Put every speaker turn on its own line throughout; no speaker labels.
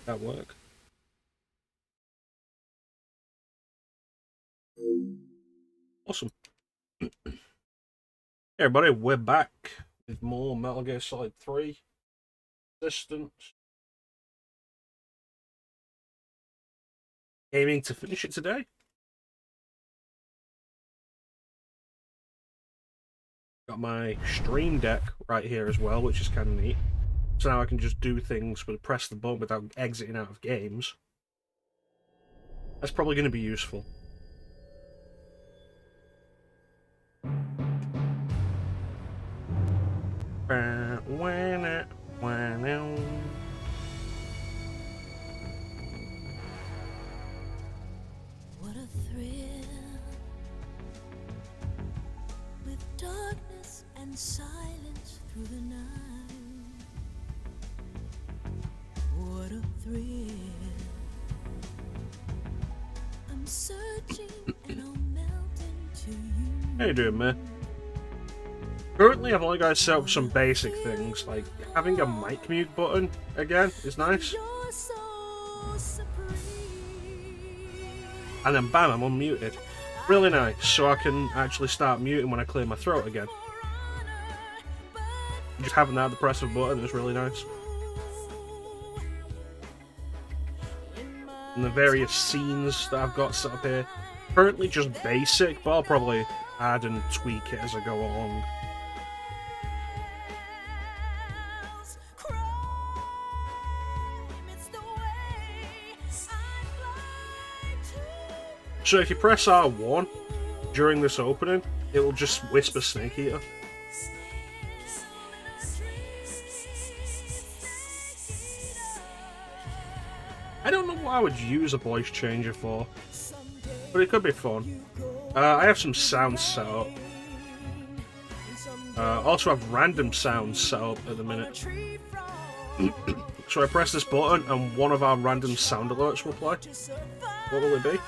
that work. Awesome. Hey everybody, we're back with more Metal Gear Solid 3 Subsistance. Aiming to finish it today. Got my Stream Deck right here as well, which is kind of neat. So now I can just do things with press the button without exiting out of games. That's probably going to be useful.
What a thrill, with darkness and silence through the night. What a thrill, I'm searching and I'll melt into you.
How you doing, man? Currently, I've only got to set up some basic things, like having a mic mute button again is nice.
You're so supreme.
And then bam, I'm unmuted. Really nice, so I can actually start muting when I clear my throat again. Just having that at the press of a button is really nice. And the various scenes that I've got set up here. Currently just basic, but I'll probably add and tweak it as I go along. So if you press R1 during this opening, it will just whisper Snake Eater. I don't know what I would use a voice changer for, but it could be fun. I have some sounds set up. Also have random sounds set up at the minute. So I press this button and one of our random sound alerts will play. What will it be?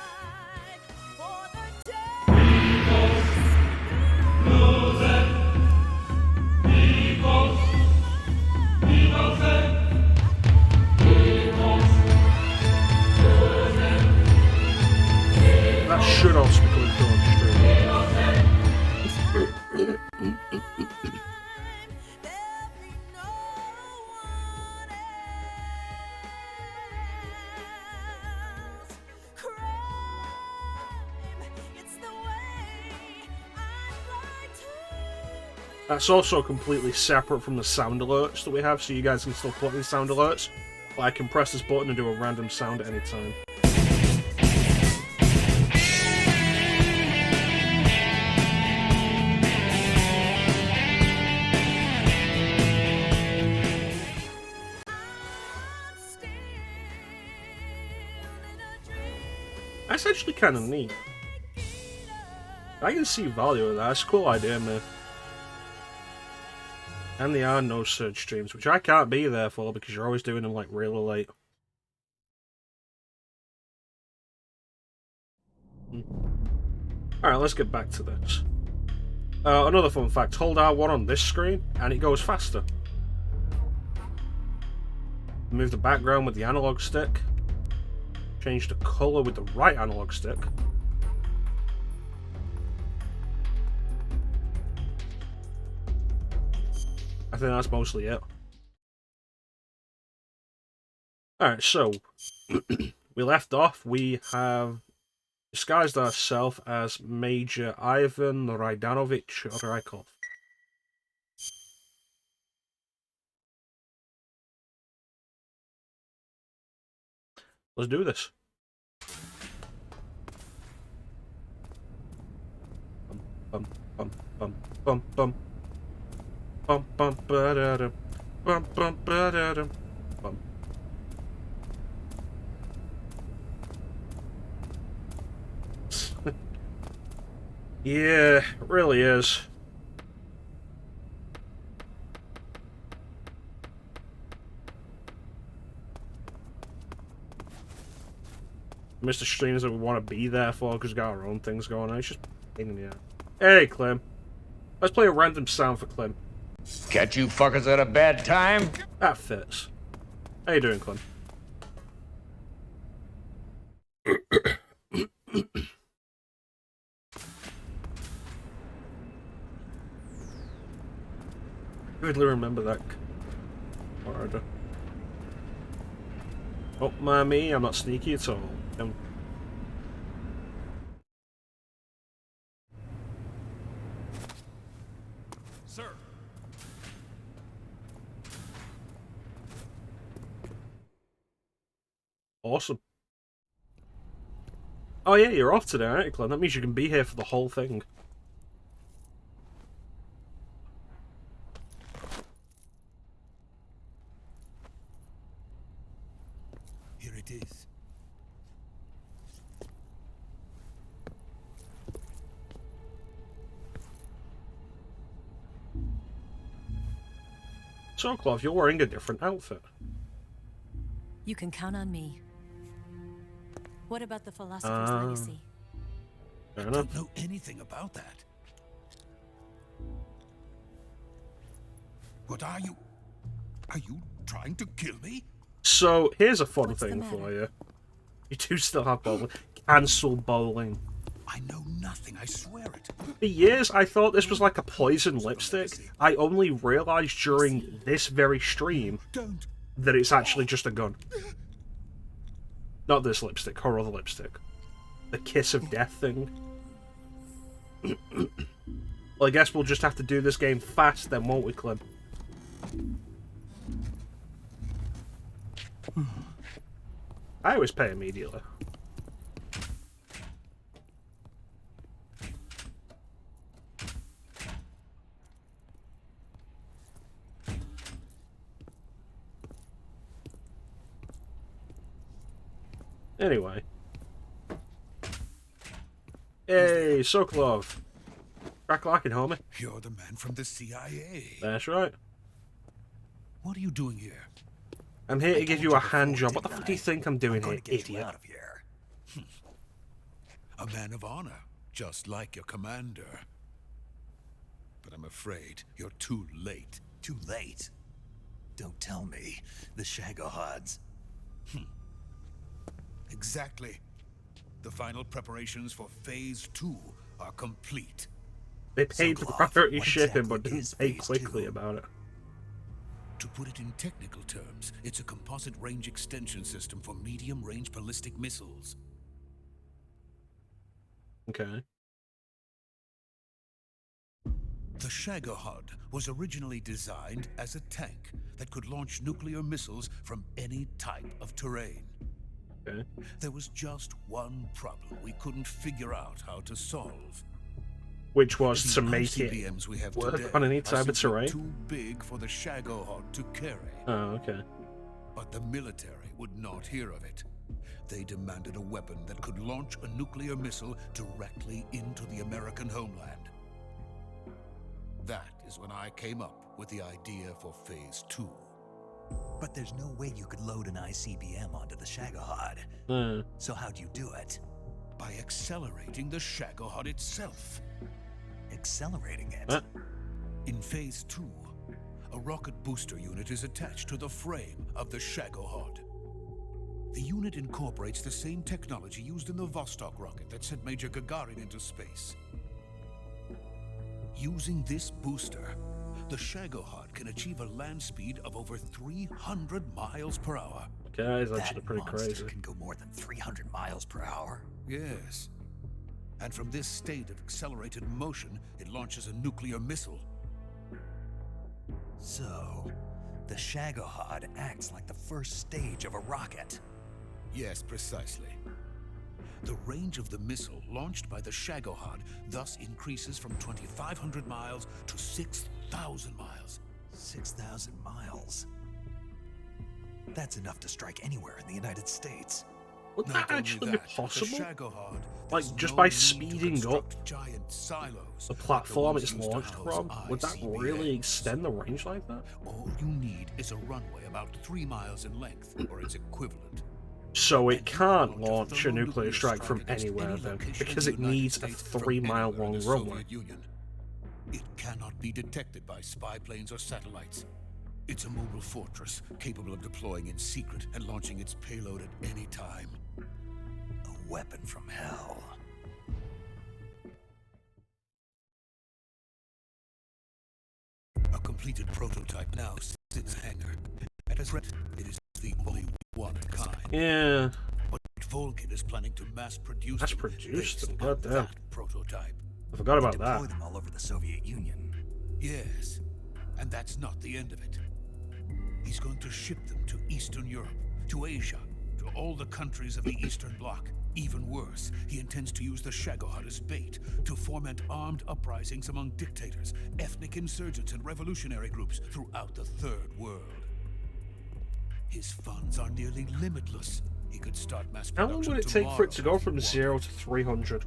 That should also be coming through on That's also completely separate from the sound alerts that we have, so you guys can still put in sound alerts, but I can press this button and do a random sound at any time. That's actually kind of neat. I can see value in that. That's a cool idea, man. And there are no surge streams, which I can't be there for because you're always doing them like really late. Alright, let's get back to this. Another fun fact, hold R1 on this screen and it goes faster. Move the background with the analog stick. Change the colour with the right analog stick. I think that's mostly it. Alright, so we left off. We have disguised ourselves as Major Ivan Rajdanovich Rykov. Let's do this. Bum bum bum bum bum. Bum bum ba-da-dum. Bum bum ba-da-dum. Bum. Yeah, it really is. Mr. Streams that we want to be there for because we've got our own things going on. It's just a pain in the ass. Hey, Clem. Let's play a random sound for Clem.
Catch you fuckers at a bad time?
That fits. How you doing, Clem? vividly remember that corridor. Oh, me, I'm not sneaky at all.
Sir.
Awesome. Oh yeah, you're off today, aren't you, Glenn? That means you can be here for the whole thing.
Here it is.
So, Clove, you're wearing a different outfit.
You can count on me. What about the philosopher's legacy?
Fair
I
enough.
don't know anything about that. What are you? Are you trying to kill me?
So, here's a fun
What's the
thing
matter?
for you. You do still have bowling. Cancel bowling.
I know nothing, I swear it.
For years, I thought this was like a poison lipstick. I only realised during this very stream
Don't.
that it's actually just a gun. Not this lipstick, her other lipstick. The kiss of death thing. Well, I guess we'll just have to do this game fast then, won't we, Clem? I always pay immediately. Anyway. Hey, Sokolov. Crack lacking, homie.
You're the man from the CIA.
That's right.
What are you doing here?
I'm here to give you a hand job. What the
didn't
fuck do you
I?
think I'm doing
I'm going
here,
to get you
idiot?
out of here.
A man of honor, just like your commander. But I'm afraid you're too late.
Too late. Don't tell me. The Shagohods.
Exactly. The final preparations for Phase 2 are complete.
They paid for
Sokolov,
priority
what
shipping,
exactly
but didn't
is
pay
Phase
quickly
2?
about it.
To put it in technical terms, it's a composite range extension system for medium-range ballistic missiles.
Okay.
The Shagohod was originally designed as a tank that could launch nuclear missiles from any type of terrain.
Okay.
There was just one problem we couldn't figure out how to solve.
Which was
The
to make it
ICBMs we have
work
today
on any
are
type of
simply
terrain.
too big for the Shagohod to carry.
Oh, okay.
But the military would not hear of it. They demanded a weapon that could launch a nuclear missile directly into the American homeland. That is when I came up with the idea for Phase 2.
But there's no way you could load an ICBM onto the Shagohod. So how'd you do it?
By accelerating the Shagohod itself.
Accelerating it?
What?
In Phase 2, a rocket booster unit is attached to the frame of the Shagohod. The unit incorporates the same technology used in the Vostok rocket that sent Major Gagarin into space. Using this booster, the Shagohod can achieve a land speed of over 300 miles per hour.
Okay, that's actually
That
pretty
monster
crazy.
can go more than 300 miles per hour.
Yes. And from this state of accelerated motion, it launches a nuclear missile.
So, the Shagohod acts like the first stage of a rocket.
Yes, precisely. The range of the missile launched by the Shagohod thus increases from 2,500 miles to 6,000 miles.
6,000 miles. That's enough to strike anywhere in the United States.
Would
Not
that
only
actually be
that,
possible?
The Shagohod
Like,
has
just
no
by
need to
speeding up
construct giant silos
The
like
platform
ones
it's
used to
launched
house
from? Would that really
ICBMs.
extend the range like that?
All you need is a runway about 3 miles in length, or its equivalent.
So it
And you
can't
can
launch a
thermonuclear
nuclear strike
strike
from
against
anywhere
any
then,
location
because
in
it
the United
needs a
States from
3-mile
anywhere in
long
the
runway.
Soviet Union. It cannot be detected by spy planes or satellites. It's a mobile fortress capable of deploying in secret and launching its payload at any time.
A weapon from hell.
A completed prototype now sits hangar. At present, it is the only one of kind.
Yeah.
But Volgin is planning to mass produce them based on
goddamn.
that prototype.
I forgot about
Deploy
that.
them all over the Soviet Union.
Yes, and that's not the end of it. He's going to ship them to Eastern Europe, to Asia, to all the countries of the Eastern Bloc. Even worse, he intends to use the Shagohod as bait to foment armed uprisings among dictators, ethnic insurgents, and revolutionary groups throughout the Third World. His funds are nearly limitless. He could start mass
How
production
long would it take for it to go
tomorrow if he
from
wanted.
0 to 300?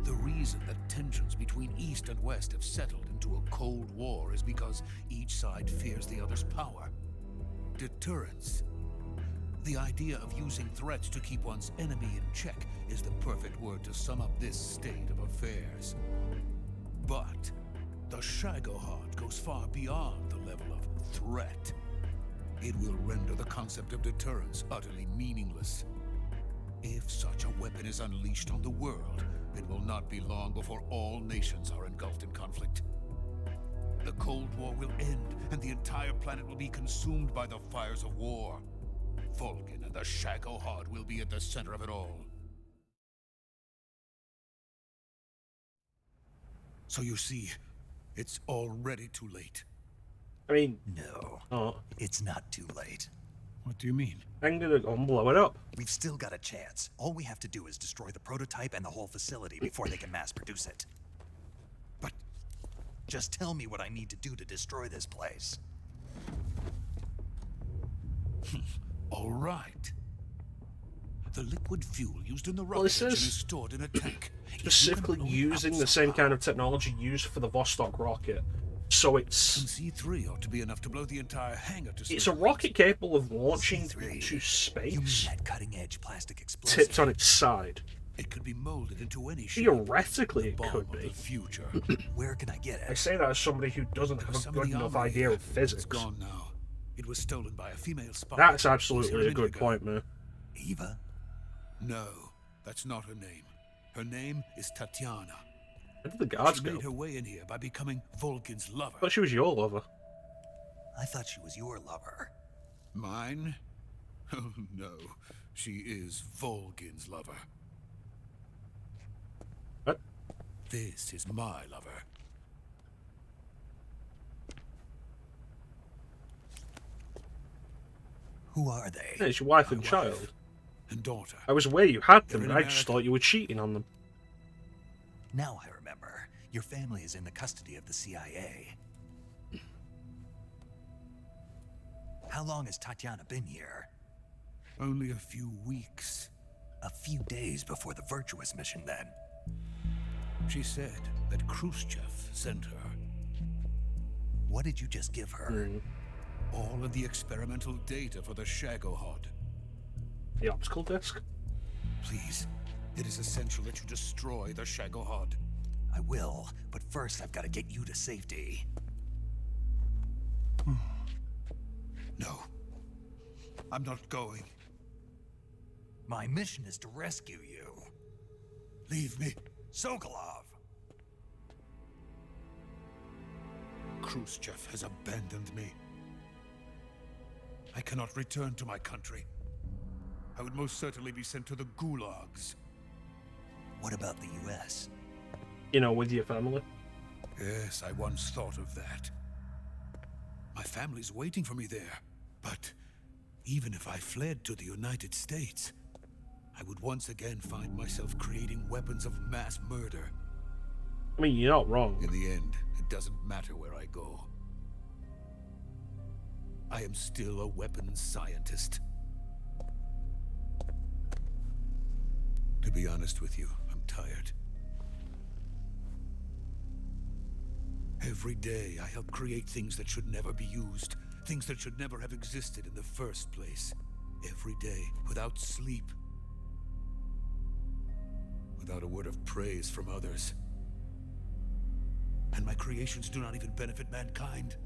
The reason that tensions between East and West have settled into a Cold War is because each side fears the other's power. Deterrence. The idea of using threats to keep one's enemy in check is the perfect word to sum up this state of affairs. But the Shagohod goes far beyond the level of threat. It will render the concept of deterrence utterly meaningless. If such a weapon is unleashed on the world, it will not be long before all nations are engulfed in conflict. The Cold War will end, and the entire planet will be consumed by the fires of war. Volgin and the Shagohod will be at the center of it all. So you see, it's already too late.
I mean,
No, it's not too late.
What do you mean?
I'm gonna go and blow it up.
We've still got a chance. All we have to do is destroy the prototype and the whole facility before they can mass produce it.
But
Just tell me what I need to do to destroy this place.
all right. The liquid fuel used in the
Well,
rocket
this
engine
is
is stored in a tank. If you can
Specifically
blow it
using
up
the same
somehow,
kind of technology used for the Vostok rocket. So
And
it's
C3 ought to be enough to blow the entire hangar to
a
smithereens.
rocket capable of launching
C3.
into
You mean
space,
that cutting-edge plastic explosive?
tipped on its side.
It could be molded into any shape.
Theoretically,
The
it
bomb
could
of
be.
the future.
Where can I get
I
it?
say that as somebody who doesn't
There
have
was
a
some in
good
the
enough
armory
idea
here.
of physics.
It's gone now. It was stolen by a female spy.
That's
She was here
absolutely a
minute
good
ago.
point, man.
Eva?
No, that's not her name. Her name is Tatiana.
Where did the guards
She
go?
made her way in here by becoming Volgin's
I
lover.
thought she was your lover.
I thought she was your lover.
Mine? Oh no, she is Volgin's lover.
What?
This is my lover.
Who are they?
Yeah, it's your wife
My
and
wife
child.
and daughter.
I was aware you had them,
They're in
and I just
America.
thought you were cheating on them.
Now I remember. Your family is in the custody of the CIA. How long has Tatiana been here?
Only a few weeks.
A few days before the Virtuous mission, then.
She said that Khrushchev sent her.
What did you just give her?
Hmm.
All of the experimental data for the Shagohod.
The optical disc?
Please, it is essential that you destroy the Shagohod.
I will, but first I've got to get you to safety.
No, I'm not going.
My mission is to rescue you.
Leave me.
Sokolov!
Khrushchev has abandoned me. I cannot return to my country. I would most certainly be sent to the gulags.
What about the US?
You know, with your family.
Yes, I once thought of that. My family's waiting for me there. But even if I fled to the United States, I would once again find myself creating weapons of mass murder.
I mean, you're not wrong.
In the end, it doesn't matter where I go. I am still a weapons scientist. To be honest with you, I'm tired. Every day, I help create things that should never be used, things that should never have existed in the first place. Every day, without sleep. Without a word of praise from others. And my creations do not even benefit mankind.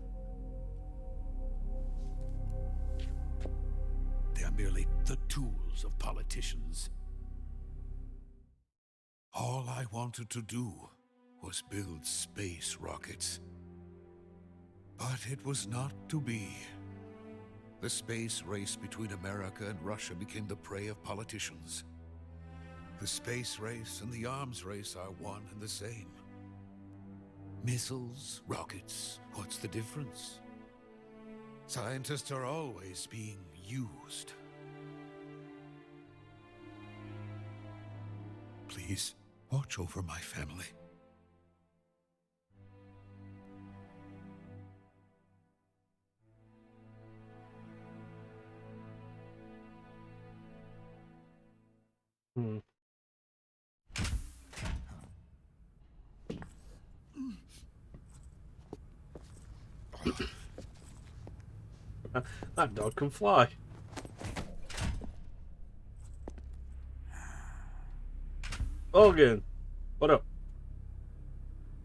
They are merely the tools of politicians. All I wanted to do was build space rockets. But it was not to be. The space race between America and Russia became the prey of politicians. The space race and the arms race are one and the same. Missiles, rockets, what's the difference? Scientists are always being used. Please, watch over my family.
Hmm. That dog can fly. Logan, what up?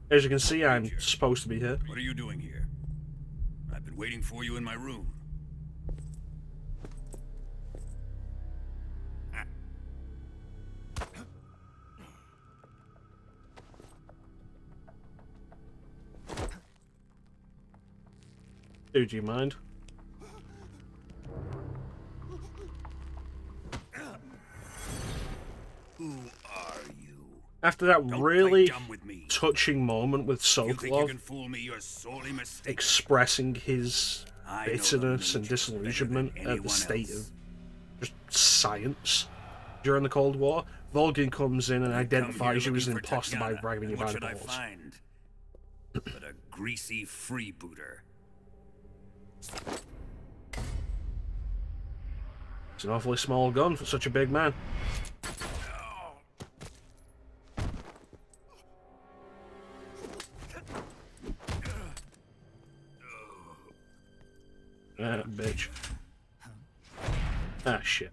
As you can see, I'm supposed to be here.
What are you doing here? I've been waiting for you in my room.
Dude, do you mind?
Who are you?
After that
Don't
really
play dumb with me.
touching moment with
You think you
Sokolov
can fool me? You're sorely mistaken.
expressing his
I know the
bitterness and
Majors better
disillusionment
than
at the
anyone
state
else.
of just science during the Cold War, Volgin comes in and
I come
identifies
here
you as an
looking for
imposter by
Tatiana,
bragging
and
about
what should I
balls.
find? But a greasy freebooter.
It's an awfully small gun for such a big man. Ah, bitch. Ah, shit.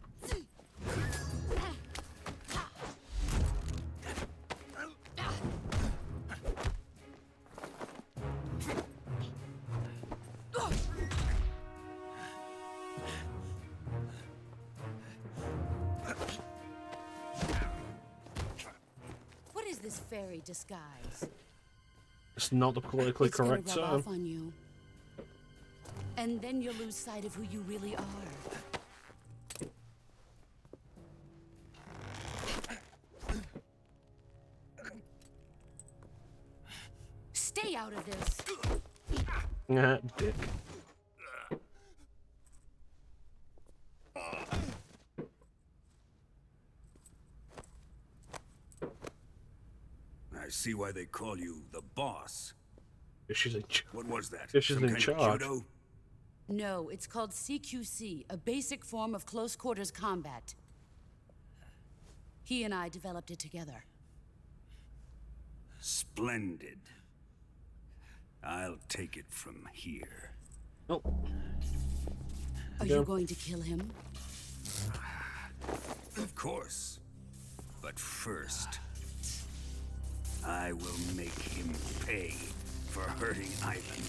What is this fairy disguise?
It's not the politically
It's gonna
correct
rub
term.
off on you. And then you'll lose sight of who you really are. Stay out of this.
Ah, dick.
I see why they call you the boss.
If she's in charge.
What was that?
If she's
Some
in
kind of
charge.
judo?
No, it's called CQC, a basic form of close quarters combat. He and I developed it together.
Splendid. I'll take it from here.
Oh,
Are
Yeah.
you going to kill him?
Of course. But first, I will make him pay for hurting Ivan.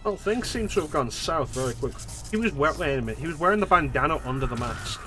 well, things seem to have gone south very quick. Wait a minute. He was wearing the bandana under the mask.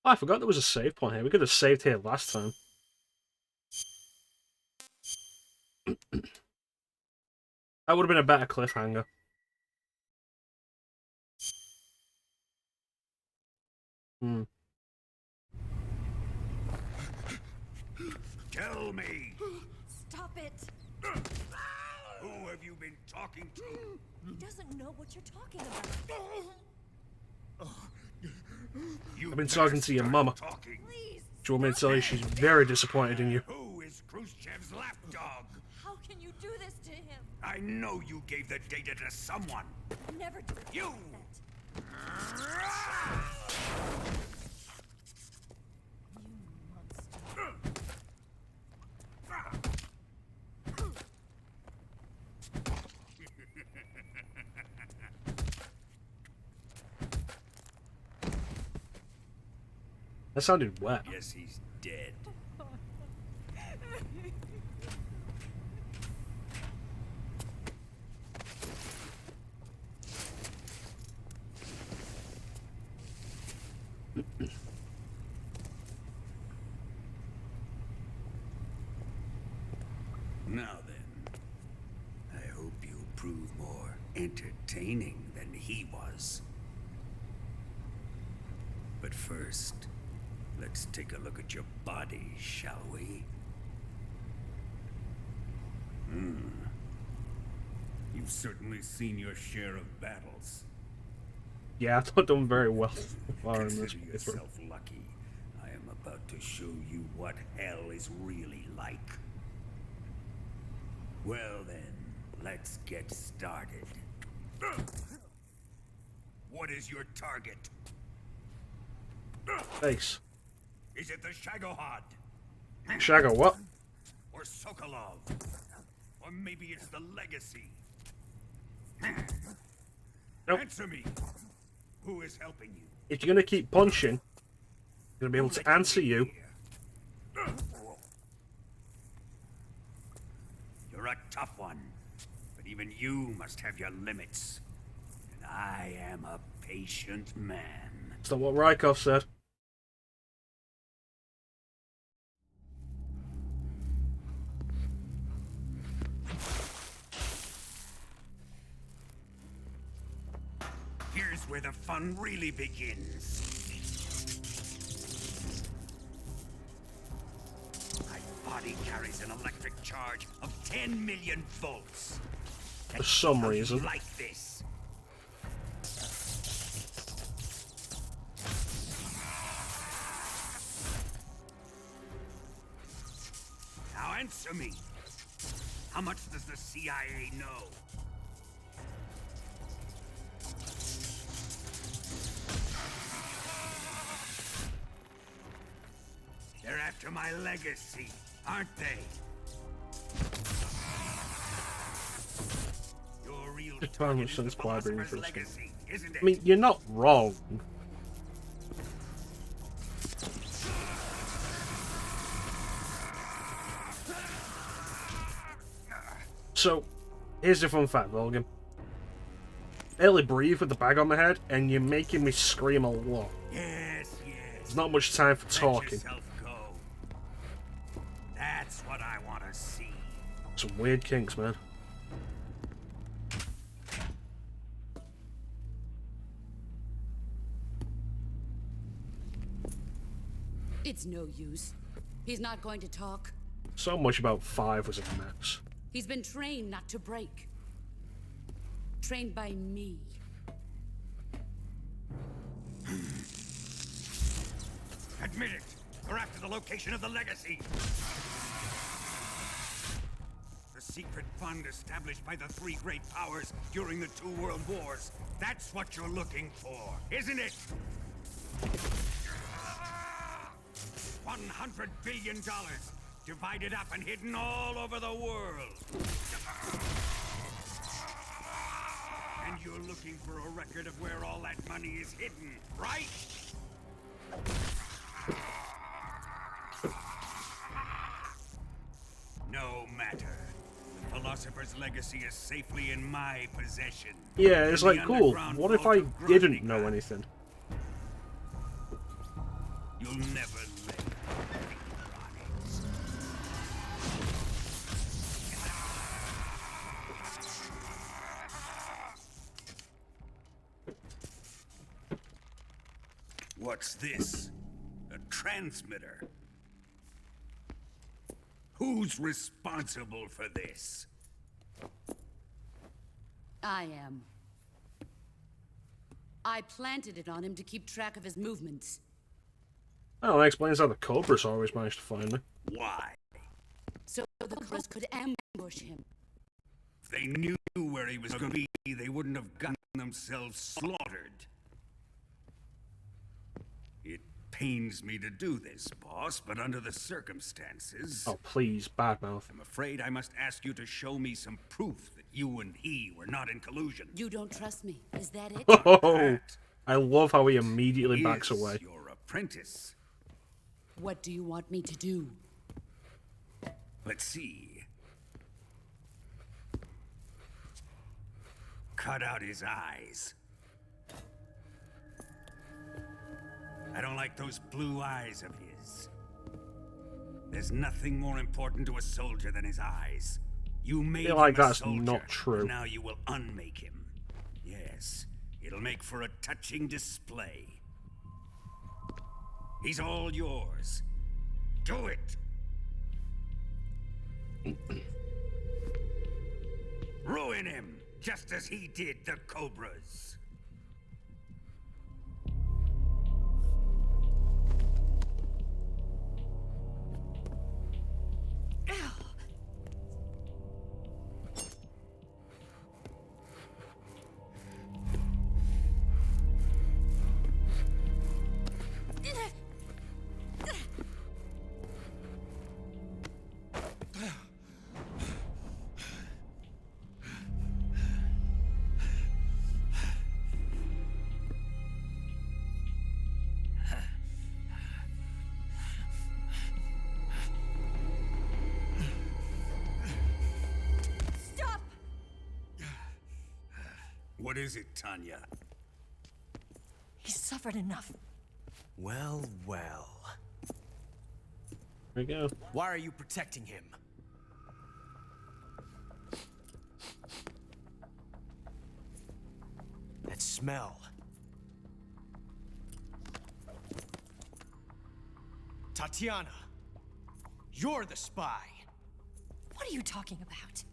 Oh, I forgot there was a save point here. We could have saved here last time. That would have been a better cliffhanger. Hmm.
Tell me,
Stop it!
who have you been talking to?
He doesn't know what you're talking about.
You
I've been
better
talking to your
start
mama.
talking.
Please!
Do you want me to tell you she's very disappointed in you?
Who is Khrushchev's lapdog?
How can you do this to him?
I know you gave the data to someone.
Never do
You!
that. You monster.
That sounded wet.
Guess he's dead. Now then, I hope you'll prove more entertaining than he was. But first, let's take a look at your body, shall we? You've certainly seen your share of battles.
Yeah, I've not done very well so far in this
Consider
playthrough.
yourself lucky. I am about to show you what hell is really like. Well then, let's get started. What is your target?
Face.
Is it the Shagohod?
Shago, what?
Or Sokolov? Or maybe it's the Legacy?
Nope.
Answer me! Who is helping you?
If you're gonna keep punching, I'm gonna be able to answer you.
You're a tough one, but even you must have your limits. And I am a patient man.
It's not what Rykov said.
Here's where the fun really begins. My body carries an electric charge of 10 million volts.
For some
How do you
reason.
like this? Now answer me. How much does the CIA know? They're after my legacy, aren't they? Your real
Just found
target
which
is
sounds
the
quite very
philosopher's
interesting.
legacy, isn't it?
I mean, you're not wrong. So, here's the fun fact, Logan. I barely breathe with the bag on my head, and you're making me scream a lot.
Yes, yes.
There's not much time for
Let
talking.
yourself go. That's what I want to see.
Some weird kinks, man.
It's no use. He's not going to talk.
So much about 5 was a mess.
He's been trained not to break. Trained by me.
Admit it. You're after the location of the legacy. The secret fund established by the 3 great powers during the 2 world wars. That's what you're looking for, isn't it? $100 billion, divided up and hidden all over the world. And you're looking for a record of where all that money is hidden, right? No matter. The philosopher's legacy is safely in my possession.
Yeah, it's
In the
like, cool.
underground
What if
vault
I
of
didn't know
Groznyj.
anything?
What's this? A transmitter? Who's responsible for this?
I am. I planted it on him to keep track of his movements.
Oh, that explains how the Cobras always managed to find me.
Why?
So the Cobras could ambush him.
If they knew where he was going to be, they wouldn't have gotten themselves slaughtered. It pains me to do this, boss, but under the circumstances...
Oh, please, badmouth.
I'm afraid I must ask you to show me some proof that you and he were not in collusion.
You don't trust me, is that it?
Oh, I love how he immediately backs away.
Your apprentice.
What do you want me to do?
Let's see. Cut out his eyes. I don't like those blue eyes of his. There's nothing more important to a soldier than his eyes. You made him
like
a
that's
soldier,
not true.
Now you will unmake him. Yes, it'll make for a touching display. He's all yours. Do it! Ruin him, just as he did the Cobras. What is it, Tanya?
He's suffered enough.
Well, well.
There we go.
Why are you protecting him? That smell. Tatiana, you're the spy.
What are you talking about?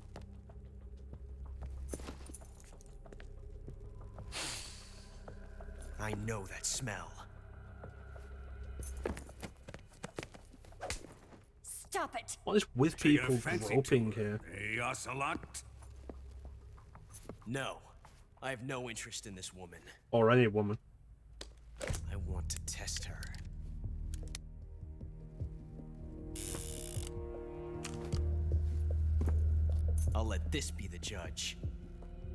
I know that smell.
Stop it!
What is with
Taking a
people
fancy
groping
tour,
here?
eh, Ocelot?
No, I have no interest in this woman.
Or any woman.
I want to test her. I'll let this be the judge.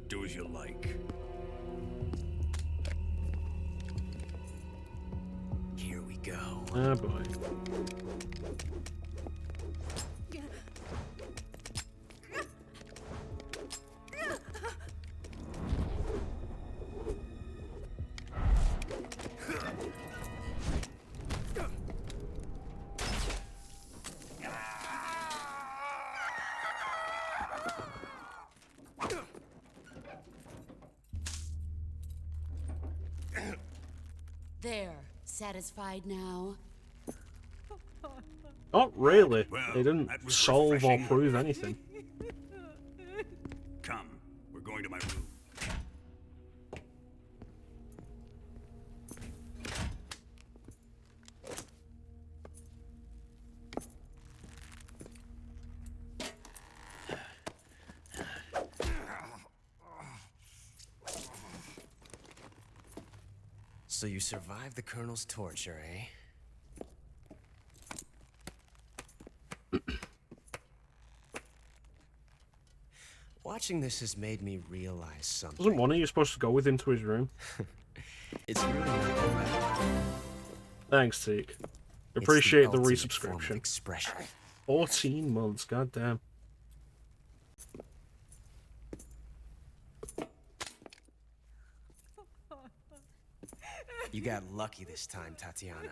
Do as you like.
Here we go.
Ah, boy.
There. Satisfied now?
Not really.
Well,
They didn't
that was
solve or
refreshing.
prove anything.
Come, we're going to my room.
So you survived the Colonel's torture, eh? Watching this has made me realize something.
Wasn't one of you supposed to go with him to his room?
It's really not that bad.
Thanks, Teak.
It's
Appreciate the
ultimate form of
resubscription.
expression.
14 months, goddamn.
You got lucky this time, Tatiana.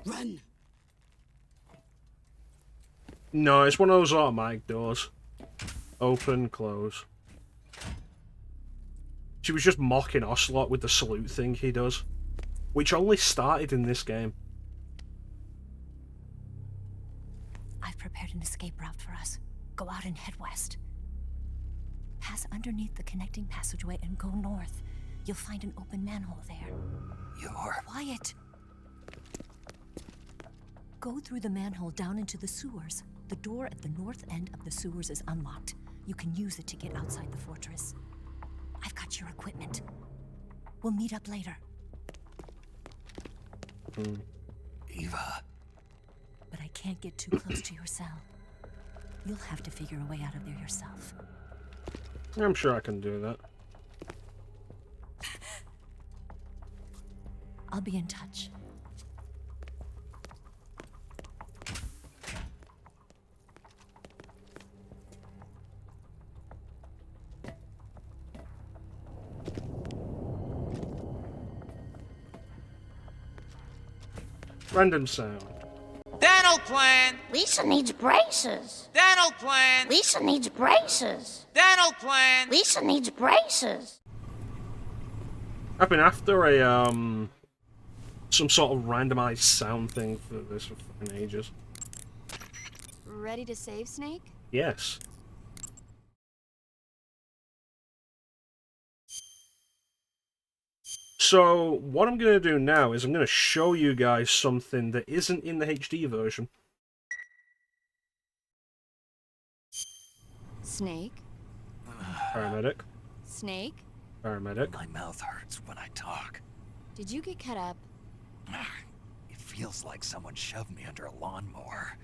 Run!
No, it's one of those automatic doors. Open, close. She was just mocking Ocelot with the salute thing he does, which only started in this game.
I've prepared an escape route for us. Go out and head west. Pass underneath the connecting passageway and go north. You'll find an open manhole there.
You're...
Quiet! Go through the manhole down into the sewers. The door at the north end of the sewers is unlocked. You can use it to get outside the fortress. I've got your equipment. We'll meet up later.
Eva.
But I can't get too close to your cell. You'll have to figure a way out of there yourself.
I'm sure I can do that.
I'll be in touch.
Random sound.
Dental plan!
Lisa needs braces.
Dental plan!
Lisa needs braces.
Dental plan!
Lisa needs braces.
I've been after a some sort of randomized sound thing for this for fucking ages.
Ready to save, Snake?
Yes. So, what I'm going to do now is I'm going to show you guys something that isn't in the HD version.
Snake?
Paramedic.
Snake?
Paramedic.
My mouth hurts when I talk.
Did you get cut up?
It feels like someone shoved me under a lawnmower.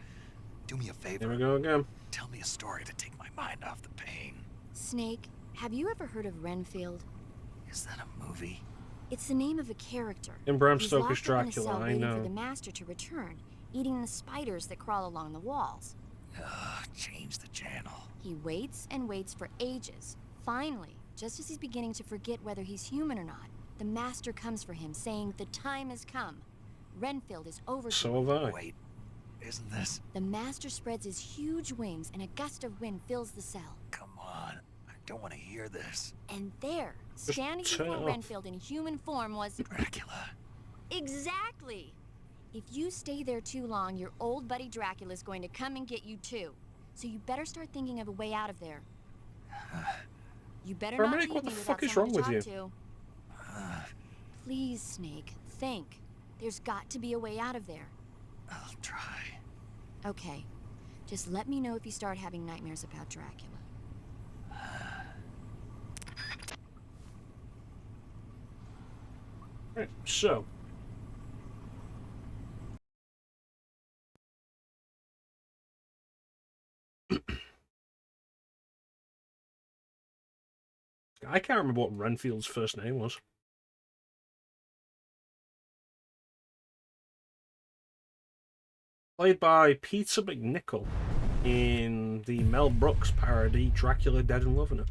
Do me a favor.
Here we go again.
Tell me a story to take my mind off the pain.
Snake, have you ever heard of Renfield?
Is that a movie?
It's the name of a character.
In Bram
He's
Stoker's
locked up in a
Dracula,
cell
I
waiting
know.
for the master to return, eating the spiders that crawl along the walls.
Change the channel.
He waits and waits for ages. Finally, just as he's beginning to forget whether he's human or not, the master comes for him, saying the time has come. Renfield is over.
So have I.
Wait, isn't this?
The master spreads his huge wings and a gust of wind fills the cell.
Come on, I don't want to hear this.
And there, standing
turn it
before
off.
Renfield in human form was...
Dracula.
Exactly! If you stay there too long, your old buddy Dracula's going to come and get you too. So you better start thinking of a way out of there. You better not
Paramedic,
leave
what
me
the
without
fuck is
someone
wrong
to
with
talk
you?
to. Please, Snake, think. There's got to be a way out of there.
I'll try.
Okay. Just let me know if you start having nightmares about Dracula.
Right, so. I can't remember what Renfield's first name was. Played by Peter McNichol in the Mel Brooks parody Dracula Dead and Loving It.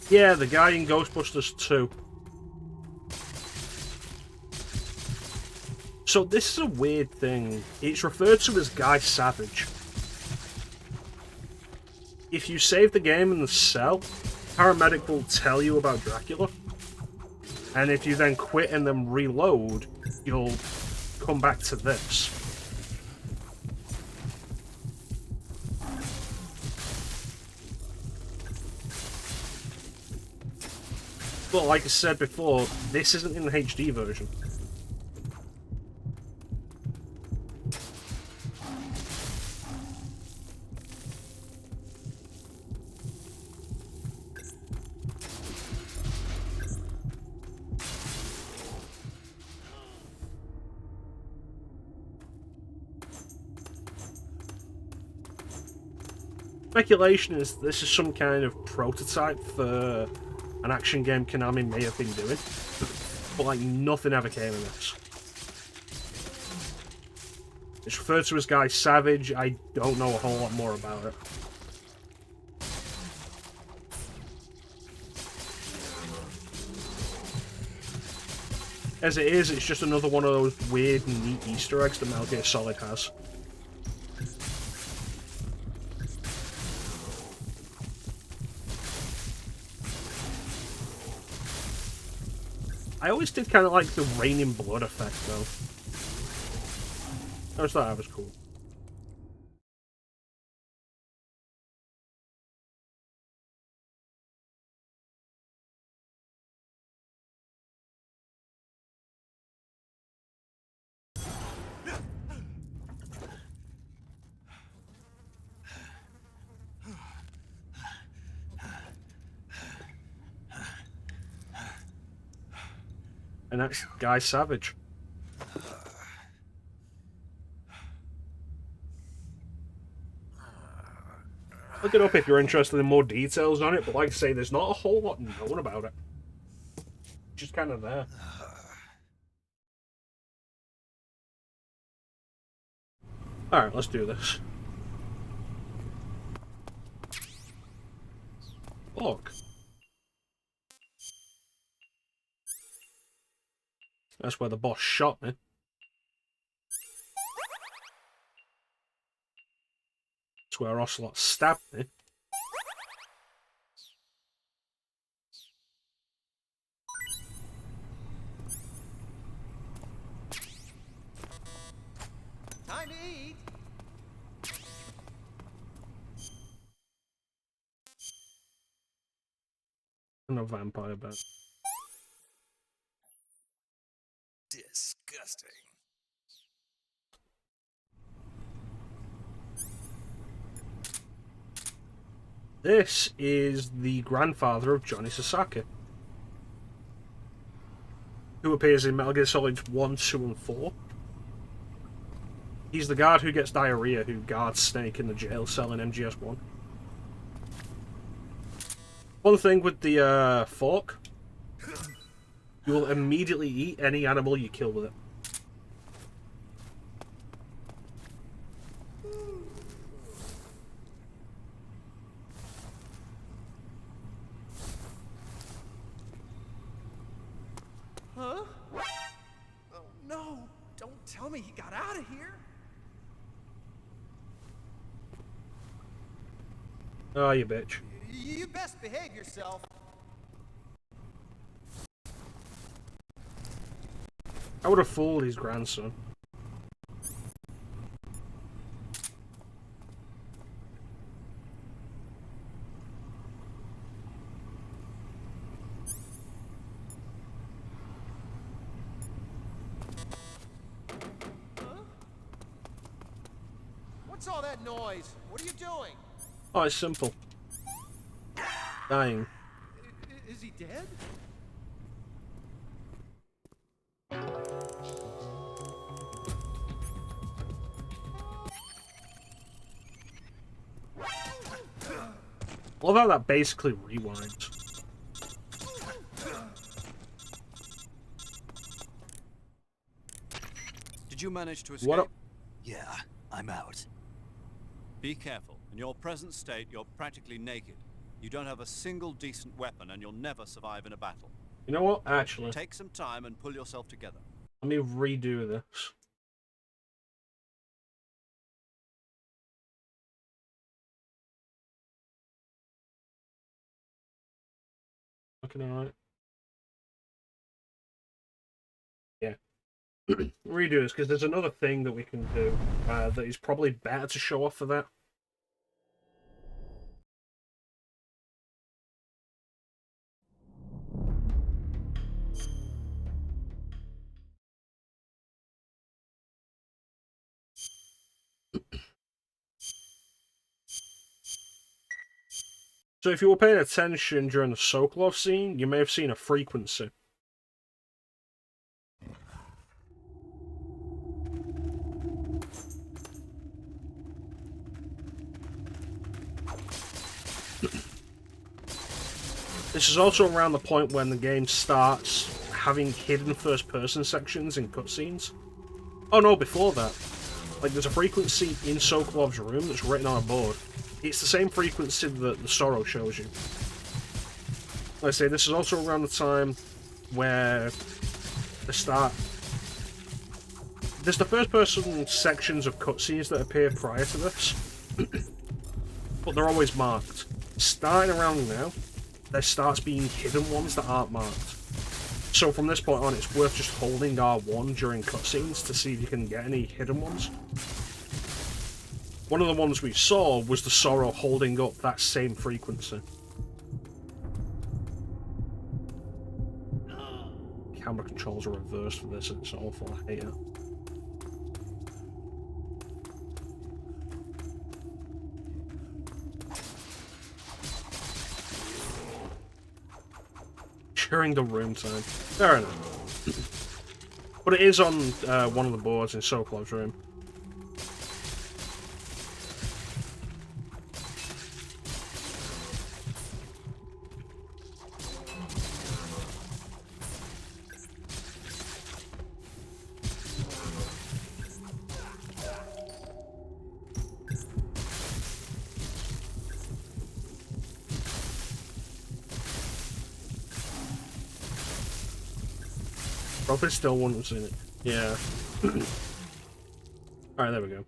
Yeah, the guy in Ghostbusters 2. So this is a weird thing. It's referred to as Guy Savage. If you save the game in the cell, Paramedic will tell you about Dracula. And if you then quit and then reload, you'll come back to this. But like I said before, this isn't in the HD version. Speculation is this is some kind of prototype for an action game Konami may have been doing, but like nothing ever came of this. It's referred to as Guy Savage. I don't know a whole lot more about it. As it is, it's just another one of those weird, neat Easter eggs that Metal Gear Solid has. I always did kind of like the raining blood effect, though. I always thought that was cool. And that's Guy Savage. Look it up if you're interested in more details on it, but like I say, there's not a whole lot known about it. Just kind of there. Alright, let's do this. Look. That's where the boss shot me. That's where Ocelot stabbed me.
Time to eat.
And a vampire bat.
Disgusting.
This is the grandfather of Johnny Sasaki, who appears in Metal Gear Solid 1, 2, and 4. He's the guard who gets diarrhea, who guards Snake in the jail cell in MGS1. One thing with the fork, you will immediately eat any animal you kill with it.
Huh? Oh no! Don't tell me he got out of here.
Oh, you bitch.
You best behave yourself.
I would have fooled his grandson.
What's all that noise? What are you doing?
Oh, it's simple. Dying.
Is he dead?
I love how that basically rewinds.
Did you manage to escape?
What?
Yeah, I'm out.
Be careful. In your present state, you're practically naked. You don't have a single decent weapon, and you'll never survive in a battle.
You know what? Actually,
Take some time and pull yourself together.
let me redo this. Looking alright. Yeah. Redo this, because there's another thing that we can do that is probably better to show off for that. So if you were paying attention during the Sokolov scene, you may have seen a frequency. This is also around the point when the game starts having hidden first-person sections in cutscenes. Oh no, before that. Like, there's a frequency in Sokolov's room that's written on a board. It's the same frequency that the Sorrow shows you. Like I say, this is also around the time where the start... There's the first-person sections of cutscenes that appear prior to this, but they're always marked. Starting around now, there starts being hidden ones that aren't marked. So from this point on, it's worth just holding R1 during cutscenes to see if you can get any hidden ones. One of the ones we saw was the Sorrow holding up that same frequency. Camera controls are reversed for this, and it's awful, I hate it. During the room time. Fair enough. But it is on one of the boards in Sokolov's room. Probably still wouldn't have seen it. Yeah. Alright, there we go.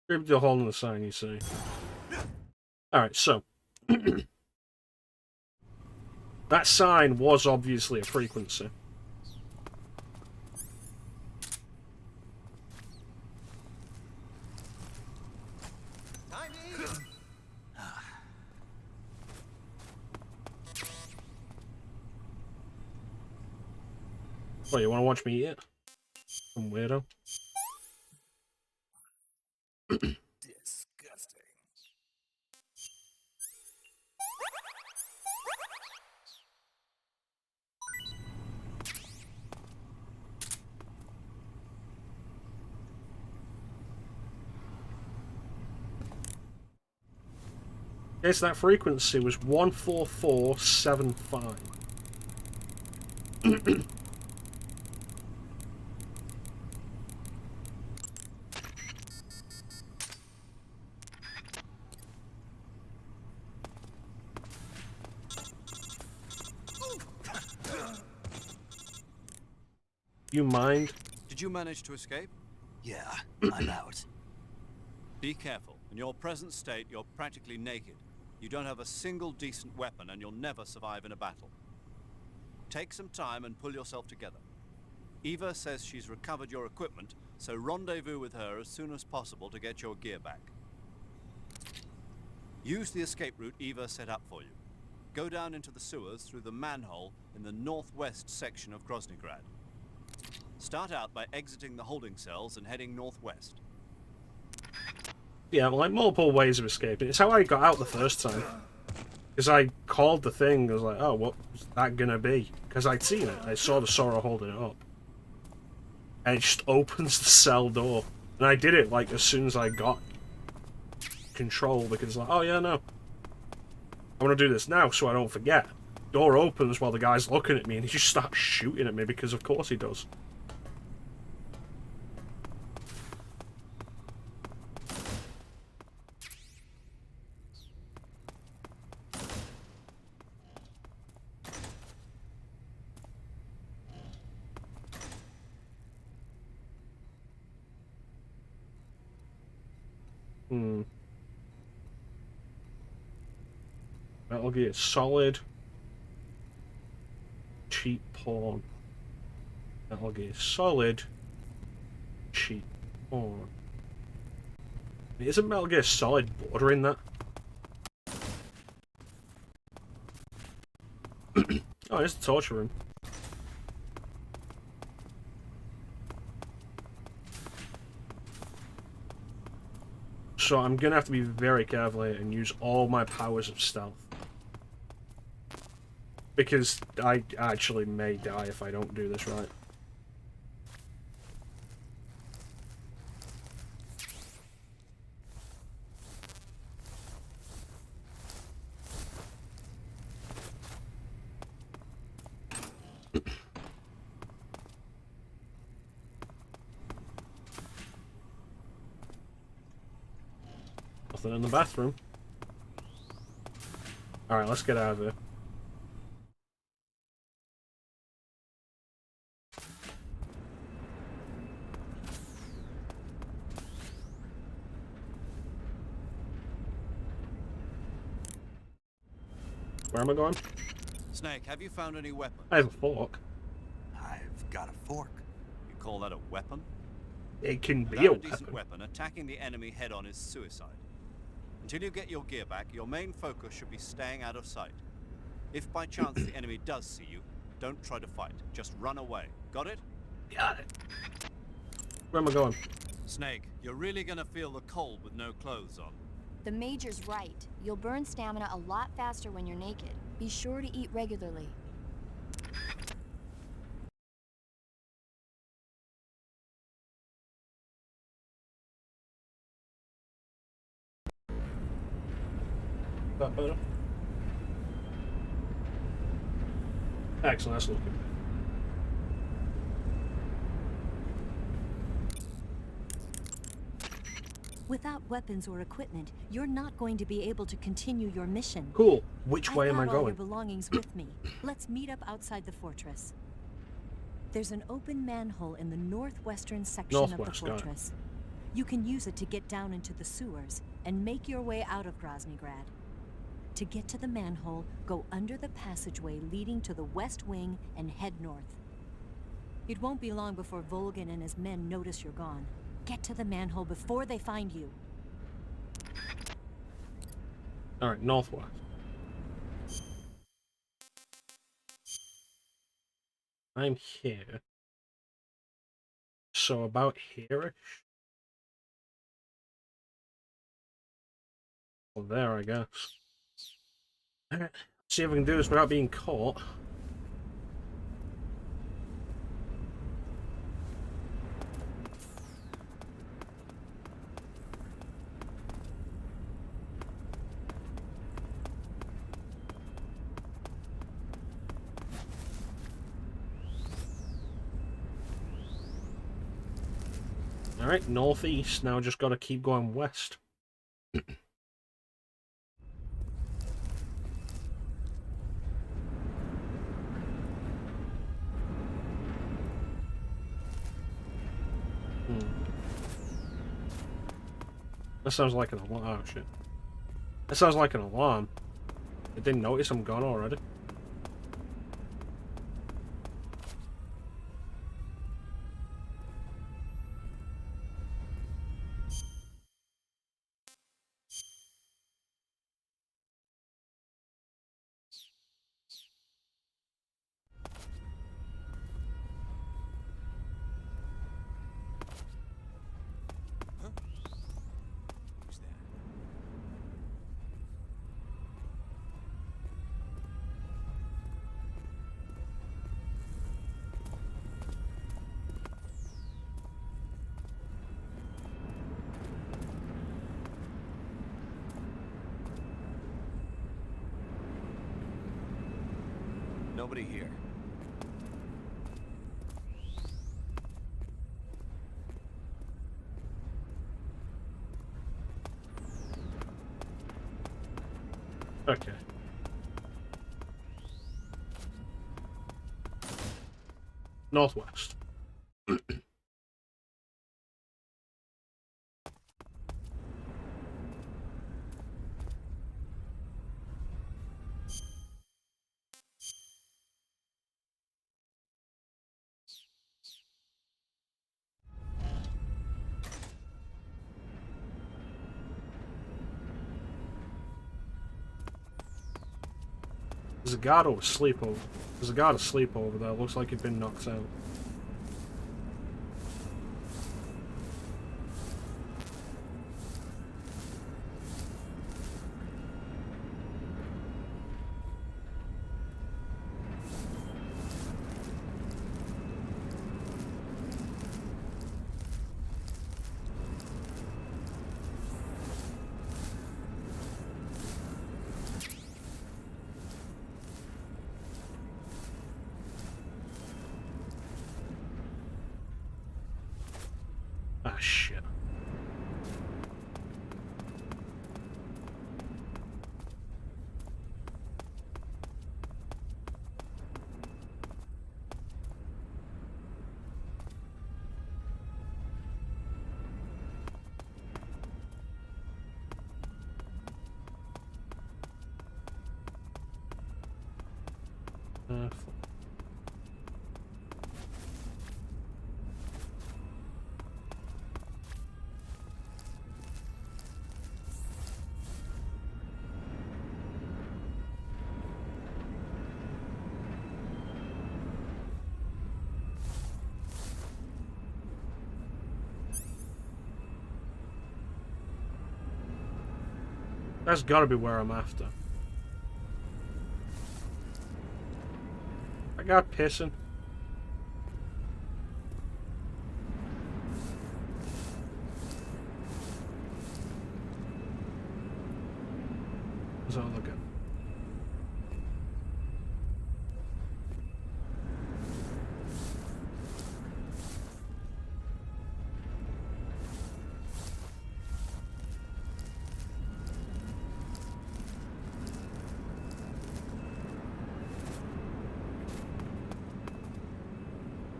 Maybe the hole in the sign, you see. Alright, so. That sign was obviously a frequency. What, you want to watch me eat it? Some weirdo.
Disgusting.
Guess that frequency was 14475. You mind?
Did you manage to escape?
Yeah, I'm out.
Be careful. In your present state, you're practically naked. You don't have a single decent weapon, and you'll never survive in a battle. Take some time and pull yourself together. Eva says she's recovered your equipment, so rendezvous with her as soon as possible to get your gear back. Use the escape route Eva set up for you. Go down into the sewers through the manhole in the northwest section of Groznygrad. Start out by exiting the holding cells and heading northwest.
Yeah, like multiple ways of escaping. It's how I got out the first time. Because I called the thing, I was like, oh, what's that gonna be? Because I'd seen it. I saw the Sorrow holding it up. And it just opens the cell door. And I did it, like, as soon as I got control, because, like, oh, yeah, no. I want to do this now so I don't forget. Door opens while the guy's looking at me, and he just starts shooting at me, because of course he does. Metal Gear Solid. Cheap porn. Metal Gear Solid. Cheap porn. Isn't Metal Gear Solid bordering that? Oh, it's the torture room. So I'm gonna have to be very careful here and use all my powers of stealth. Because I actually may die if I don't do this right. Nothing in the bathroom. Alright, let's get out of here. Where am I going?
Snake, have you found any weapons?
I have a fork.
I've got a fork.
You call that a weapon?
It can be
Without
a
decent
weapon.
weapon, attacking the enemy head-on is suicide. Until you get your gear back, your main focus should be staying out of sight. If by chance the enemy does see you, don't try to fight. Just run away. Got it?
Got it. Where am I going?
Snake, you're really gonna feel the cold with no clothes on.
The Major's right. You'll burn stamina a lot faster when you're naked. Be sure to eat regularly.
That better? Excellent, that's looking good.
Without weapons or equipment, you're not going to be able to continue your mission.
Cool. Which way am I
I've got all
going?
your belongings with me. Let's meet up outside the fortress. There's an open manhole in the northwestern section of the
Northwest, got it.
fortress. You can use it to get down into the sewers and make your way out of Groznygrad. To get to the manhole, go under the passageway leading to the west wing and head north. It won't be long before Volgin and his men notice you're gone. Get to the manhole before they find you.
Alright, northwest. I'm here. So about here-ish? Well, there, I guess. Alright, see if I can do this without being caught. Alright, northeast. Now just gotta keep going west. That sounds like an alarm. Oh, shit. That sounds like an alarm. I didn't notice I'm gone already.
Who's that?
Nobody here.
Okay. Northwest. There's a guard asleep over. There's a guard asleep over there. Looks like he'd been knocked out. That's gotta be where I'm after. I got pissing. Let's have a look at.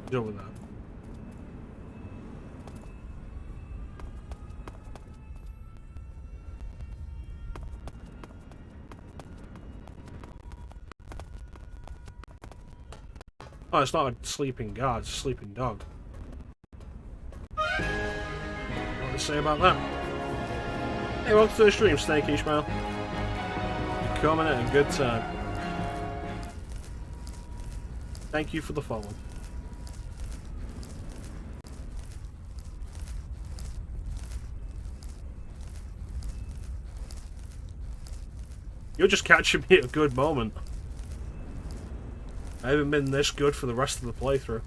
Deal with that. Oh, it's not a sleeping guard, it's a sleeping dog. What to say about that? Hey, welcome to the stream, Snake Ishmael. You're coming at a good time. Thank you for the follow. You're just catching me at a good moment. I haven't been this good for the rest of the playthrough.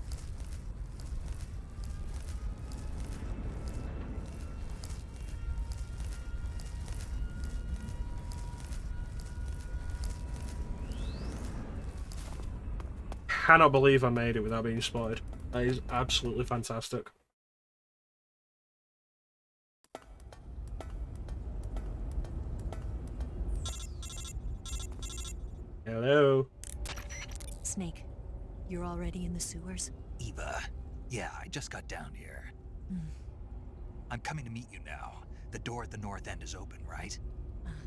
Cannot believe I made it without being spotted. That is absolutely fantastic. Hello.
Snake, you're already in the sewers?
Eva, yeah, I just got down here. I'm coming to meet you now. The door at the north end is open, right?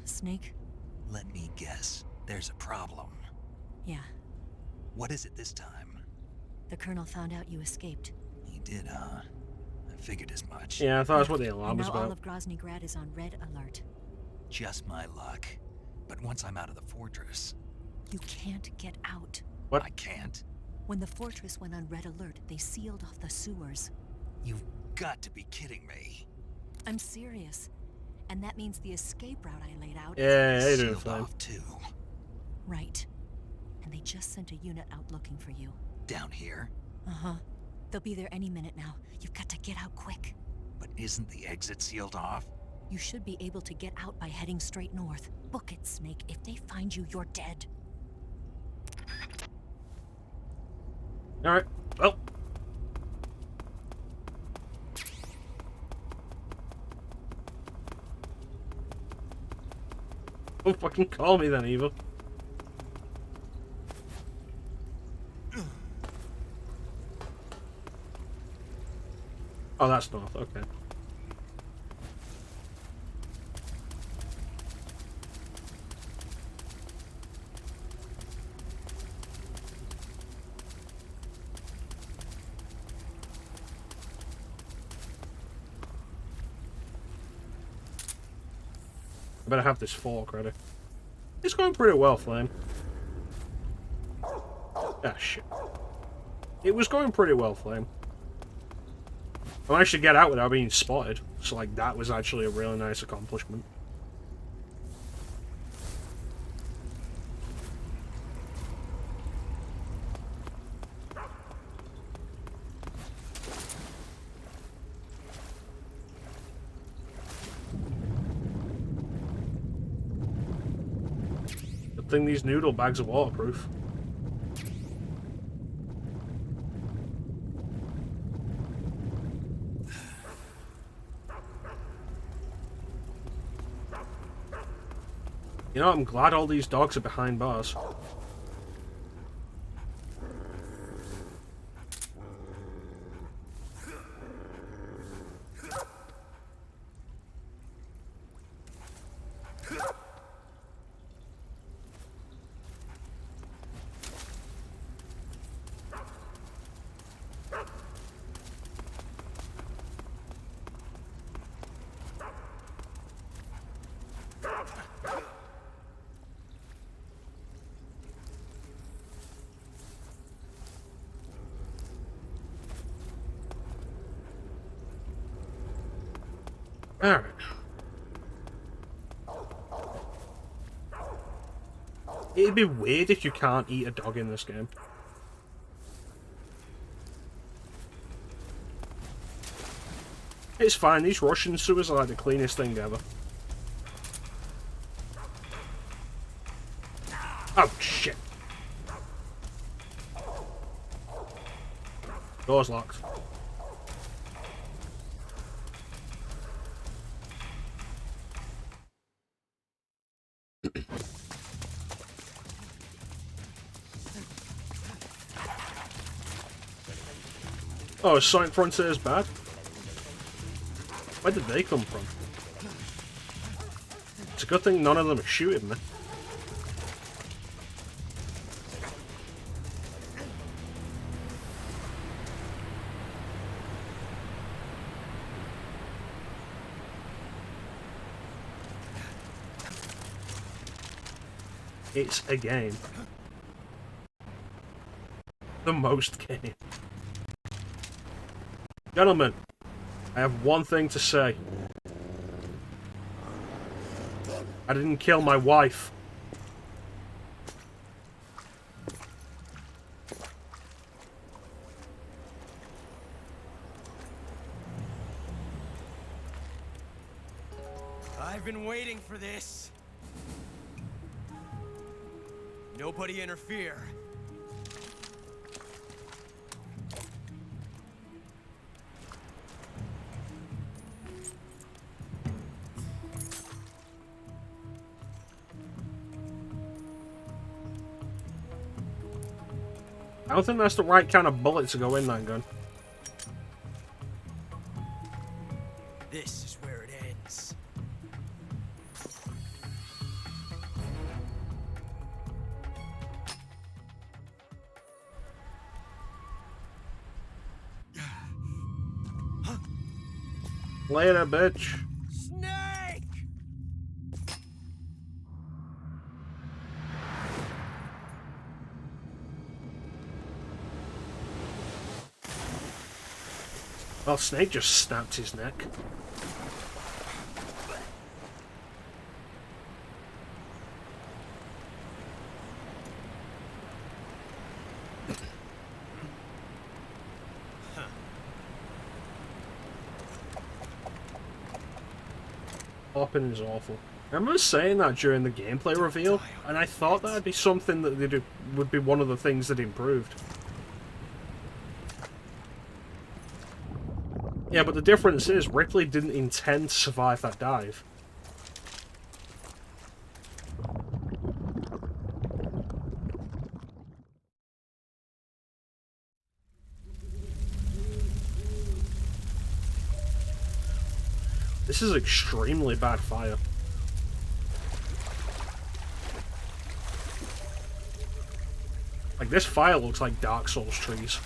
Snake?
Let me guess. There's a problem.
Yeah.
What is it this time?
The Colonel found out you escaped.
He did, huh? I figured as much.
Yeah, I thought that's what the alarm was
now
about.
all of Grozny Grad is on red alert.
Just my luck. But once I'm out of the fortress...
You can't get out.
What?
I can't?
When the fortress went on red alert, they sealed off the sewers.
You've got to be kidding me.
I'm serious. And that means the escape route I laid out
is
sealed off too.
Right. And they just sent a unit out looking for you.
Down here?
Uh-huh. They'll be there any minute now. You've got to get out quick.
But isn't the exit sealed off?
You should be able to get out by heading straight north. Book it, Snake. If they find you, you're dead.
Alright, well. Oh, fucking call me then, Eva. Oh, that's north, okay. I better have this fork ready. It's going pretty well, Flame. Ah, shit. It was going pretty well, Flame. I managed to get out without being spotted. So, like, that was actually a really nice accomplishment. Good thing these noodle bags are waterproof. You know, I'm glad all these dogs are behind bars. Alright. It'd be weird if you can't eat a dog in this game. It's fine, these Russian sewers are like the cleanest thing ever. Oh, shit. Door's locked. Oh, Sonic Frontier is bad? Where did they come from? It's a good thing none of them are shooting me. It's a game. The most game. Gentlemen, I have one thing to say. I didn't kill my wife.
I've been waiting for this. Nobody interfere.
I don't think that's the right kind of bullet to go in that gun.
This is where it ends.
Later, bitch.
Snake!
Well, Snake just snapped his neck. Hopping is awful. I remember saying that during the gameplay reveal, and I thought that'd be something that would be one of the things that improved. Yeah, but the difference is Ripley didn't intend to survive that dive. This is extremely bad fire. Like, this fire looks like Dark Souls trees.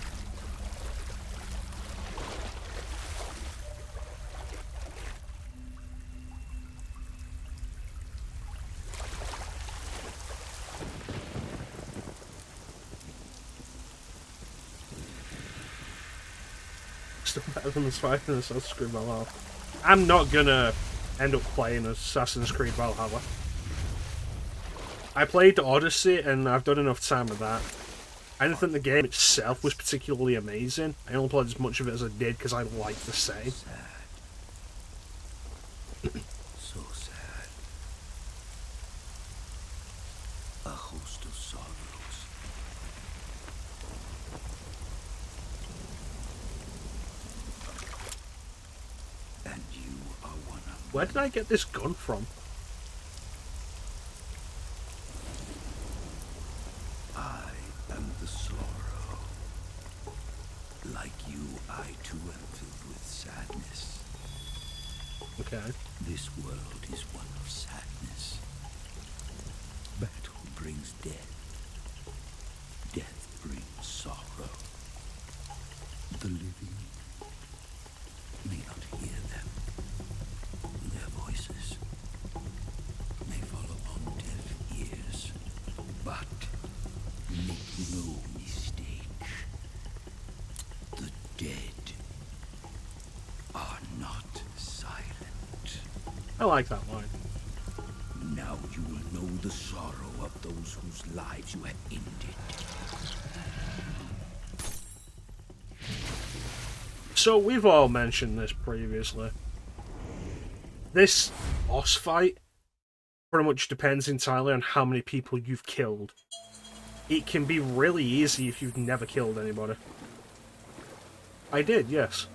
Still better than the Spider and Assassin's Creed Valhalla. I'm not gonna end up playing Assassin's Creed Valhalla. I played Odyssey and I've done enough time with that. I didn't think the game itself was particularly amazing. I only played as much of it as I did because I liked the setting.
So sad. A host of sorrows. And you are one of them.
Where did I get this gun from?
I am the sorrow. Like you, I too am filled with sadness.
Okay.
This world is one of sadness. Battle brings death. Death brings sorrow. The living may not hear them. Their voices may fall upon deaf ears. But make no mistake. The dead are not silent.
like that line.
Now you will know the sorrow of those whose lives you have ended.
So we've all mentioned this previously. This boss fight pretty much depends entirely on how many people you've killed. It can be really easy if you've never killed anybody. I did, yes.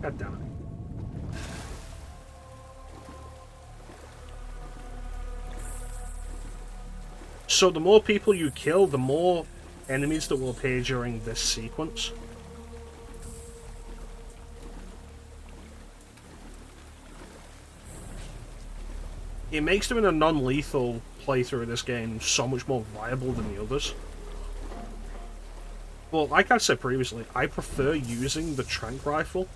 God damn it. So the more people you kill, the more enemies that will appear during this sequence. It makes doing a non-lethal playthrough of this game so much more viable than the others. Well, like I said previously, I prefer using the tranq rifle.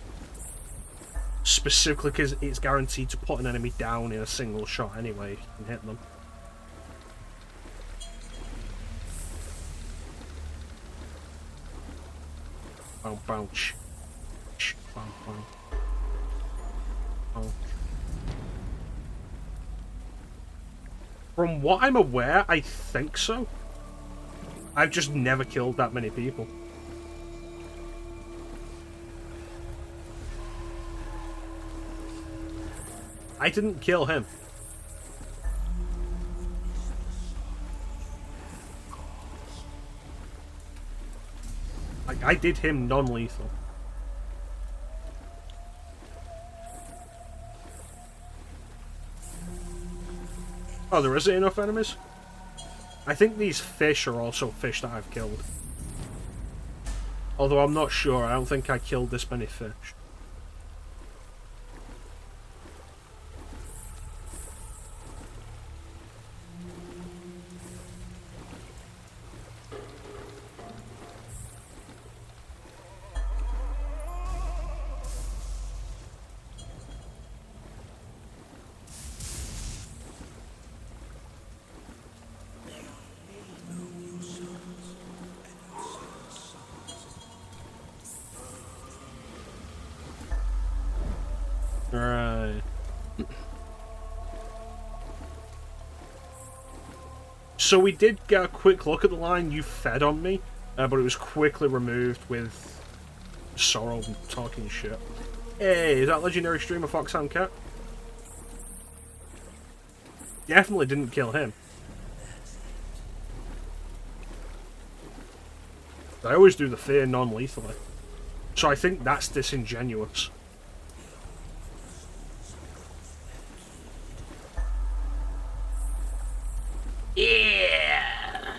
Specifically because it's guaranteed to put an enemy down in a single shot anyway, if you can hit them. Bow, bow, bow, bow. Oh. From what I'm aware, I think so. I've just never killed that many people. I didn't kill him. I did him non-lethal. Oh, there isn't enough enemies? I think these fish are also fish that I've killed. Although I'm not sure, I don't think I killed this many fish. Right. So we did get a quick look at the line "you fed on me," but it was quickly removed with Sorrow talking shit. Hey, is that legendary streamer Foxhound Cat? Definitely didn't kill him. I always do the fear non-lethally, so I think that's disingenuous. Yeah.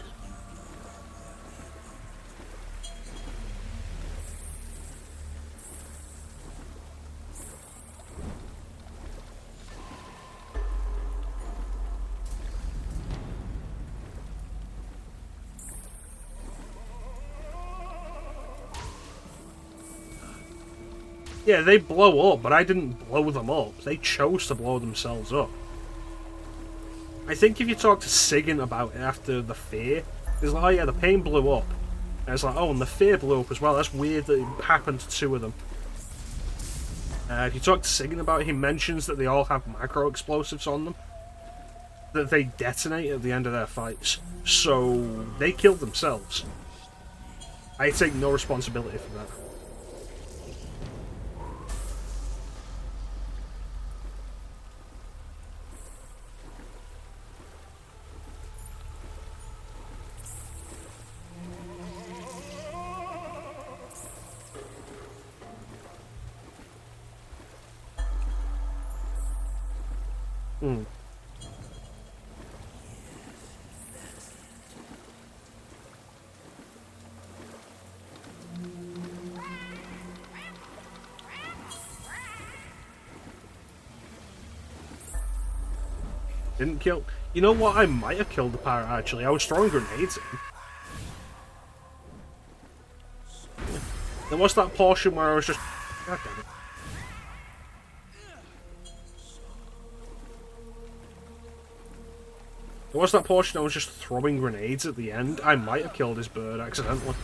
Yeah, they blow up, but I didn't blow them up. They chose to blow themselves up. I think if you talk to Sigyn about it after the fear, it's like, oh yeah, the pain blew up. And it's like, oh, and the fear blew up as well. That's weird that it happened to two of them. If you talk to Sigyn about it, he mentions that they all have macro explosives on them that they detonate at the end of their fights. So they killed themselves. I take no responsibility for that. Hmm. Didn't kill. You know what? I might have killed the pirate actually. I was throwing grenades at him. There was that portion where I was just. God damn it. There was that portion I was just throwing grenades at the end. I might have killed his bird accidentally.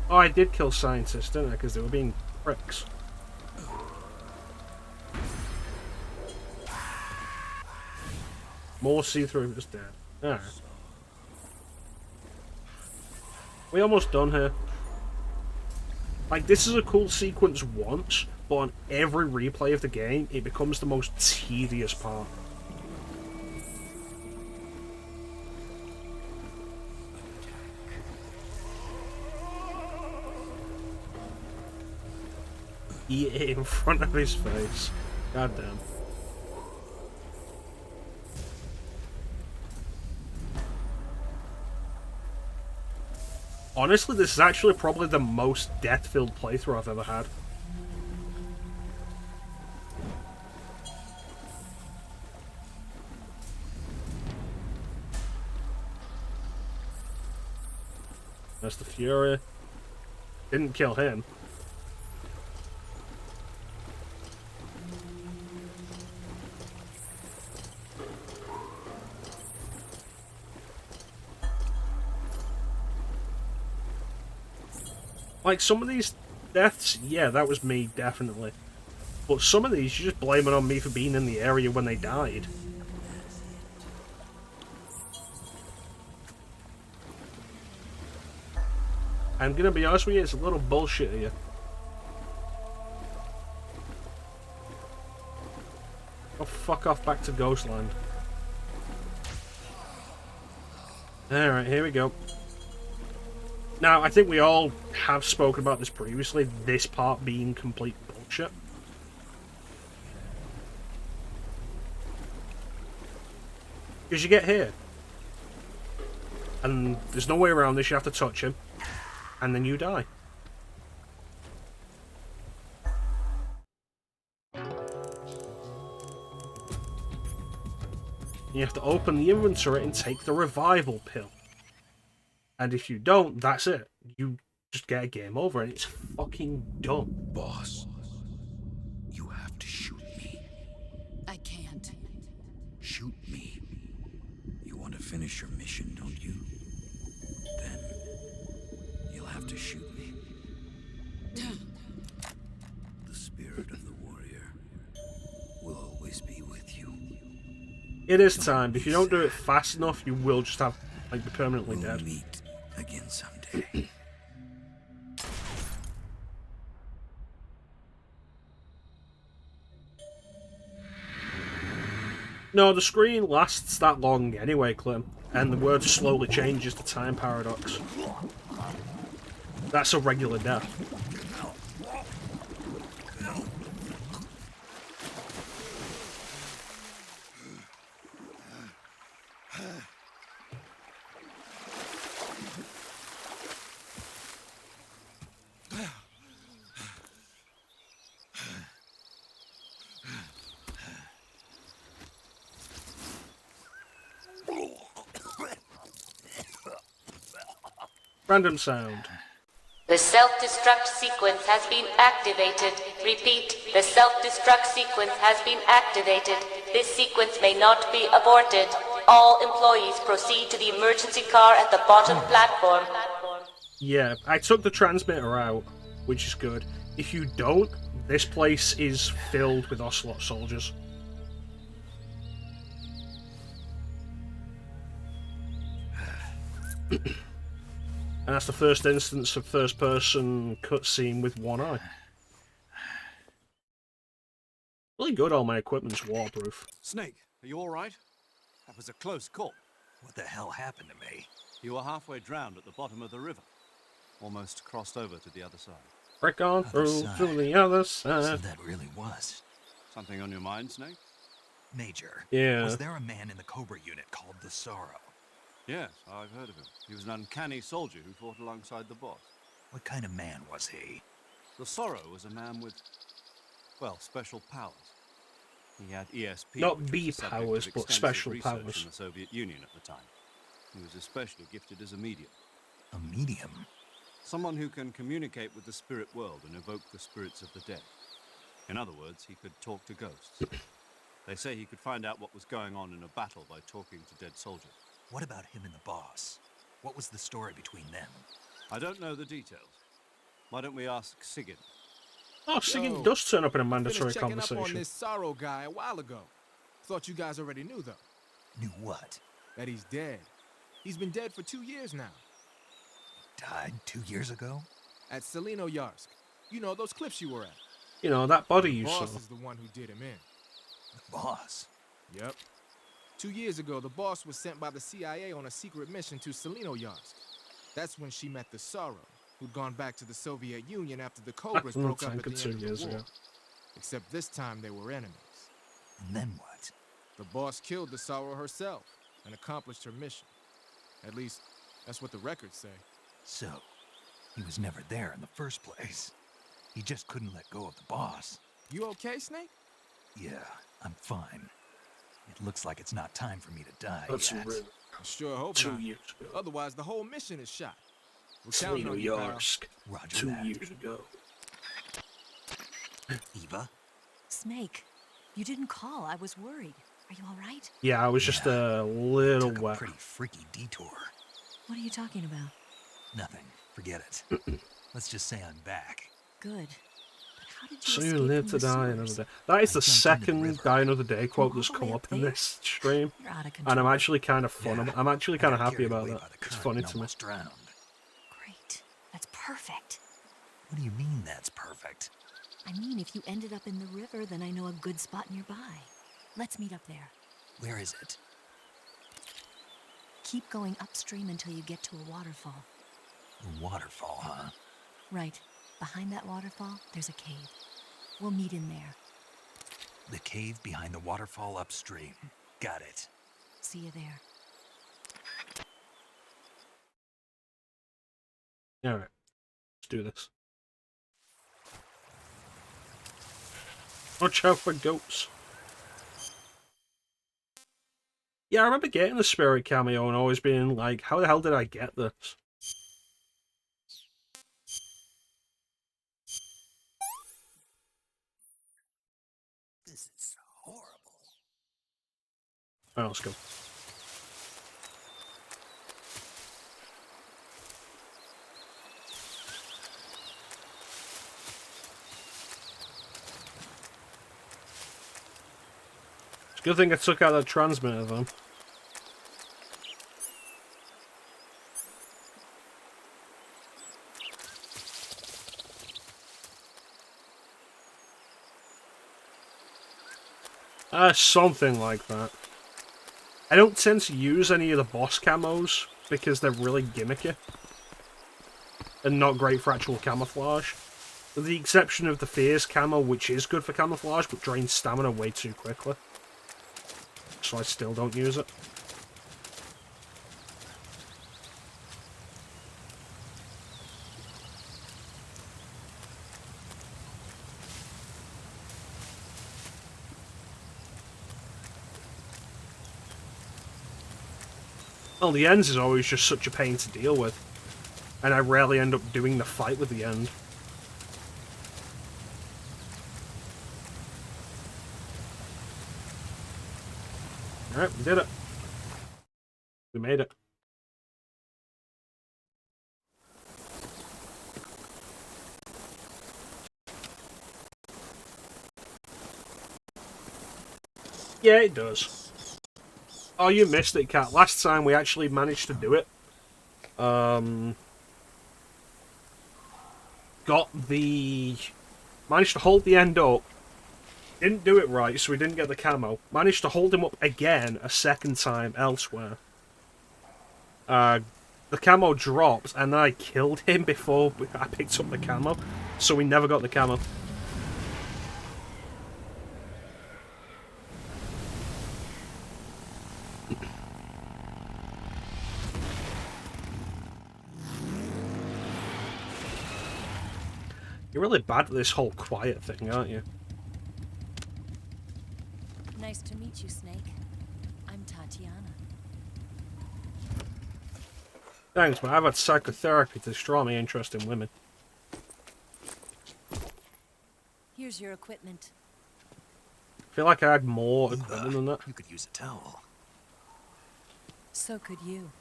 Oh, I did kill scientists, didn't I? Because they were being pricks. More see-through, just dead. Alright. We almost done here. Like, this is a cool sequence once, but on every replay of the game, it becomes the most tedious part. Eat it in front of his face. God damn. Honestly, this is actually probably the most death-filled playthrough I've ever had. There's the Fury. Didn't kill him. Like, some of these deaths, yeah, that was me, definitely. But some of these, you're just blaming on me for being in the area when they died. I'm gonna be honest with you, it's a little bullshit here. Oh, fuck off back to Ghostland. Alright, here we go. Now, I think we all have spoken about this previously, this part being complete bullshit. Because you get here, and there's no way around this, you have to touch him, and then you die. You have to open the inventory and take the revival pill. And if you don't, that's it. You just get a game over and it's fucking dumb.
Boss, you have to shoot me.
I can't.
Shoot me. You want to finish your mission, don't you? Then you'll have to shoot me. The spirit of the warrior will always be with you.
It is time. If you don't do it fast enough, you will just have, like, be permanently dead.
Meet again someday.
No, the screen lasts that long anyway, Clem, and the word slowly changes to time paradox. That's a regular death. Random sound.
The self-destruct sequence has been activated. Repeat, the self-destruct sequence has been activated. This sequence may not be aborted. All employees proceed to the emergency car at the bottom platform.
Yeah, I took the transmitter out, which is good. If you don't, this place is filled with Ocelot soldiers. And that's the first instance of first-person cutscene with one eye. Really good, all my equipment's waterproof.
Snake, are you alright? That was a close call.
What the hell happened to me?
You were halfway drowned at the bottom of the river. Almost crossed over to the other side.
Break on through to the other side.
So that really was.
Something on your mind, Snake?
Major.
Yeah.
Was there a man in the Cobra unit called the Sorrow?
Yes, I've heard of him. He was an uncanny soldier who fought alongside the boss.
What kind of man was he?
The Sorrow was a man with, well, special powers. He had ESP.
Not B powers, but special powers.
In the Soviet Union at the time. He was especially gifted as a medium.
A medium?
Someone who can communicate with the spirit world and evoke the spirits of the dead. In other words, he could talk to ghosts. They say he could find out what was going on in a battle by talking to dead soldiers.
What about him and the boss? What was the story between them?
I don't know the details. Why don't we ask Sigyn?
Oh, Sigyn does turn up in a mandatory
checking
conversation.
up on this Sorrow guy a while ago. Thought you guys already knew, though.
Knew what?
That he's dead. He's been dead for 2 years now.
Died 2 years ago?
At Selino Yarsk. You know, those cliffs you were at.
You know, that body you
The
saw.
boss is the one who did him in.
The boss?
Yep. 2 years ago, the boss was sent by the CIA on a secret mission to Selino Yarsk. That's when she met the Sorrow, who'd gone back to the Soviet Union after the Cobras broke up at the end of the war. Except this time they were enemies.
And then what?
The boss killed the Sorrow herself and accomplished her mission. At least, that's what the records say.
So, he was never there in the first place. He just couldn't let go of the boss.
You okay, Snake?
Yeah, I'm fine. It looks like it's not time for me to die
That's
yet.
rude.
I sure hope
2
not.
years ago.
Otherwise, the whole mission is shot. We're counting
Selino
on you, pal.
Yarsk.
Roger
2
that.
years ago.
Eva?
Snake, you didn't call. I was worried. Are you all right?
Yeah, I was just a little
Took a
wet.
pretty freaky detour.
What are you talking about?
Nothing. Forget it. Let's just say I'm back.
Good. But how did you
So
escape
you live
from
to
the
die
sewers?
another day. That is
I
the
jumped into the
second
river.
Die Another Day quote
all
that's
the
come
way
up
up
in
there?
this stream.
You're out of
And I'm
control.
actually kind of fun.
Yeah,
I'm actually
I
kind of
got
happy
carried
about
away
that.
by the
It's
current
funny
and
to me.
almost drowned.
Great. That's perfect.
What do you mean that's perfect?
I mean, if you ended up in the river, then I know a good spot nearby. Let's meet up there.
Where is it?
Keep going upstream until you get to a waterfall.
A waterfall, huh?
Right. Behind that waterfall, there's a cave. We'll meet in there.
The cave behind the waterfall upstream. Got it.
See you there.
Alright. Let's do this. Watch out for goats. Yeah, I remember getting the spirit cameo and always being like, how the hell did I get this?
This is horrible.
Alright, let's go. It's a good thing I took out that transmitter though. Something like that. I don't tend to use any of the boss camos because they're really gimmicky and not great for actual camouflage. With the exception of the Fears camo, which is good for camouflage but drains stamina way too quickly. So I still don't use it. Well, the ends is always just such a pain to deal with. And I rarely end up doing the fight with the end. Alright, we did it. We made it. Yeah, it does. Oh, you missed it, Cat. Last time we actually managed to do it. Managed to hold the end up. Didn't do it right, so we didn't get the camo. Managed to hold him up again a second time elsewhere. The camo dropped, and then I killed him before I picked up the camo. So we never got the camo. You're really bad at this whole quiet thing, aren't you?
Nice to meet you, Snake. I'm Tatiana.
Thanks, but I've had psychotherapy to destroy my interest in women.
Here's your equipment.
I feel like I had more equipment than that.
You could use a towel.
So could you.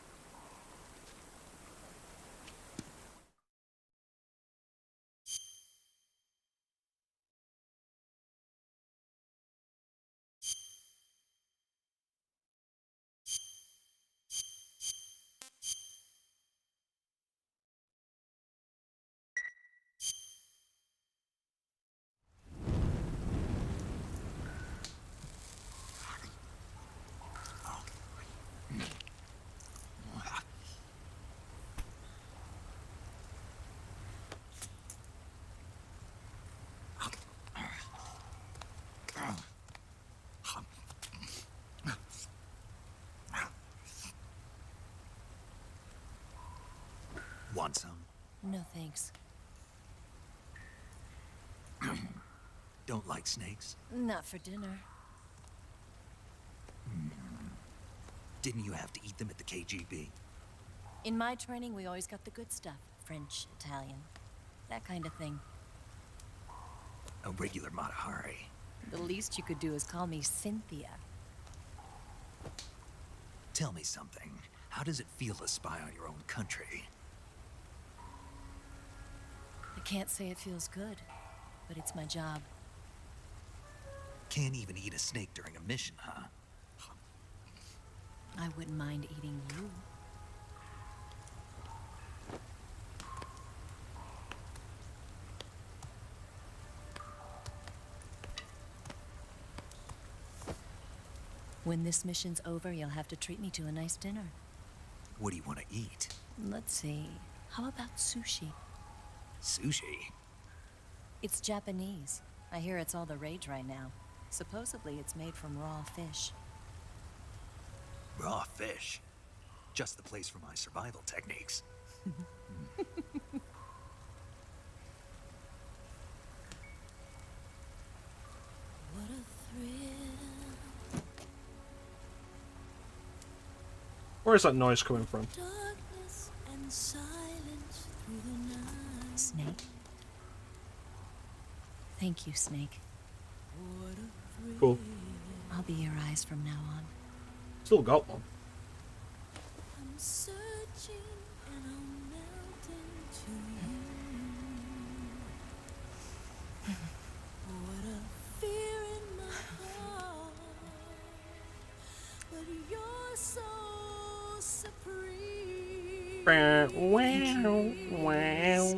Want some?
No thanks.
Don't like snakes?
Not for dinner.
Didn't you have to eat them at the KGB?
In my training, we always got the good stuff. French, Italian, that kind of thing.
A regular Matahari.
The least you could do is call me Cynthia.
Tell me something. How does it feel to spy on your own country?
I can't say it feels good, but it's my job.
Can't even eat a snake during a mission, huh?
I wouldn't mind eating you. When this mission's over, you'll have to treat me to a nice dinner.
What do you want to eat?
Let's see. How about sushi?
Sushi?
It's Japanese. I hear it's all the rage right now. Supposedly it's made from raw fish.
Raw fish? Just the place for my survival techniques.
What a thrill.
Where is that noise coming from?
Darkness and silence through the night. Snake? Thank you, Snake.
Cool.
I'll be your eyes from now on.
Still got one.
I'm searching and I'm melting to you. What a fear in my heart, but you're so supreme.
Wow, wow.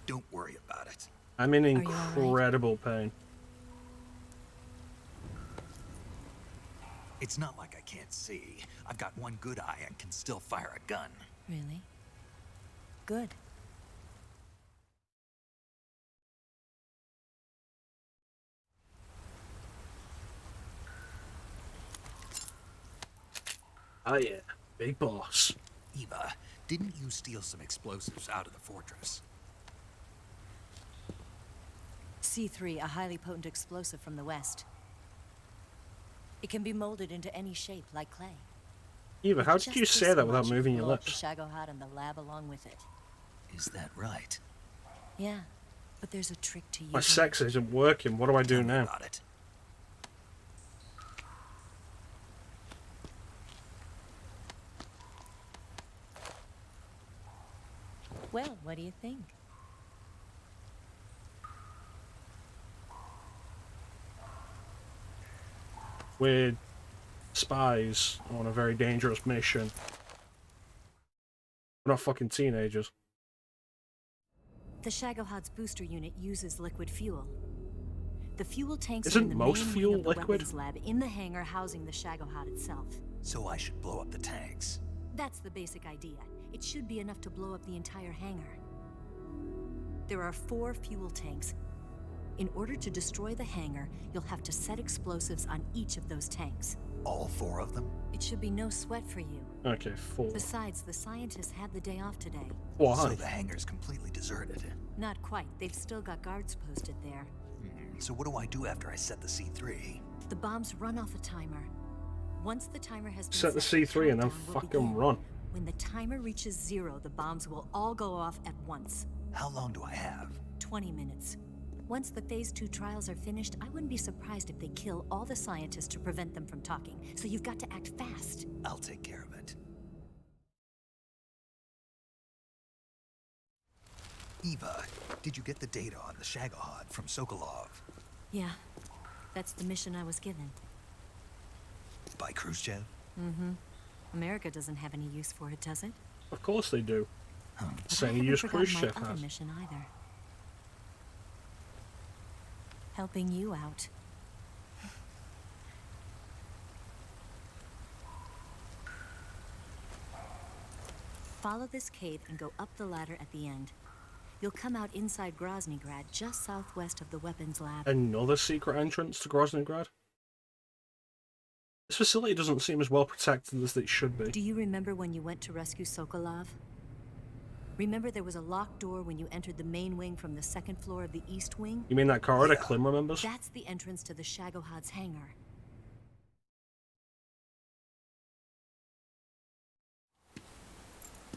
Don't worry about it.
I'm in incredible pain.
It's not like I can't see. I've got one good eye and can still fire a gun.
Really? Good.
Oh yeah, big boss.
Eva, didn't you steal some explosives out of the fortress?
C3, a highly potent explosive from the west. It can be molded into any shape, like clay.
Eva, how did you say that without moving your lips?
The Shagohod and the lab along with it.
Is that right?
Yeah, but there's a trick to using
My sex isn't working. What do I do now?
About it.
Well, what do you think?
We're spies on a very dangerous mission. We're not fucking teenagers.
The Shagohod's booster unit uses liquid fuel. The fuel tanks
Isn't
are in the
most
main
fuel
wing of the
liquid?
weapons lab in the hangar housing the Shagohod itself.
So I should blow up the tanks.
That's the basic idea. It should be enough to blow up the entire hangar. There are 4 fuel tanks. In order to destroy the hangar, you'll have to set explosives on each of those tanks.
All 4 of them?
It should be no sweat for you.
Okay, 4.
Besides, the scientists had the day off today.
Why?
So the hangar's completely deserted.
Not quite. They've still got guards posted there.
So what do I do after I set the C3?
The bombs run off a timer. Once the timer has been
Set the C3 and then fucking run.
When the timer reaches 0, the bombs will all go off at once.
How long do I have?
20 minutes. Once the Phase 2 trials are finished, I wouldn't be surprised if they kill all the scientists to prevent them from talking. So you've got to act fast.
I'll take care of it. Eva, did you get the data on the Shagohod from Sokolov?
Yeah, that's the mission I was given.
By Khrushchev?
Mm-hmm. America doesn't have any use for it, does it?
Of course they do. Same use Khrushchev has.
Mission either. Helping you out. Follow this cave and go up the ladder at the end. You'll come out inside Groznygrad, just southwest of the weapons lab.
Another secret entrance to Groznygrad? This facility doesn't seem as well protected as it should be.
Do you remember when you went to rescue Sokolov? Remember there was a locked door when you entered the main wing from the 2nd floor of the east wing?
You mean that corridor Klim remembers?
That's the entrance to the Shagohod's hangar.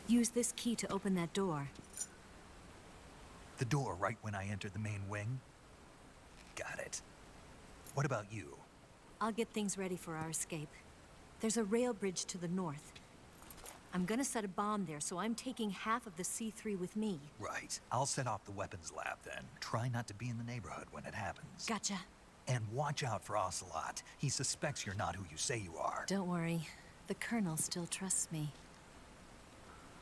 Use this key to open that door.
The door right when I entered the main wing? Got it. What about you?
I'll get things ready for our escape. There's a rail bridge to the north. I'm gonna set a bomb there, so I'm taking half of the C3 with me.
Right. I'll set off the weapons lab then. Try not to be in the neighborhood when it happens.
Gotcha.
And watch out for Ocelot. He suspects you're not who you say you are.
Don't worry. The Colonel still trusts me.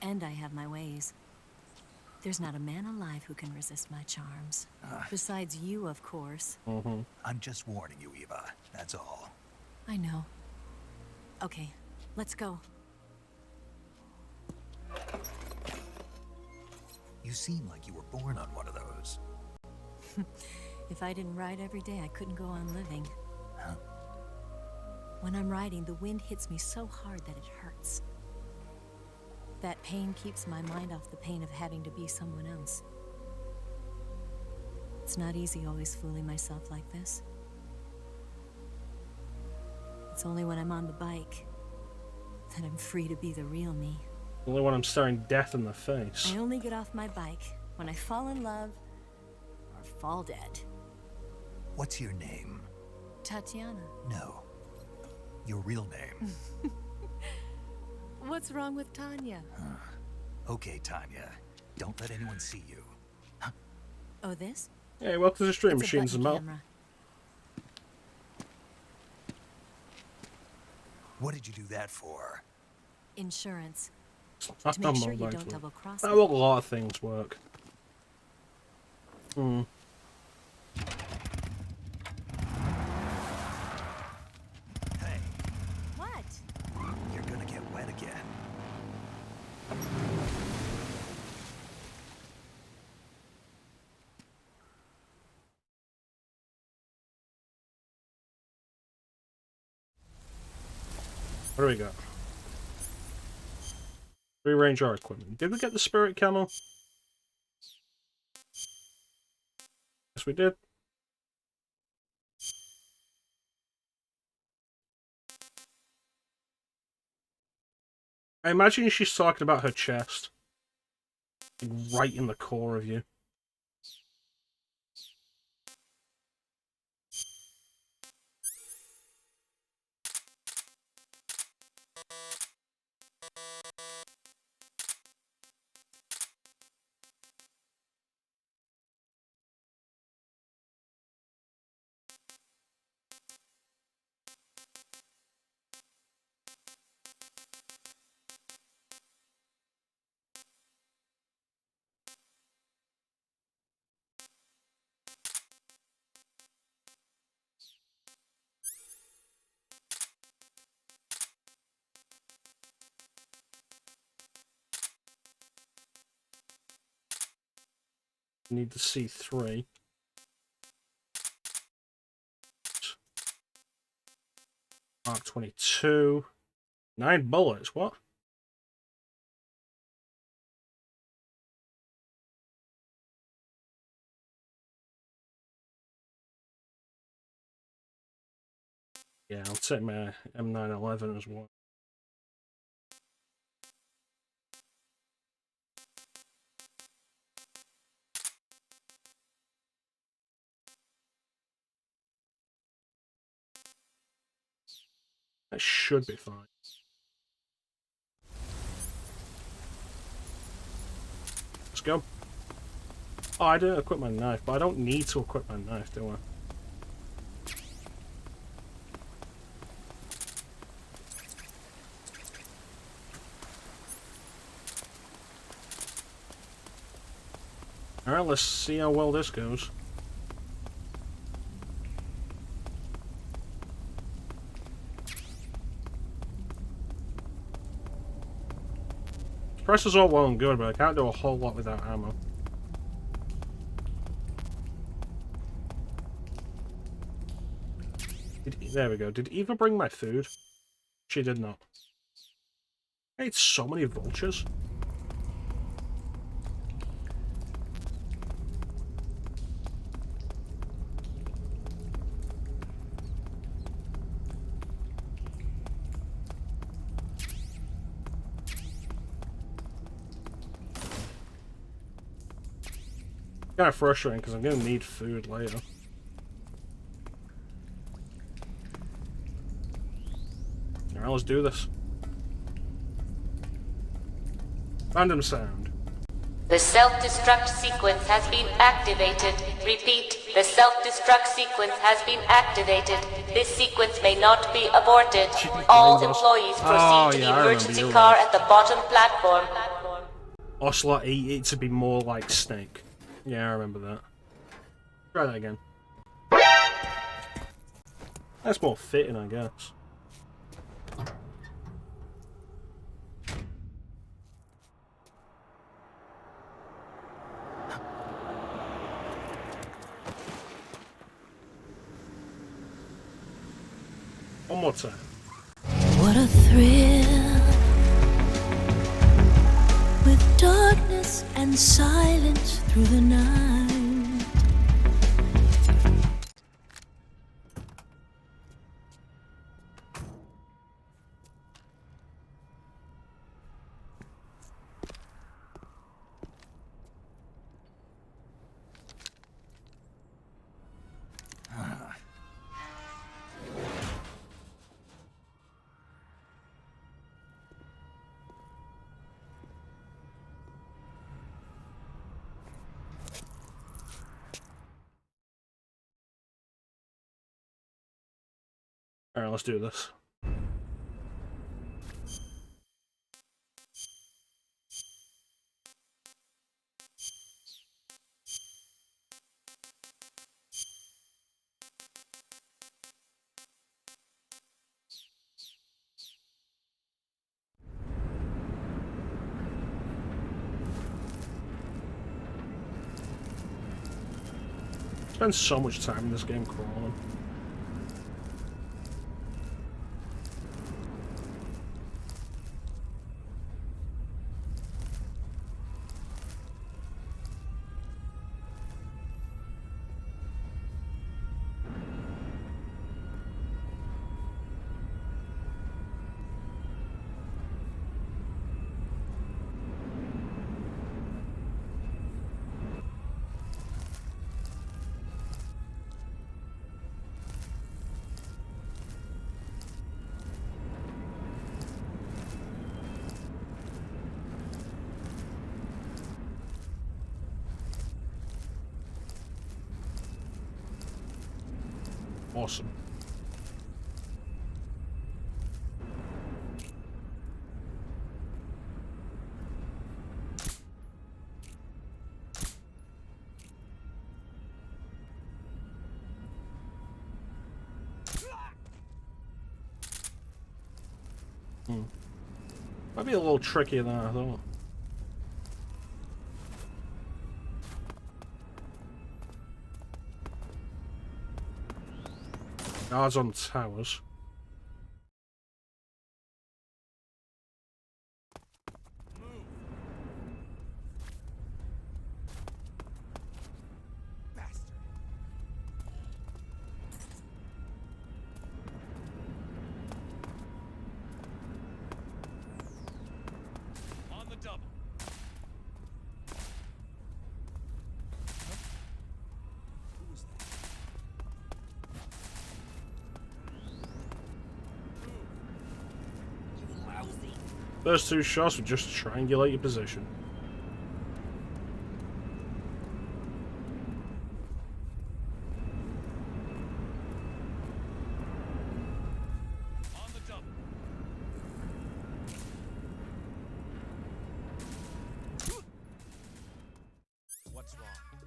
And I have my ways. There's not a man alive who can resist my charms. Besides you, of course.
I'm just warning you, Eva. That's all.
I know. Okay, let's go.
You seem like you were born on one of those.
If I didn't ride every day, I couldn't go on living.
Huh?
When I'm riding, the wind hits me so hard that it hurts. That pain keeps my mind off the pain of having to be someone else. It's not easy always fooling myself like this. It's only when I'm on the bike that I'm free to be the real me.
Only when I'm staring death in the face.
I only get off my bike when I fall in love or fall dead.
What's your name?
Tatiana.
No. Your real name.
What's wrong with Tanya?
Okay, Tanya. Don't let anyone see you.
Oh, this?
Hey, welcome to the stream,
It's a
Machines and
button
Mel.
camera.
What did you do that for?
Insurance. To make sure you don't double cross
That
me.
will a lot of things work.
Hey,
What?
you're gonna get wet again.
What do we got? Rearrange our equipment. Did we get the spirit camo? Yes, we did. I imagine she's talking about her chest. Like, right in the core of you. Need the C3. Mark 22. 9 bullets, what? Yeah, I'll take my M911 as well. That should be fine. Let's go. Oh, I didn't equip my knife, but I don't need to equip my knife, do I? Alright, let's see how well this goes. Suppressor's all well and good, but I can't do a whole lot without ammo. There we go. Did Eva bring my food? She did not. I ate so many vultures. Kind of frustrating because I'm going to need food later. Alright, let's do this. Random sound.
The self-destruct sequence has been activated. Repeat, the self-destruct sequence has been activated. This sequence may not be aborted. All employees proceed to the emergency car at the bottom platform.
Ocelot ate it to be more like Snake. Yeah, I remember that. Try that again. That's more fitting, I guess. One more time.
What a thrill, with darkness and silence through the night.
Alright, let's do this. Spend so much time in this game crawling. Awesome. Might be a little trickier than I thought. Guards on towers. First 2 shots will just triangulate your position.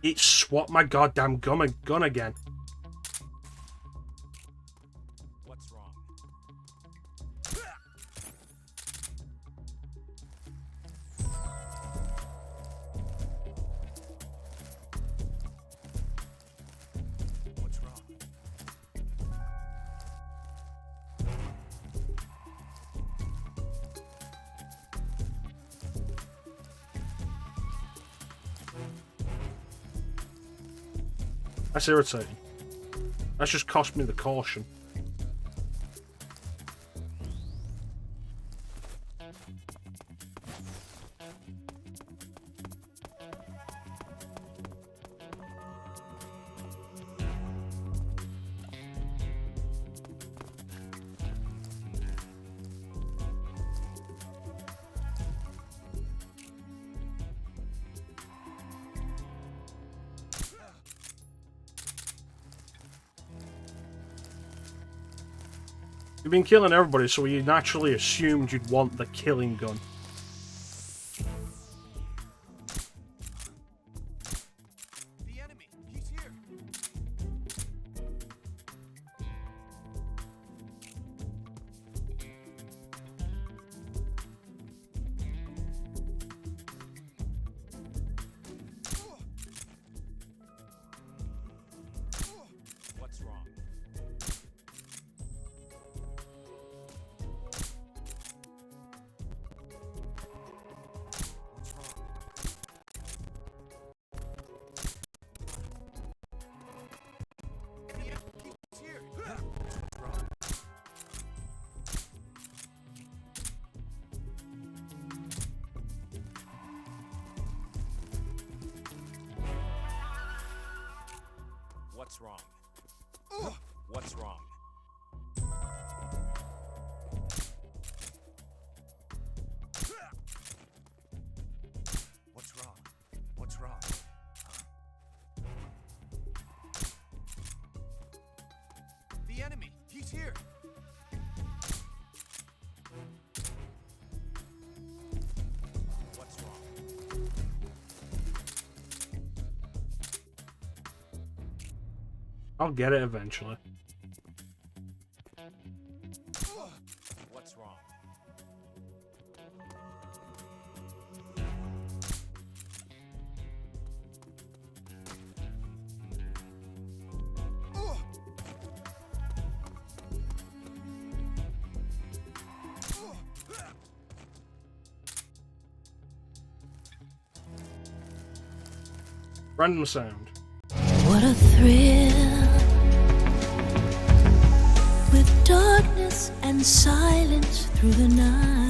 It swapped my goddamn gun again.
What's wrong?
What's wrong?
That's irritating. That's just cost me the caution. You've been killing everybody, so you naturally assumed you'd want the killing gun.
The enemy, he's here.
What's wrong?
He's here.
What's wrong? What's wrong?
What's wrong? What's wrong?
The enemy, he's here.
What's wrong?
I'll get it eventually.
What's wrong?
Random sound.
What a thrill, with darkness and silence through the night.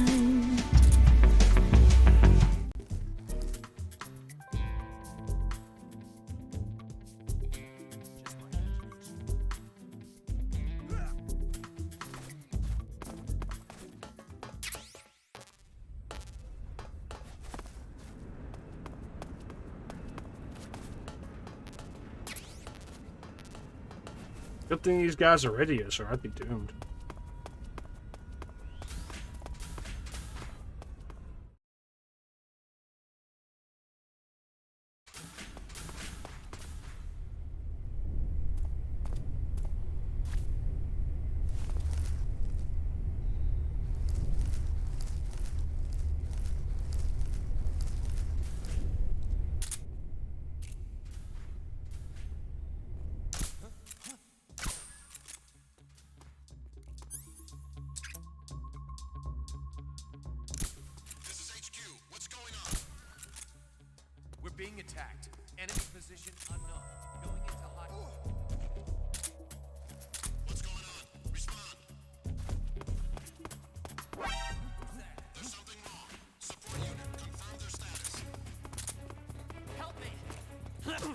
Good thing these guys are idiots, or I'd be doomed.
We're being attacked. Enemy position unknown. Going into hot.
What's going on? Respond. There's something wrong. Support unit, confirm their status.
Help me!
We have an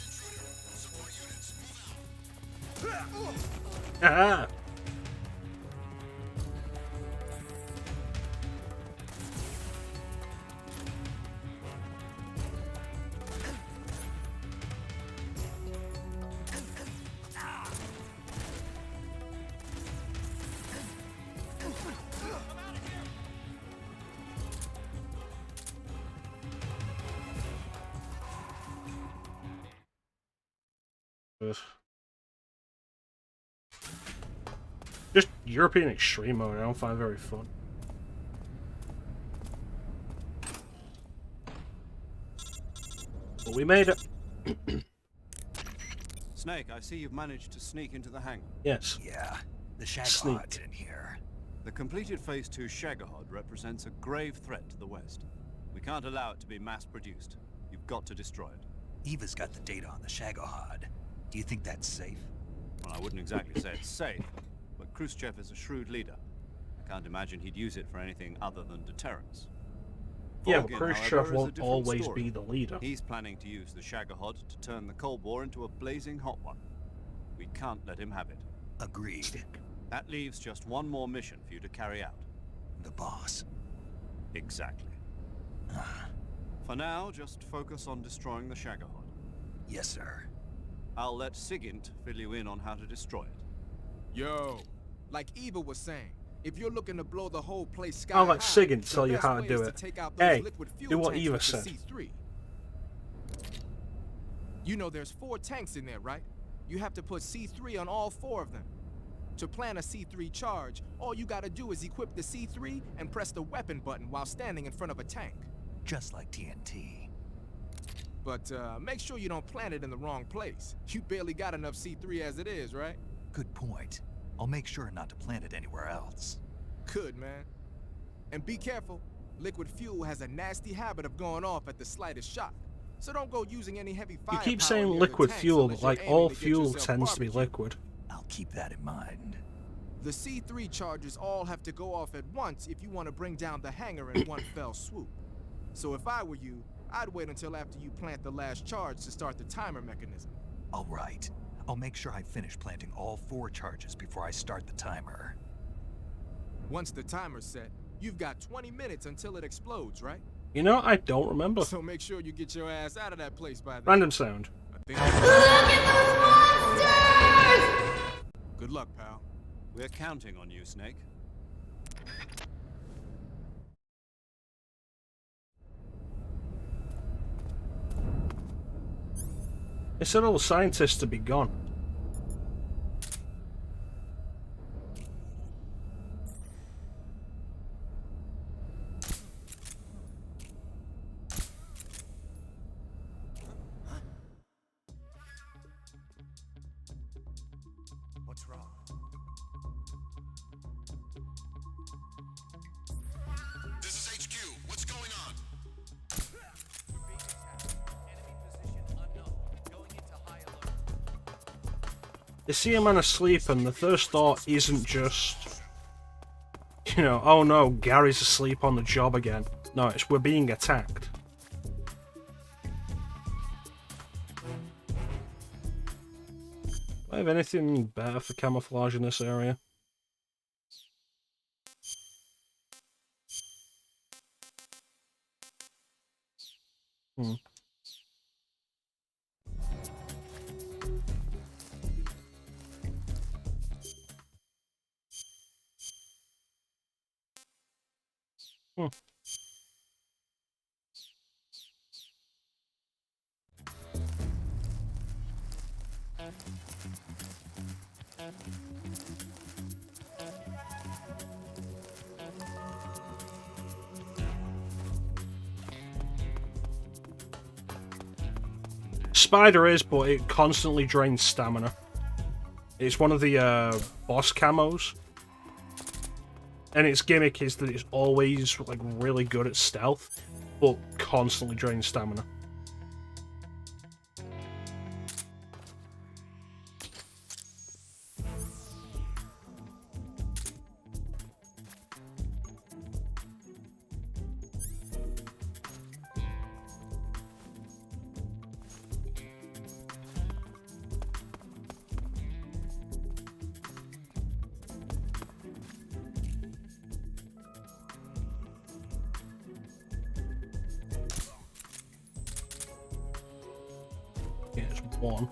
intruder. Support units, move out.
Ah! Ugh. Just European Extreme mode, I don't find very fun. But we made it.
Snake, I see you've managed to sneak into the hangar.
Yes.
Yeah, the Shagahad's in here.
The completed Phase 2 Shagahad represents a grave threat to the West. We can't allow it to be mass-produced. You've got to destroy it.
Eva's got the data on the Shagahad. Do you think that's safe?
Well, I wouldn't exactly say it's safe, but Khrushchev is a shrewd leader. I can't imagine he'd use it for anything other than deterrence.
Yeah, but
Volgin,
Khrushchev
however, is a
won't
different
always
story.
be the leader.
He's planning to use the Shagahad to turn the Cold War into a blazing hot one. We can't let him have it.
Agreed.
That leaves just one more mission for you to carry out.
The boss.
Exactly. For now, just focus on destroying the Shagahad.
Yes, sir.
I'll let Sigint fill you in on how to destroy it.
Yo, like Eva was saying, if you're looking to blow the whole place sky
I'll let
high,
Sigint tell
the
you
best
how to
way
do
is
it.
take out those
Hey,
liquid fuel
do what
tanks
Eva
with the
said.
C3. You know there's 4 tanks in there, right? You have to put C3 on all 4 of them. To plan a C3 charge, all you gotta do is equip the C3 and press the weapon button while standing in front of a tank.
Just like TNT.
But make sure you don't plant it in the wrong place. You barely got enough C3 as it is, right?
Good point. I'll make sure not to plant it anywhere else.
Good, man. And be careful. Liquid fuel has a nasty habit of going off at the slightest shock. So don't go using any heavy
You
firepower
keep saying
near the
liquid
tanks
fuel,
unless
but like
you're aiming
all
to get
fuel
yourself
tends to be
barbecued.
liquid.
I'll keep that in mind.
The C3 charges all have to go off at once if you want to bring down the hangar in one fell swoop. So if I were you, I'd wait until after you plant the last charge to start the timer mechanism.
All right. I'll make sure I finish planting all 4 charges before I start the timer.
Once the timer's set, you've got 20 minutes until it explodes, right?
You know, I don't remember.
So make sure you get your ass out of that place by then.
Random sound.
Look at those monsters! Good luck, pal.
We're counting on you, Snake.
They said all the scientists to be gone.
What's wrong?
This is HQ. What's going on?
They see a man asleep, and the first thought isn't just, you know, oh no, Gary's asleep on the job again. No, it's we're being attacked. Do I have anything better for camouflage in this area? Hmm. Spider is, but it constantly drains stamina. It's one of the boss camos. And its gimmick is that it's always like really good at stealth, but constantly drains stamina. Yeah, it's one.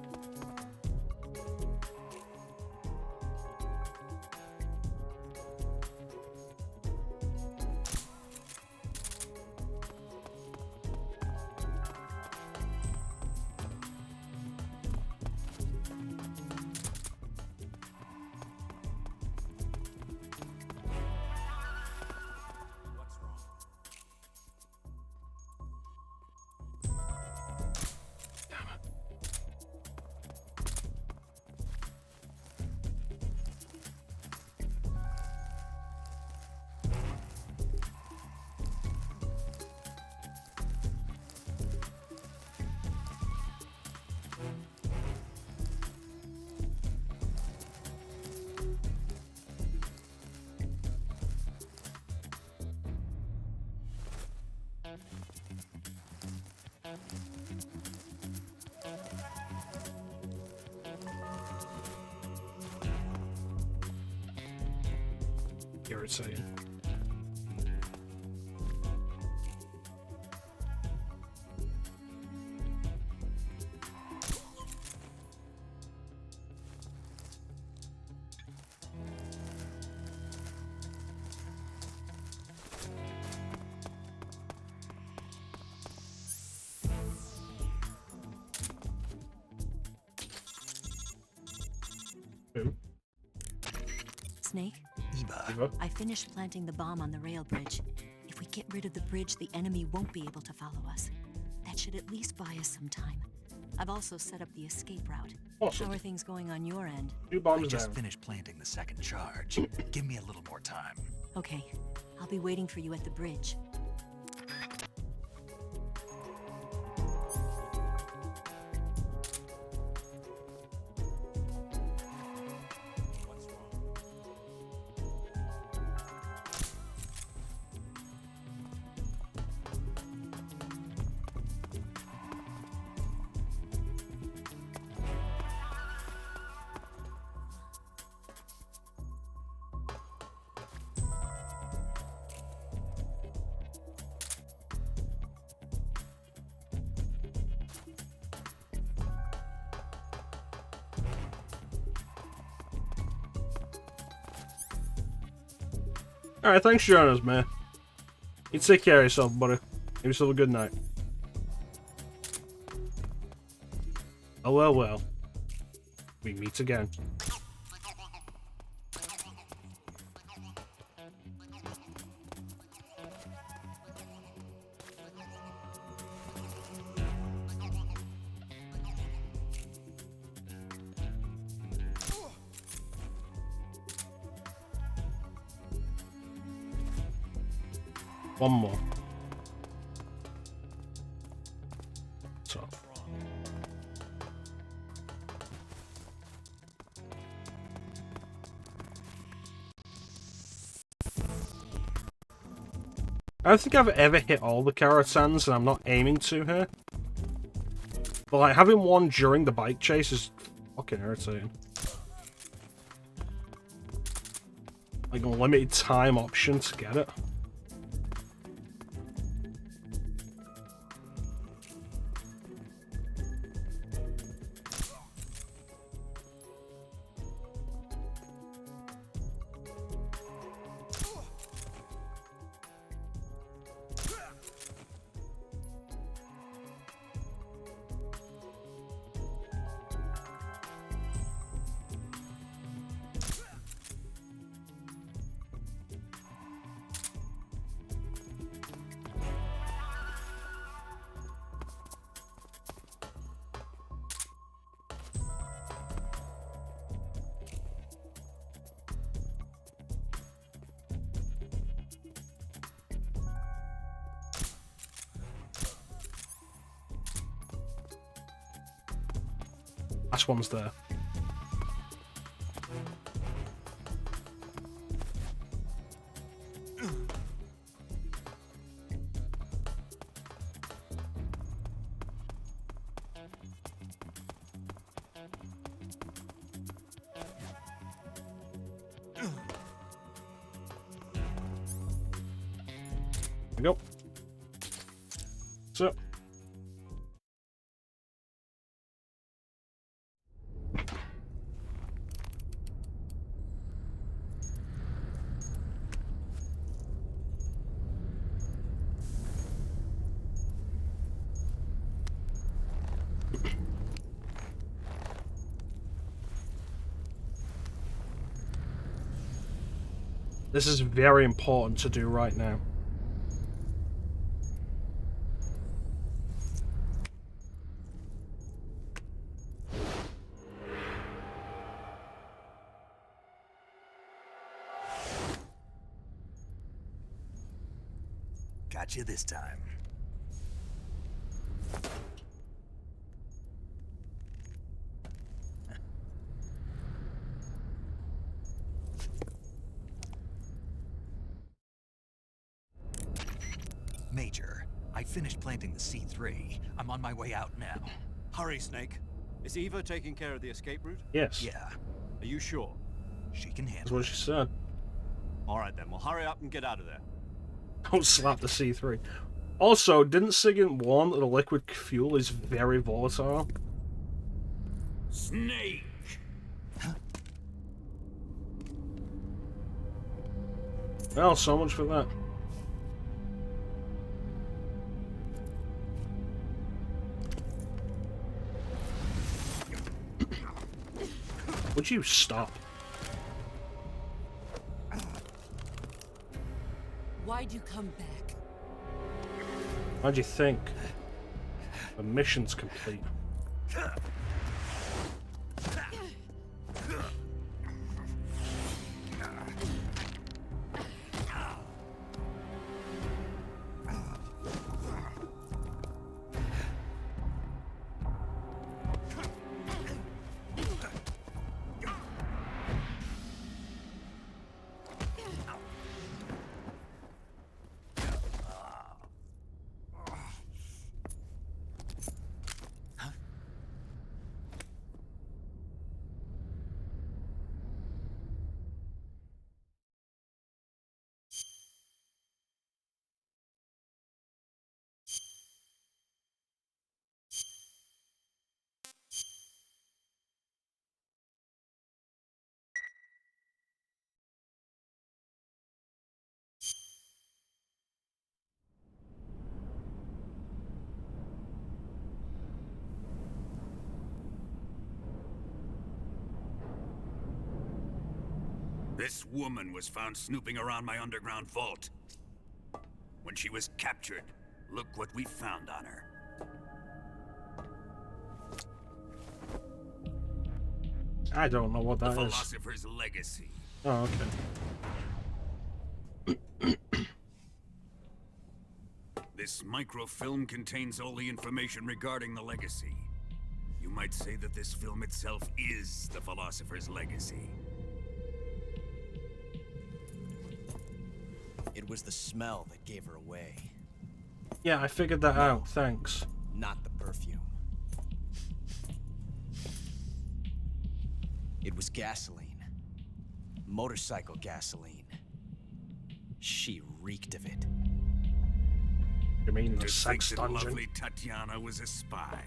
Irritating.
Snake?
Eva?
I finished planting the bomb on the rail bridge. If we get rid of the bridge, the enemy won't be able to follow us. That should at least buy us some time. I've also set up the escape route.
Awesome.
How are things going on your end?
2 bombs
I just
down.
finished planting the second charge. Give me a little more time.
Okay, I'll be waiting for you at the bridge.
Alright, thanks for joining us, man. You take care of yourself, buddy. Have yourself a good night. Oh, well, well. We meet again. One more. So. I don't think I've ever hit all the Karatans, and I'm not aiming to here. But like having one during the bike chase is fucking irritating. Like a limited time option to get it. Last one's there. There we go. So. This is very important to do right now.
Got you this time. Major, I finished planting the C3. I'm on my way out now.
Hurry, Snake. Is Eva taking care of the escape route?
Yes.
Yeah,
Are you sure?
she can
That's
handle
what
it.
she said.
Alright then, well hurry up and get out of there.
Don't slap the C3. Also, didn't Sigint warn that the liquid fuel is very volatile?
Snake!
Well, so much for that. Would you stop?
Why'd you come back?
How'd you think? The mission's complete.
This woman was found snooping around my underground vault. When she was captured, look what we found on her.
I don't know what that
The
is.
Philosopher's Legacy.
Oh, okay.
This microfilm contains all the information regarding the Legacy. You might say that this film itself is the Philosopher's Legacy.
It was the smell that gave her away.
Yeah, I figured that out, thanks.
Not the perfume. It was gasoline. Motorcycle gasoline. She reeked of it.
You mean the
To
sex
think that
dungeon?
lovely Tatiana was a spy.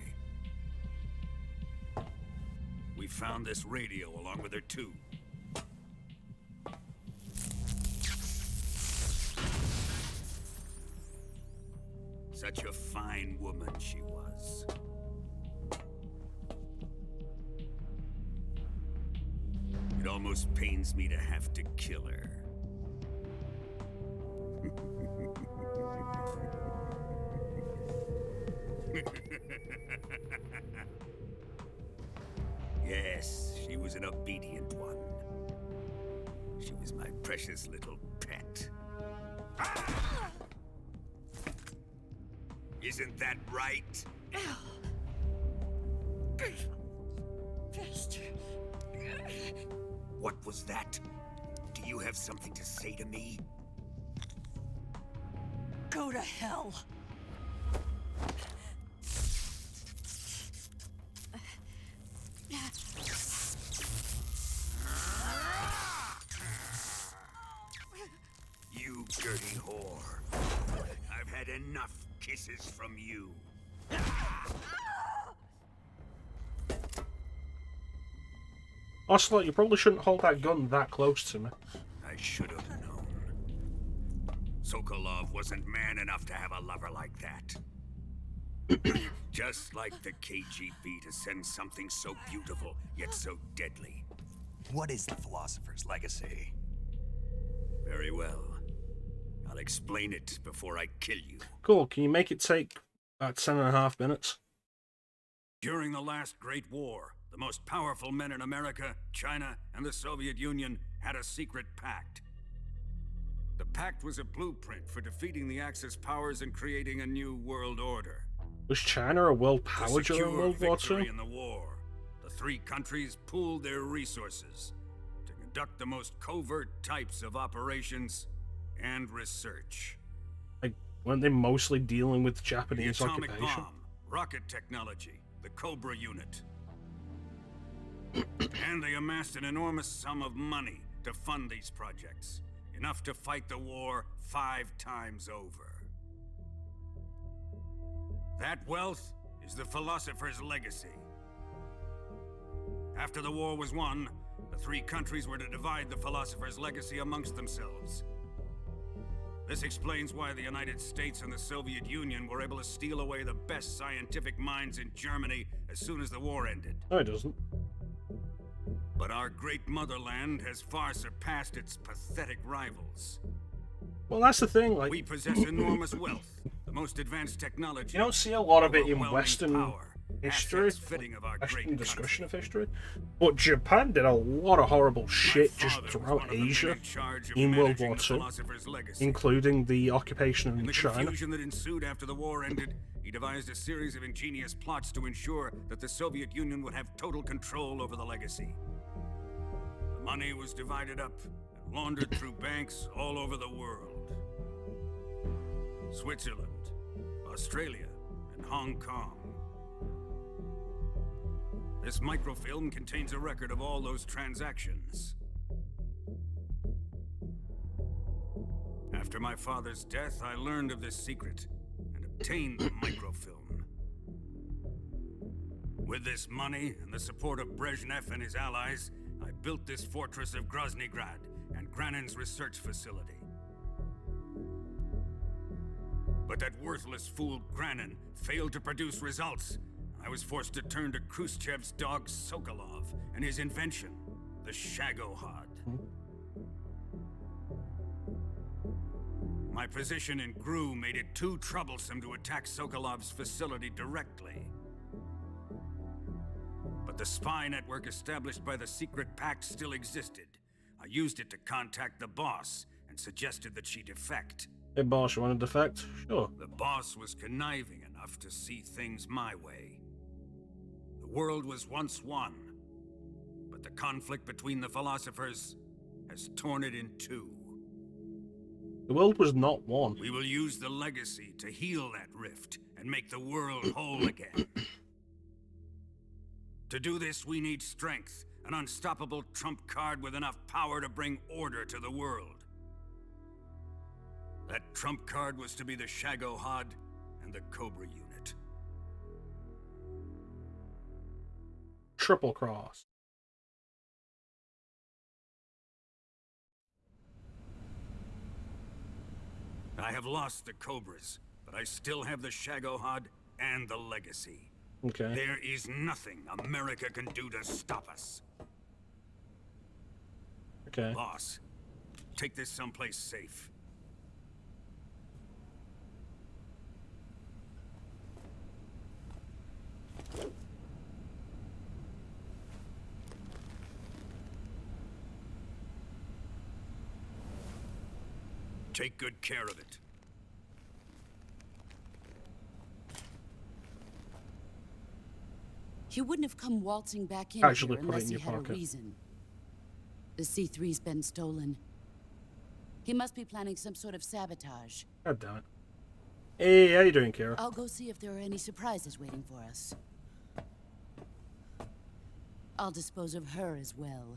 We found this radio along with her too. Such a fine woman she was. It almost pains me to have to kill her. Yes, she was an obedient one. She was my precious little pet. Isn't that right? What was that? Do you have something to say to me?
Go to hell.
You dirty whore. I've had enough kisses from you.
Ocelot, you probably shouldn't hold that gun that close to me.
I should have known. Sokolov wasn't man enough to have a lover like that. Just like the KGB to send something so beautiful, yet so deadly.
What is the Philosopher's Legacy?
Very well. I'll explain it before I kill you.
Cool, can you make it take about 10.5 minutes?
During the last Great War, the most powerful men in America, China, and the Soviet Union had a secret pact. The pact was a blueprint for defeating the Axis powers and creating a new world order.
Was China a world power
To
during
secure
World War
victory
II?
in the war, the three countries pooled their resources to conduct the most covert types of operations and research.
Like, weren't they mostly dealing with
The
Japanese
atomic
occupation?
bomb, rocket technology, the Cobra unit. And they amassed an enormous sum of money to fund these projects, enough to fight the war 5 times over. That wealth is the philosopher's legacy. After the war was won, the 3 countries were to divide the philosopher's legacy amongst themselves. This explains why the United States and the Soviet Union were able to steal away the best scientific minds in Germany as soon as the war ended.
No, it doesn't.
But our great motherland has far surpassed its pathetic rivals.
Well, that's the thing, like...
We possess enormous wealth, the most advanced technology.
You don't see a lot of it in
overwhelming
Western
power,
history,
assets fitting of our
Western
great
discussion
country.
of history. But Japan did a lot of horrible shit just
father was
throughout
one of the men
Asia
in charge of
in World
managing
War
the
II,
philosopher's legacy.
including the occupation
In
in
the
China.
confusion that ensued after the war ended, he devised a series of ingenious plots to ensure that the Soviet Union would have total control over the legacy. The money was divided up and laundered through banks all over the world. Switzerland, Australia, and Hong Kong. This microfilm contains a record of all those transactions. After my father's death, I learned of this secret and obtained the microfilm. With this money and the support of Brezhnev and his allies, I built this fortress of Groznygrad and Granin's research facility. But that worthless fool Granin failed to produce results. I was forced to turn to Khrushchev's dog Sokolov and his invention, the Shagohod. My position in GRU made it too troublesome to attack Sokolov's facility directly. But the spy network established by the secret pact still existed. I used it to contact the boss and suggested that she defect.
Hey boss, you want to defect? Sure.
The boss was conniving enough to see things my way. The world was once one, but the conflict between the philosophers has torn it in 2.
The world was not one.
We will use the legacy to heal that rift and make the world whole again. To do this, we need strength, an unstoppable trump card with enough power to bring order to the world. That trump card was to be the Shagohod and the Cobra unit.
Triple cross.
I have lost the Cobras, but I still have the Shagohod and the legacy.
Okay.
There is nothing America can do to stop us.
Okay.
Boss, take this someplace safe. Take good care of it.
He wouldn't have come waltzing back in
Actually
here
put it
unless
in
he
your
had
pocket.
a reason. The C3's been stolen. He must be planning some sort of sabotage.
God damn it. Hey, how you doing, Kira?
I'll go see if there are any surprises waiting for us. I'll dispose of her as well.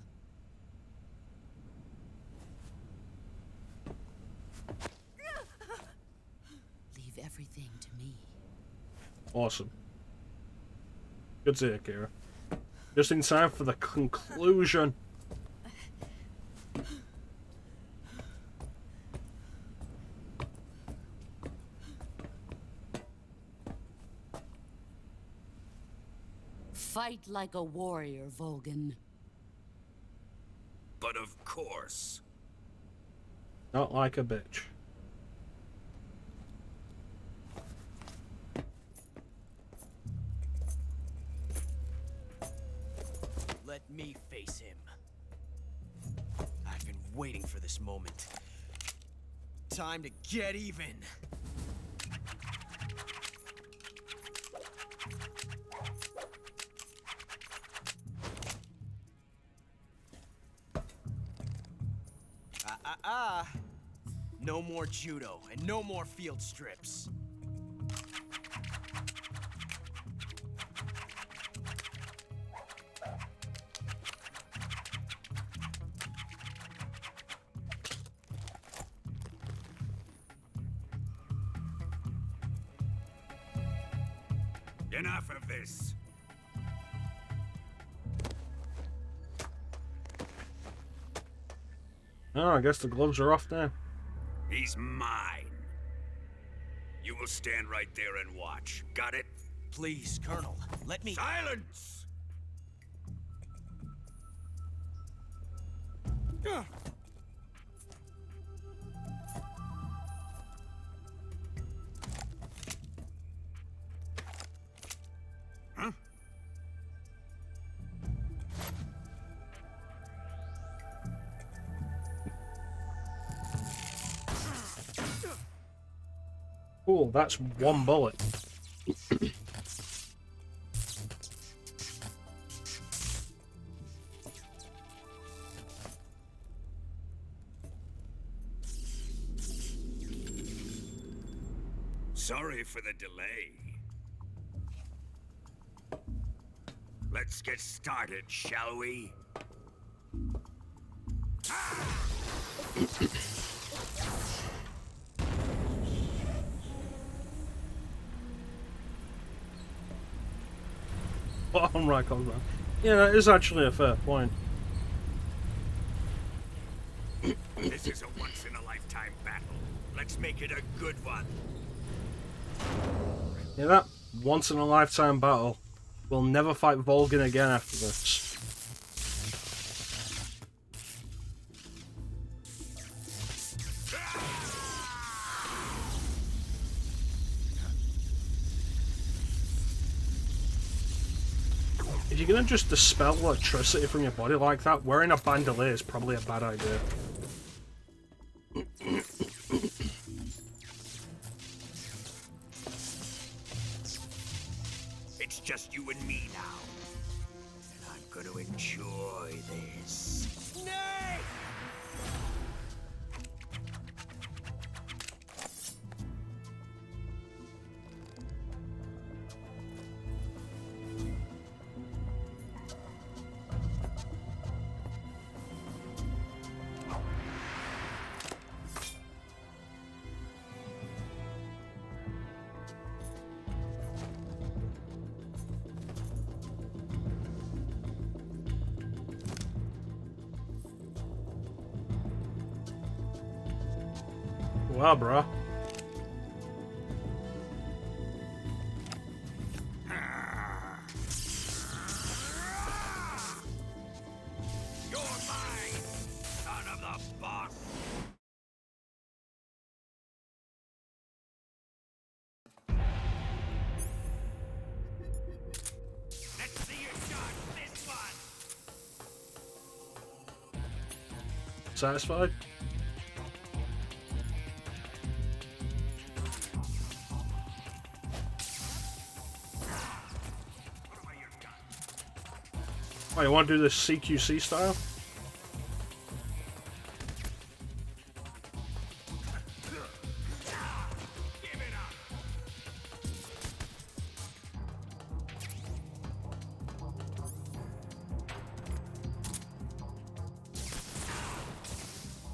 Leave everything to me.
Awesome. Good to hear, Kira. Just in time for the conclusion.
Fight like a warrior, Volgan.
But of course.
Not like a bitch.
Let me face him. I've been waiting for this moment. Time to get even. No more judo and no more field strips.
Enough of this.
Oh, I guess the gloves are off now.
He's mine. You will stand right there and watch. Got it?
Please, Colonel, let me...
Silence! Huh?
Cool, that's one bullet.
Sorry for the delay. Let's get started, shall we?
Bottom right comes down. Yeah, that is actually a fair point.
This is a once-in-a-lifetime battle. Let's make it a good one.
Yeah, that once-in-a-lifetime battle. We'll never fight Volgin again after this. If you're gonna just dispel electricity from your body like that, wearing a bandolier is probably a bad idea.
It's just you and me now. And I'm gonna enjoy this. Nay!
Wow, bro.
You're mine, son of the boss. Let's see your shot, this one.
Satisfied? Oh, you want to do this CQC style?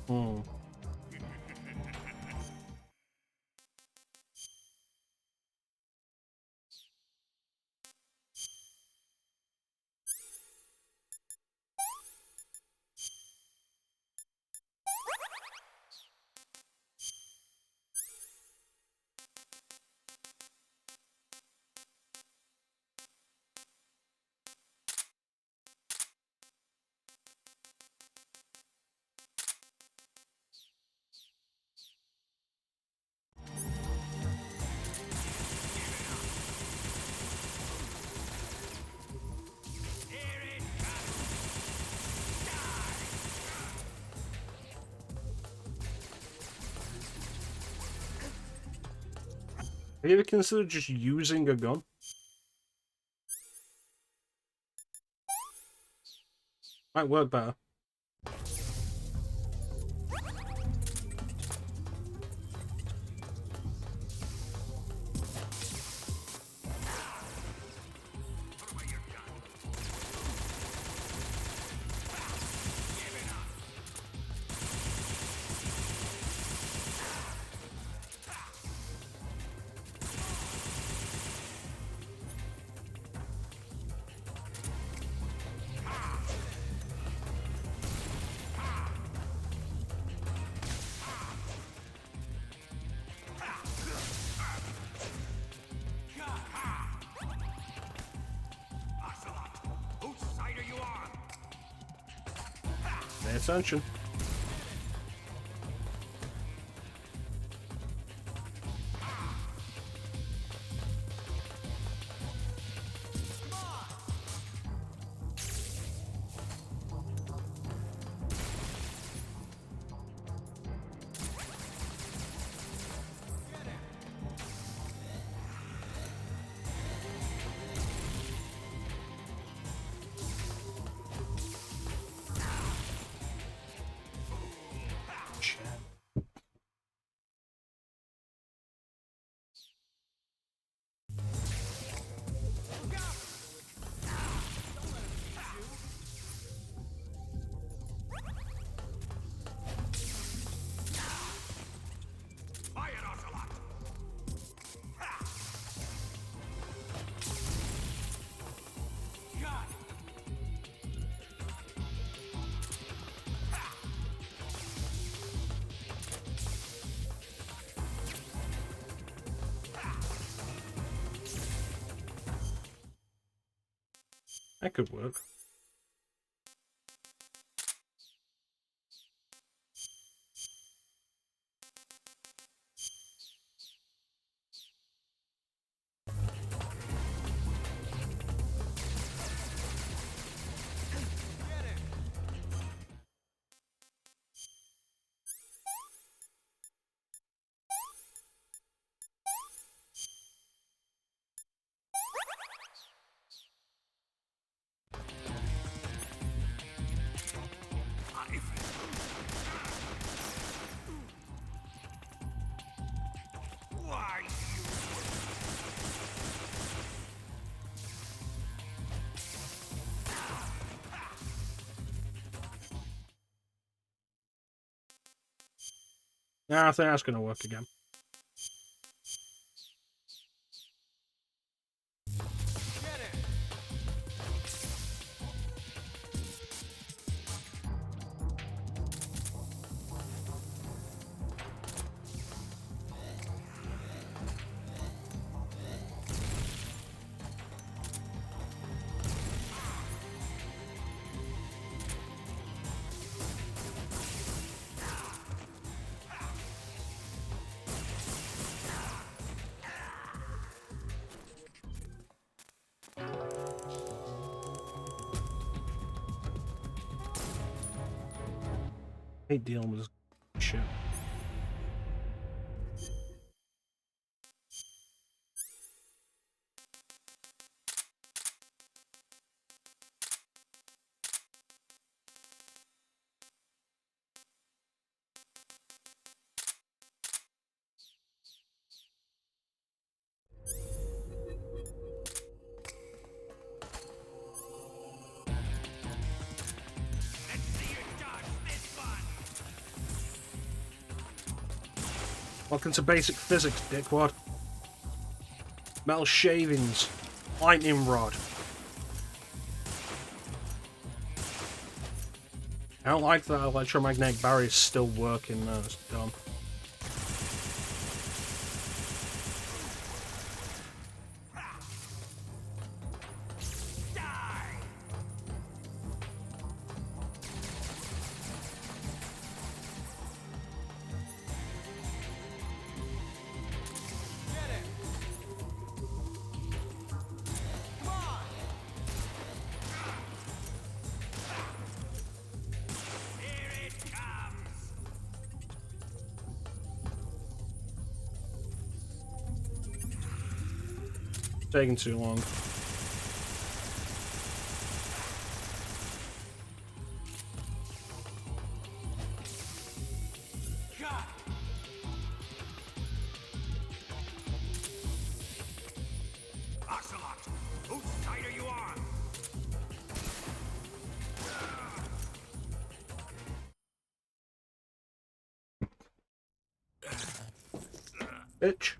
Hmm. Have you ever considered just using a gun? Might work better. attention. That could work. Nah, I think that's going to work again. I hate dealing with this shit. Welcome to basic physics, dickwad. Metal shavings. Lightning rod. I don't like that electromagnetic barrier still working though, it's dumb. Taking too long.
Ocelot, whose side are you on?
Bitch.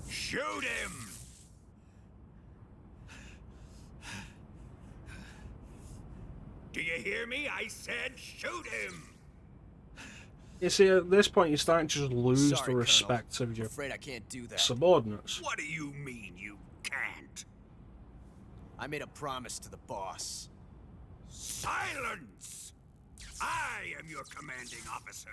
Shoot him! Do you hear me? I said shoot him!
You see, at this point, you're starting to just lose
Sorry,
the respect
Colonel.
of your
Afraid I can't do that.
subordinates.
What do you mean you can't?
I made a promise to the boss.
Silence! I am your commanding officer.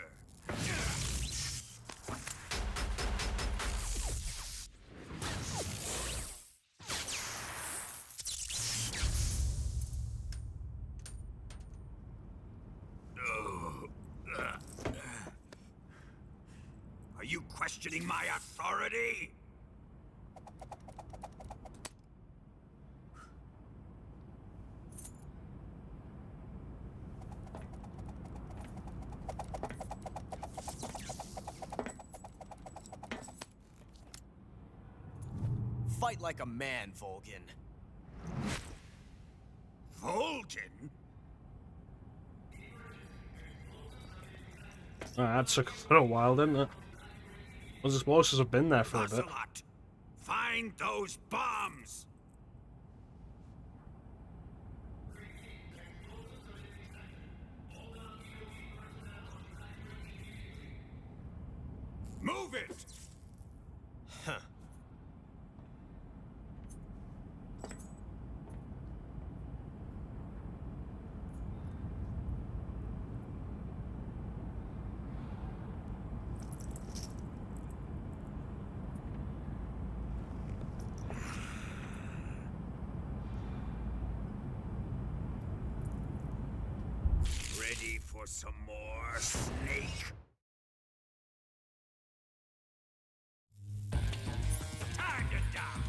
Are you questioning my authority?
Fight like a man, Volgin.
Volgin?
That took a little while, didn't it? Those explosives have been there for a bit.
Ocelot, find those bombs! Move it!
Huh.
Ready for some more, Snake? Time to die!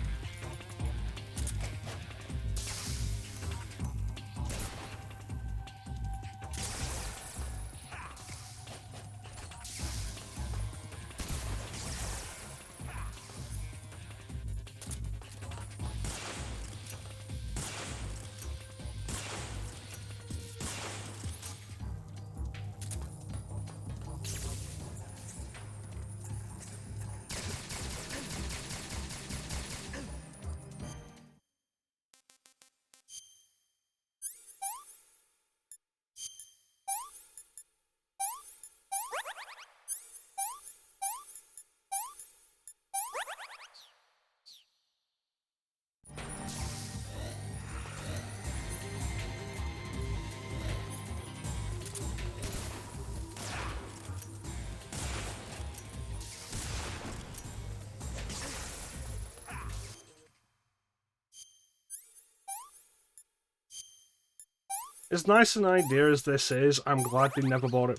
As nice an idea as this is, I'm glad they never brought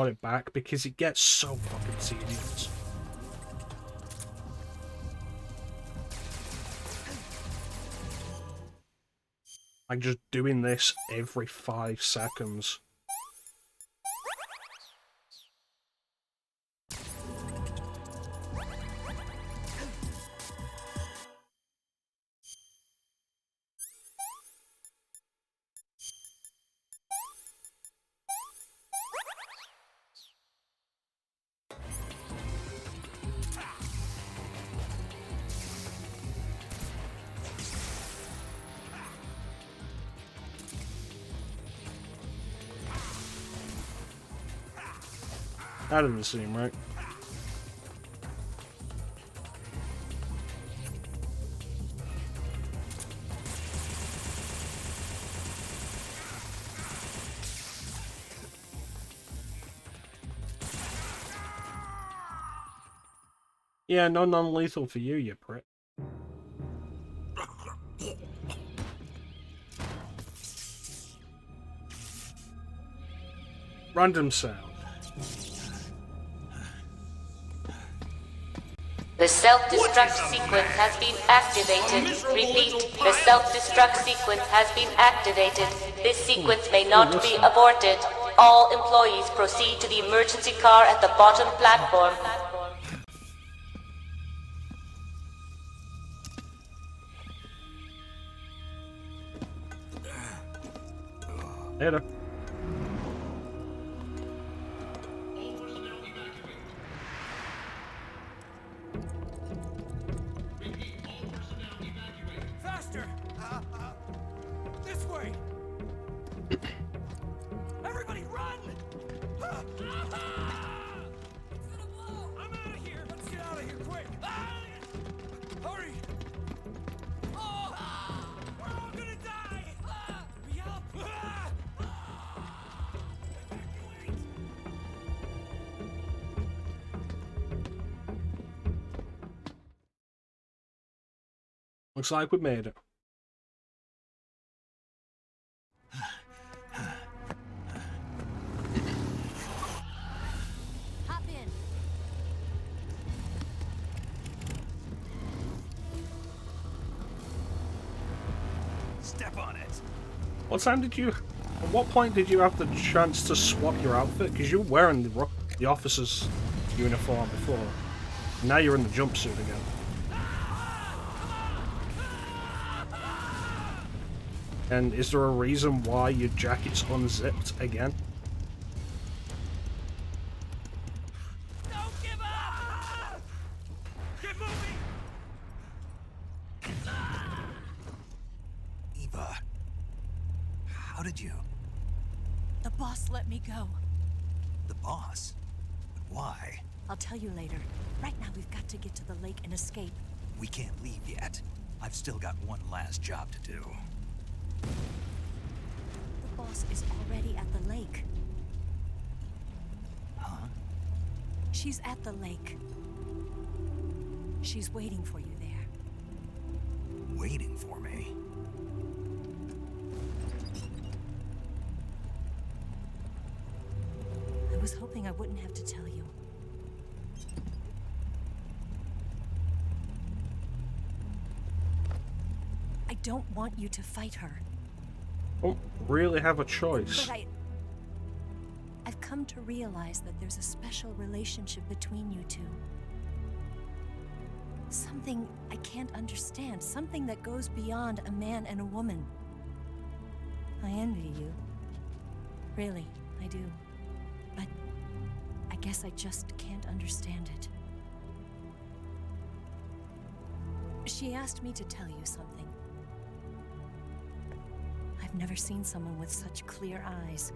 it back because it gets so fucking tedious. Like just doing this every 5 seconds. That doesn't seem right. Yeah, no non-lethal for you, you prick. Random sound.
The self-destruct sequence has been activated. Repeat, the self-destruct sequence has been activated. This sequence may not be aborted. All employees proceed to the emergency car at the bottom platform.
Later.
Faster! This way! Everybody run!
Looks like we made it.
Hop in.
Step on it.
What time did you... At what point did you have the chance to swap your outfit? Because you were wearing the officer's uniform before. Now you're in the jumpsuit again. And is there a reason why your jacket's unzipped again?
Don't give up! Get moving!
Eva, how did you?
The boss let me go.
The boss? But why?
I'll tell you later. Right now, we've got to get to the lake and escape.
We can't leave yet. I've still got one last job to do.
The boss is already at the lake.
Huh?
She's at the lake. She's waiting for you there.
Waiting for me?
I was hoping I wouldn't have to tell you. I don't want you to fight her.
Don't really have a choice.
But I've come to realize that there's a special relationship between you two. Something I can't understand. Something that goes beyond a man and a woman. I envy you. Really, I do. But I guess I just can't understand it. She asked me to tell you something. I've never seen someone with such clear eyes.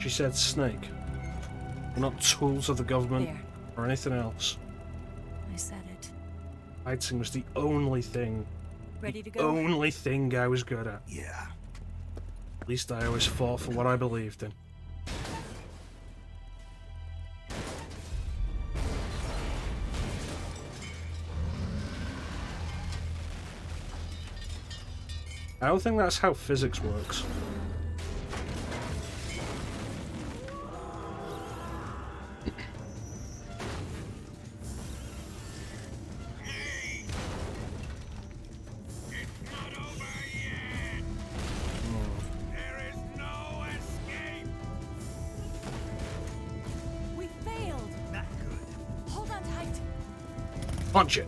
She said snake. We're not tools of the government
There.
or anything else.
I said it.
Fighting was the only thing.
Ready to
The
go?
only thing I was good at.
Yeah.
At least I always fought for what I believed in. I don't think that's how physics works.
We failed.
Not good.
Hold on tight.
Punch it!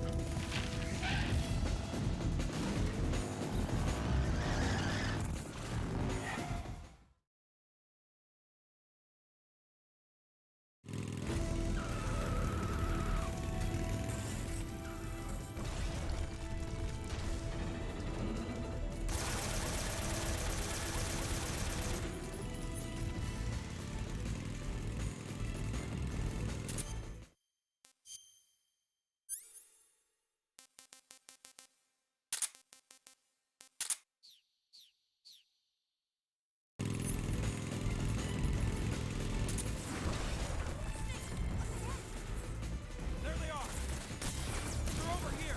There they are! They're over here!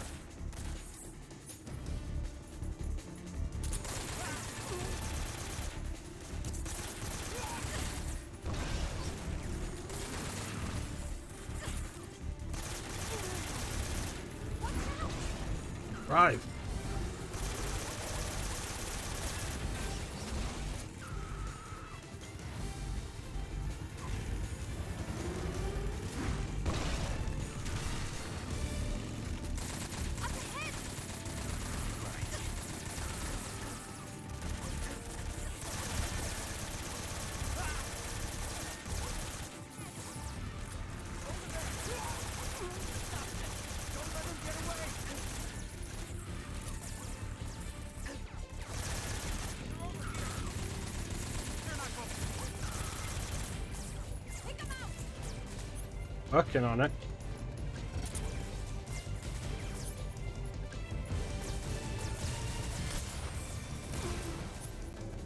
Right. Working on it.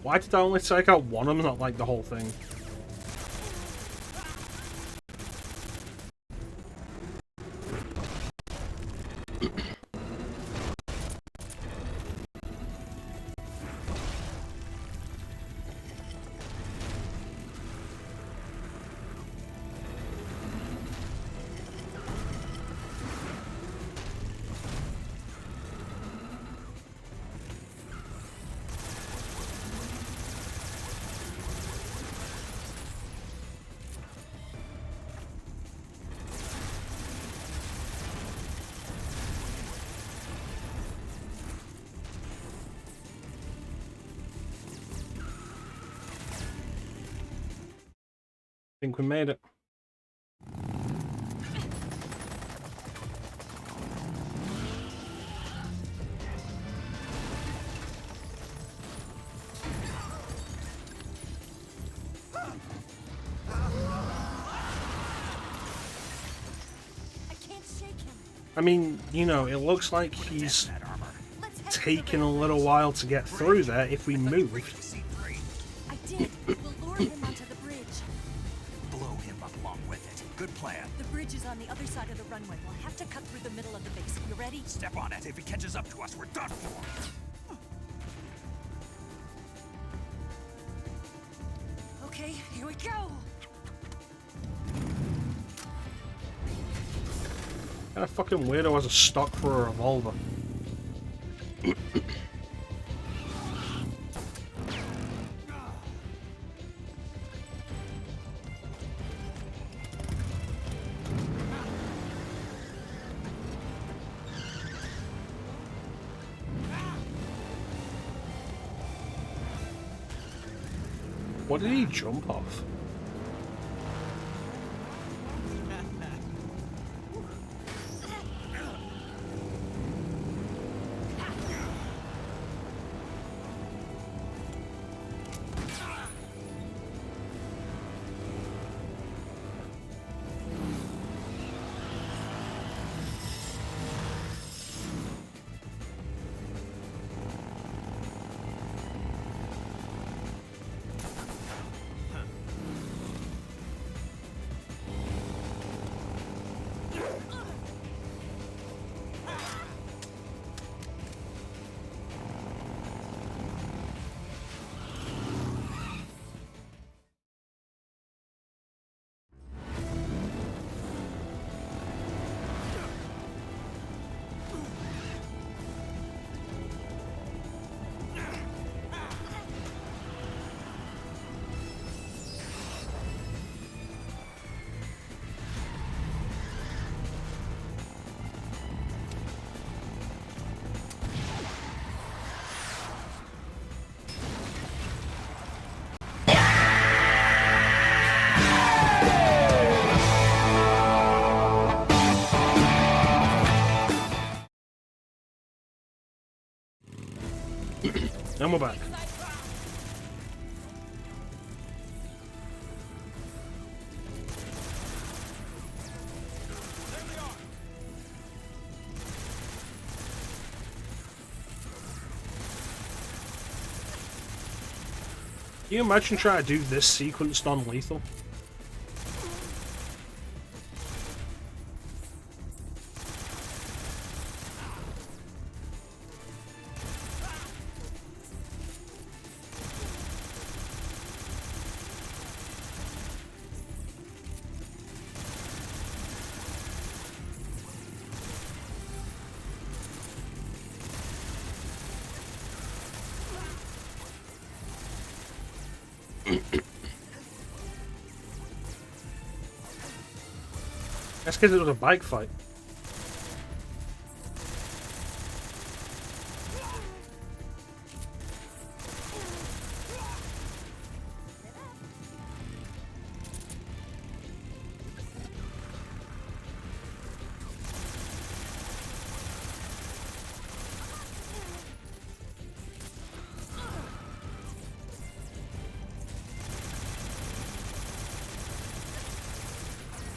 Why did I only take out one of them, not like the whole thing? I think we made it. I mean, you know, it looks like he's taking a little while to get through there if we move.
I did. We'll lure him onto the bridge.
Blow him up along with it. Good plan.
The bridge is on the other side of the runway. We'll have to cut through the middle of the base. You ready?
Step on it. If he catches up to us, we're done for.
Okay, here we go.
What kind of fucking weirdo has a stock for a revolver? What did he jump off? And we're back. Can you imagine trying to do this sequence non-lethal? That's because it was a bike fight.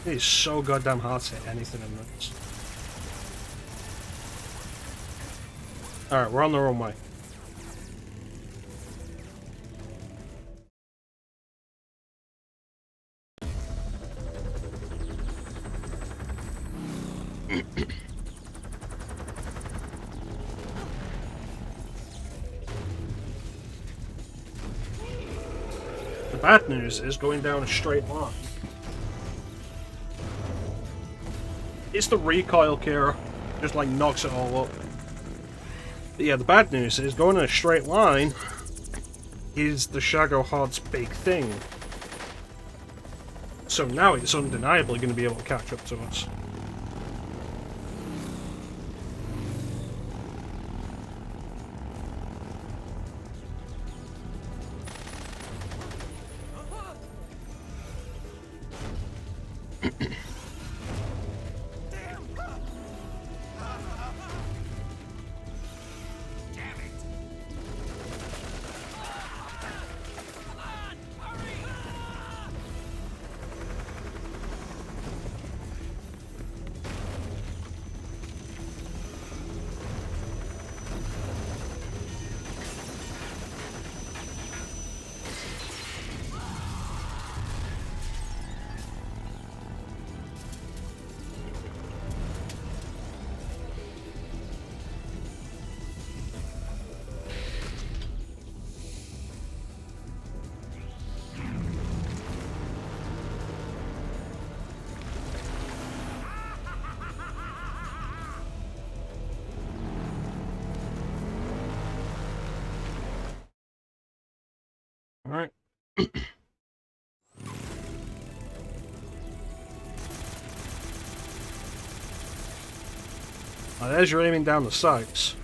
It is so goddamn hard to hit anything in this. Alright, we're on the wrong way. The bad news is going down a straight line. It's the recoil, Kira. Just like knocks it all up. But yeah, the bad news is going in a straight line is the Shago Hard's big thing. So now it's undeniably going to be able to catch up to us. Alright. As you're aiming down the sights.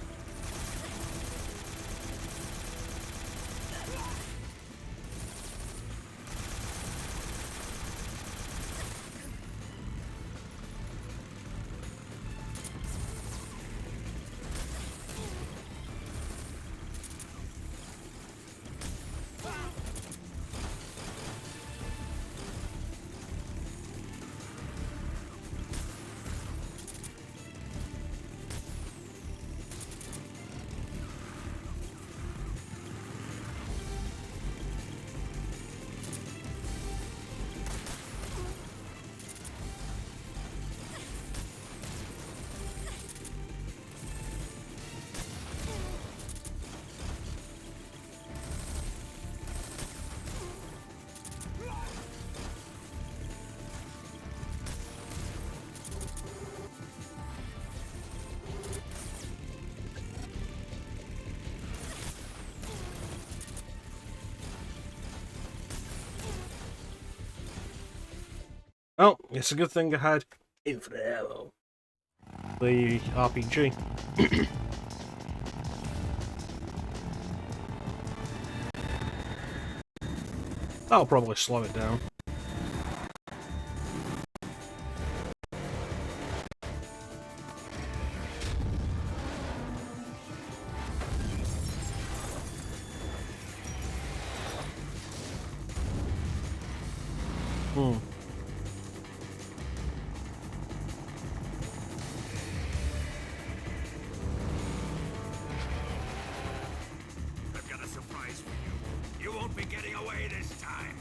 Well, it's a good thing I had infinite ammo. The RPG. That'll probably slow it down.
I've got a surprise for you. You won't be getting away this time.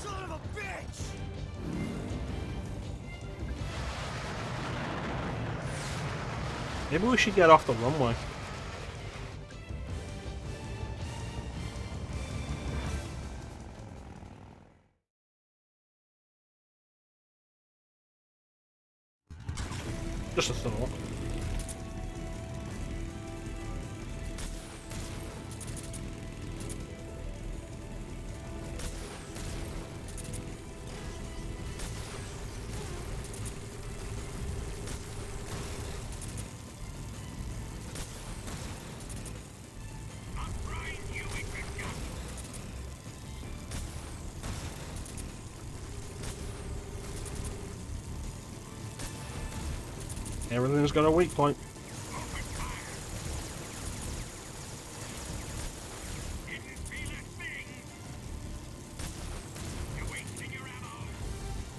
Son of a bitch!
Maybe we should get off the runway. Just a thought. Everything's got a weak point.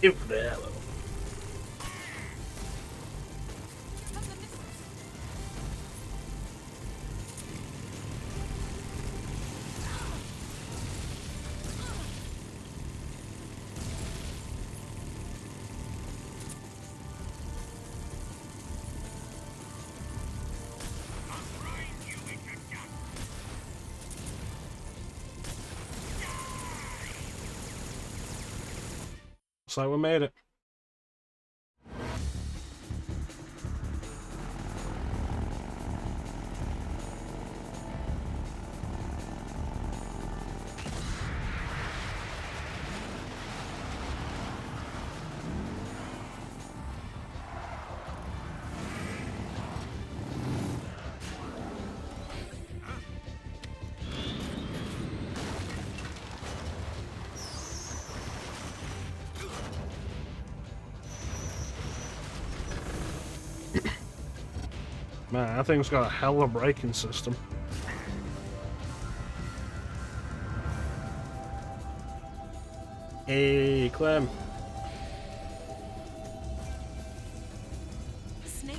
Infinite ammo. So we made it. Man, that thing's got a hell of a braking system. Hey, Clem.
Snake,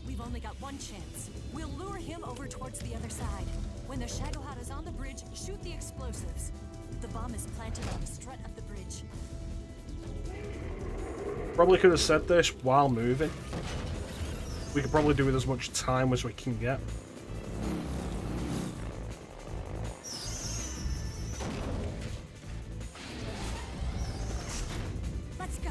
we've only got one chance. We'll lure him over towards the other side. When the Shagohod is on the bridge, shoot the explosives. The bomb is planted on the strut of the bridge.
Probably could have said this while moving. We could probably do with as much time as we can get.
Let's go.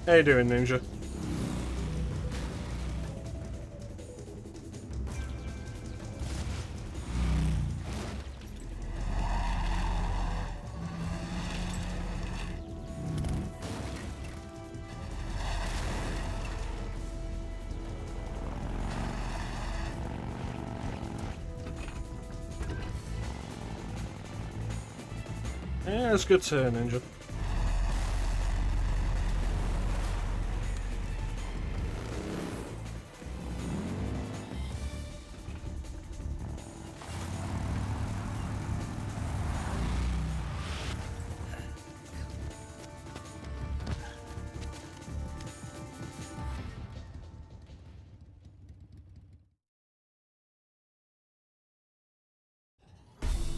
How you doing, Ninja? Yeah, it's good turn, Ninja.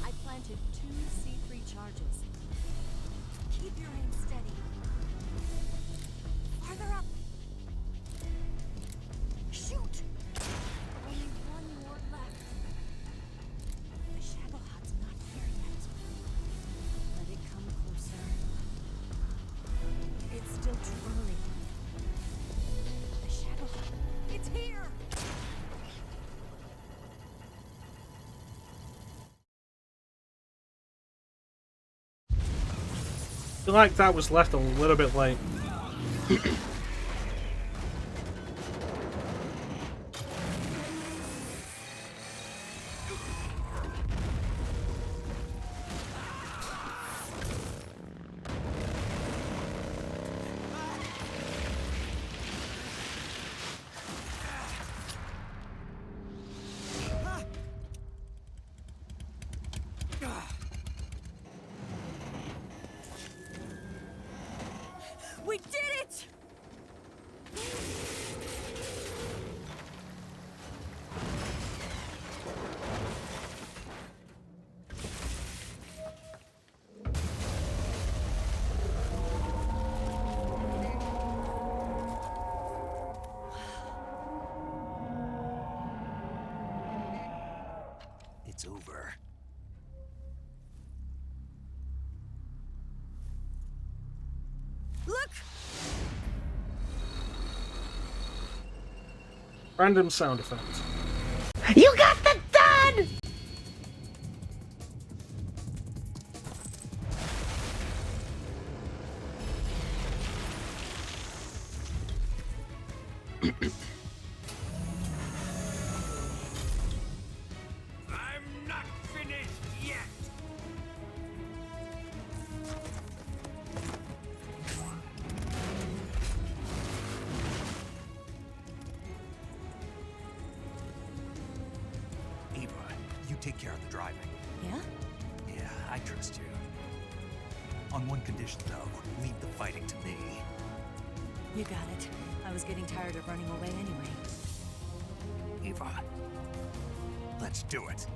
I planted 2 C3 charges. Keep your aim steady. Farther up. Shoot! Only one more left. The Shagohod's not here yet. Let it come closer. It's still too early. The Shagohod, it's here!
I feel like that was left a little bit late.
We did it!
It's over.
Look!
Random sound effects.
You got the done!
I'm not finished yet!
Eva, you take care of the driving.
Yeah?
Yeah, I trust you. On one condition, though, leave the fighting to me.
You got it. I was getting tired of running away anyway.
Eva, let's do it.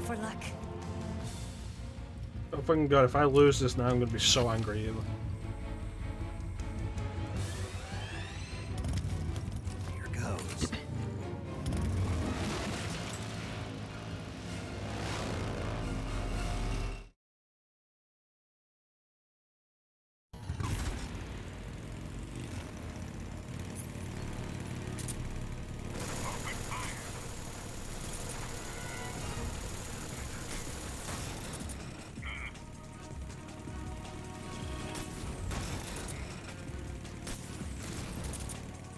For luck.
Oh fucking god, if I lose this now, I'm gonna be so angry at you.
Here goes.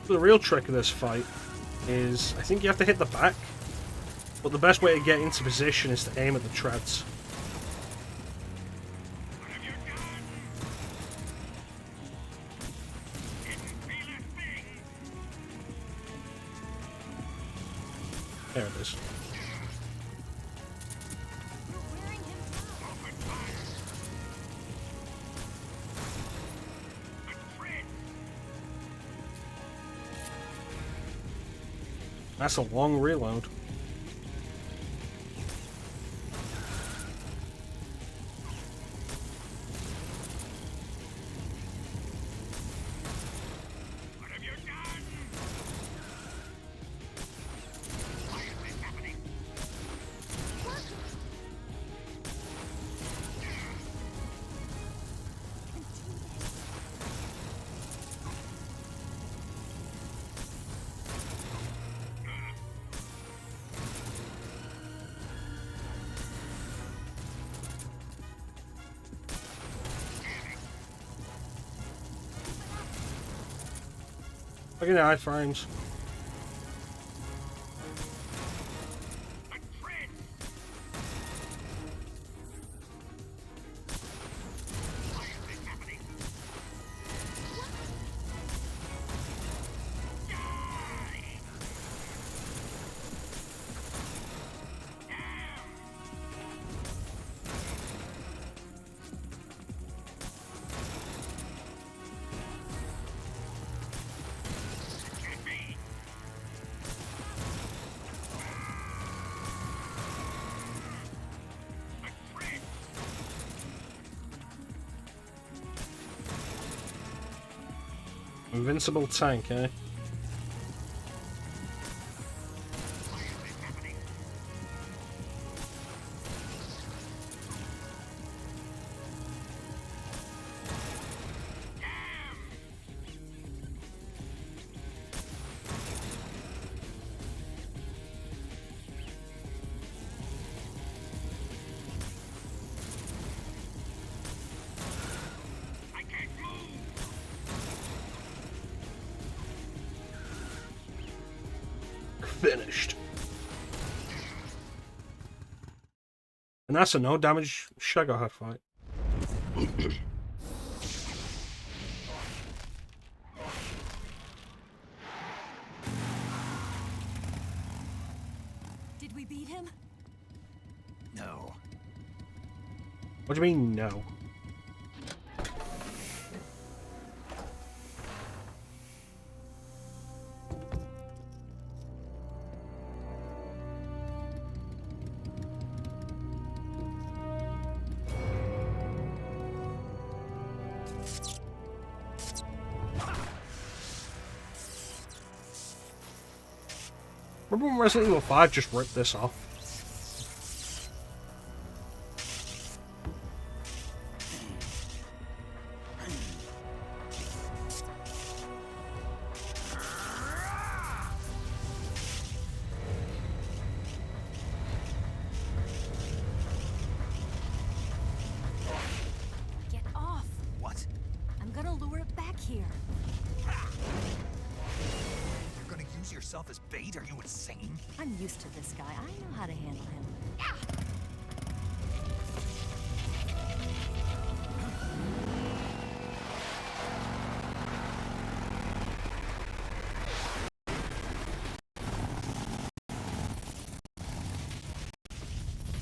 The real trick of this fight is, I think you have to hit the back, but the best way to get into position is to aim at the treads. There it is. That's a long reload. Look at the iframes. Invincible tank, eh? Finished. And that's a no damage Shagahar fight.
Did we beat him?
No.
What do you mean, no? Remember when Resident Evil 5 just ripped this off?
Get off!
What?
I'm gonna lure it back here.
You're gonna use yourself as bait? Are you insane?
I'm used to this guy. I know how to handle him.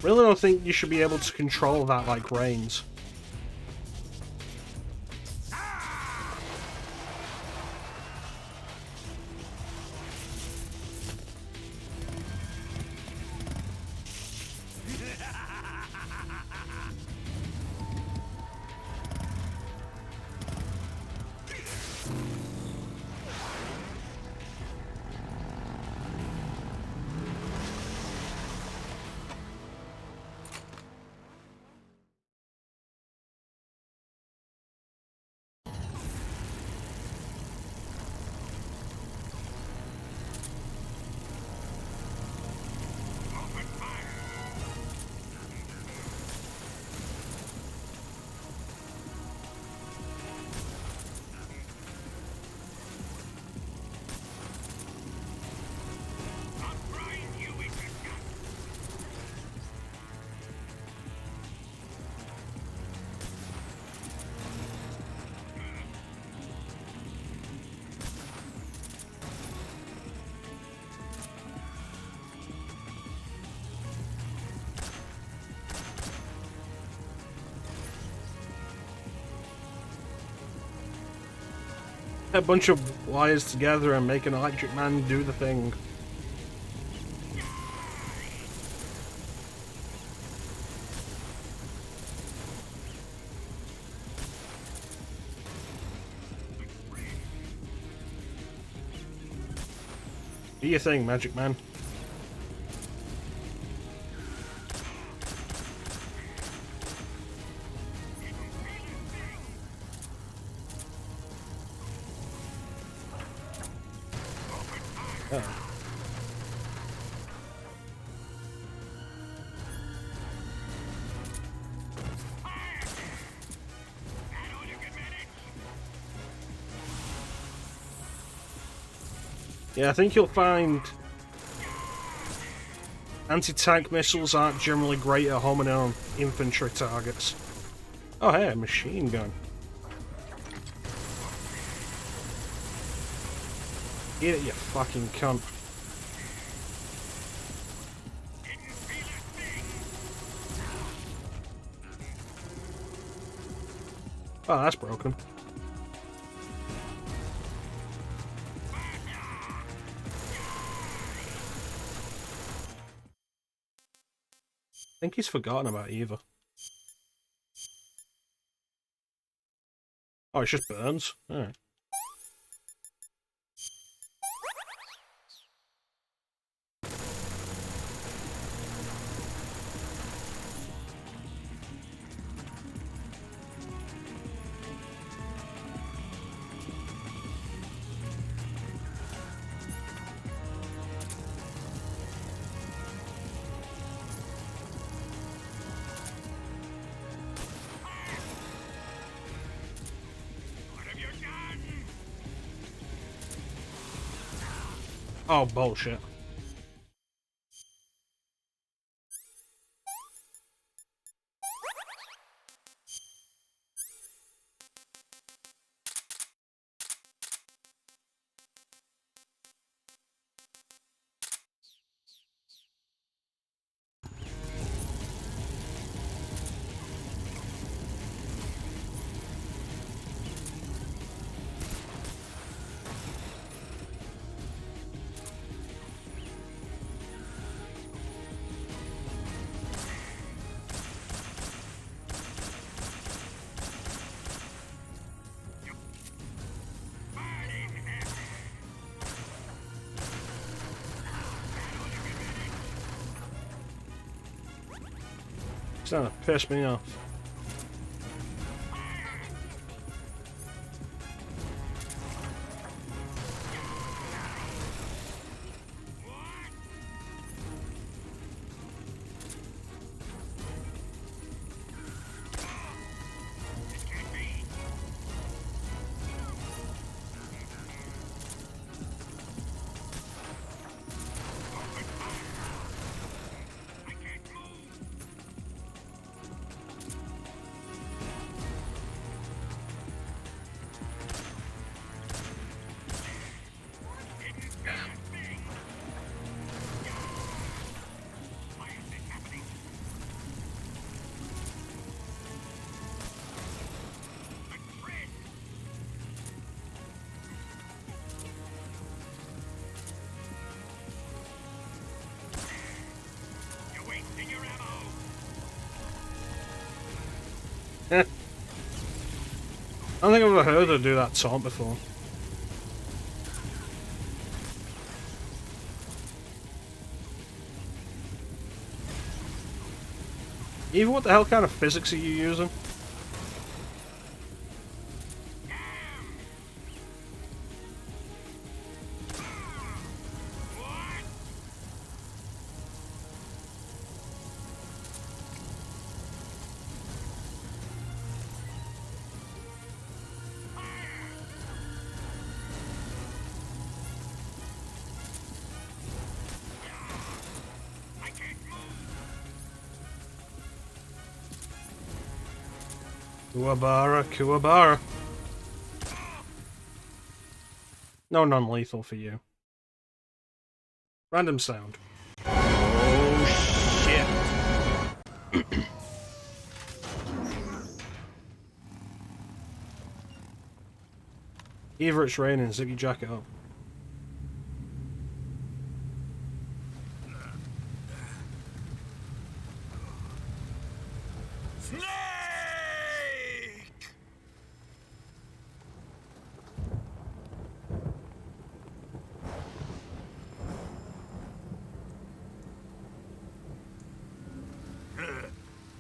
Really don't think you should be able to control that like reins. A bunch of wires together and make an electric man do the thing. Do your thing, Magic Man. Oh. Yeah, I think you'll find anti-tank missiles aren't generally great at homing in on infantry targets. Oh hey, a machine gun. Eat it, you fucking cunt. Oh, that's broken. I think he's forgotten about Eva. Oh, it just burns? Alright. Oh, bullshit. It's starting to piss me off. I don't think I've ever heard her do that taunt before. Eva, what the hell kind of physics are you using? Kuwabara, Kuwabara. No non-lethal for you. Random sound. Oh shit. Either it's raining, zip your jacket up.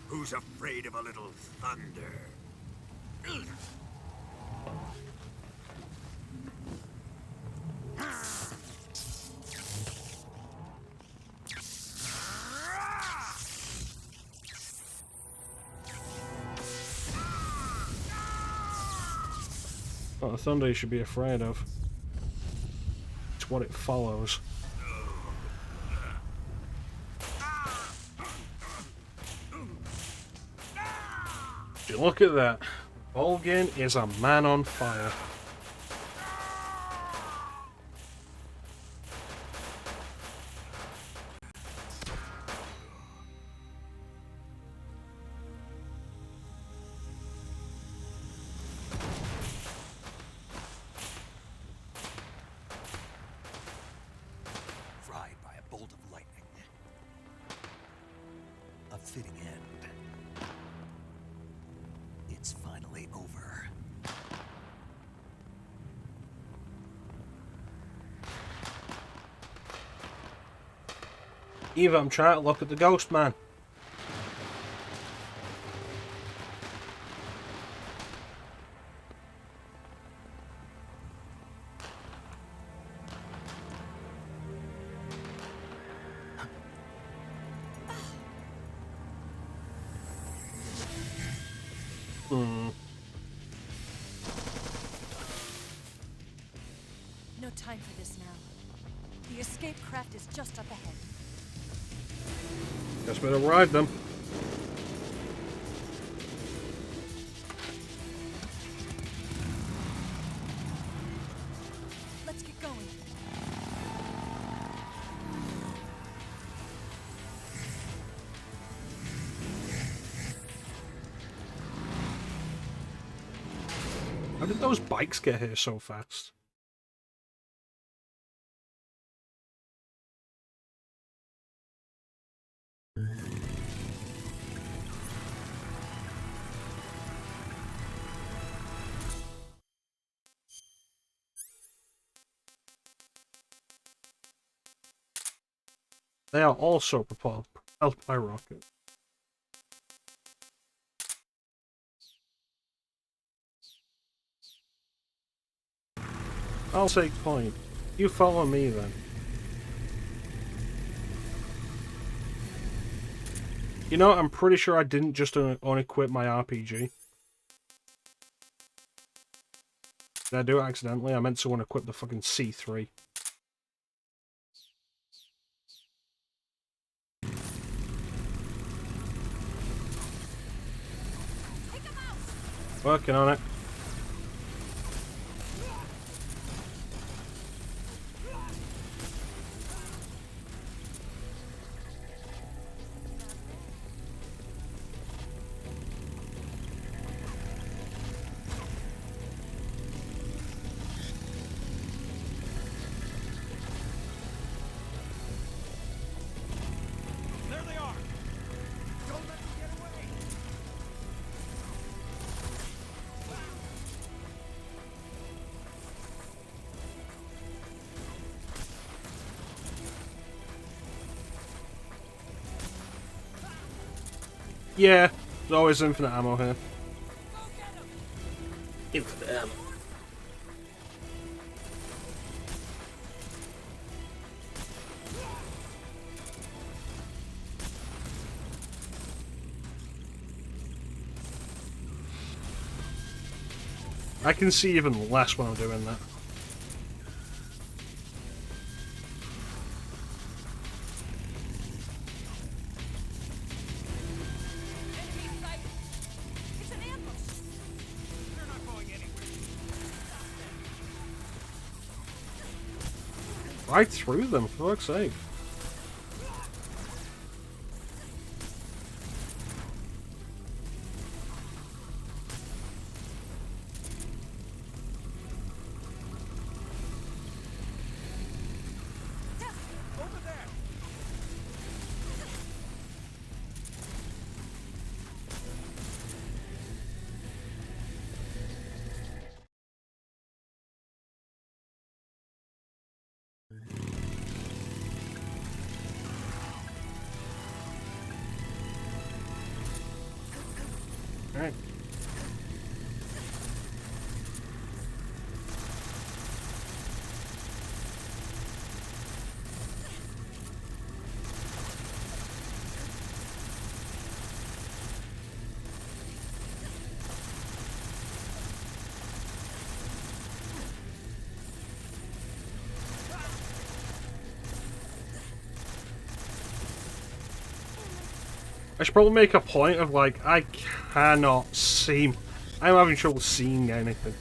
Who's afraid of a little thunder?
Not the thunder you should be afraid of. It's what it follows. Look at that. Volgin is a man on fire.
Fried by a bolt of lightning. A fitting end. It's finally over.
Eva, I'm trying to look at the ghost man.
No time for this now. The escape craft is just up ahead.
Guess better ride them.
Let's get going.
How did those bikes get here so fast? They are also propelled by rocket. I'll take point. You follow me then. You know, I'm pretty sure I didn't just unequip my RPG. Did I do it accidentally? I meant to unequip the fucking C3. Working on it.
There they are! Don't let them get away!
Yeah, there's always infinite ammo here. Infinite ammo. I can see even less when I'm doing that. Right through them, for fuck's sake. Alright. I should probably make a point of, like, I cannot see. I'm having trouble seeing anything.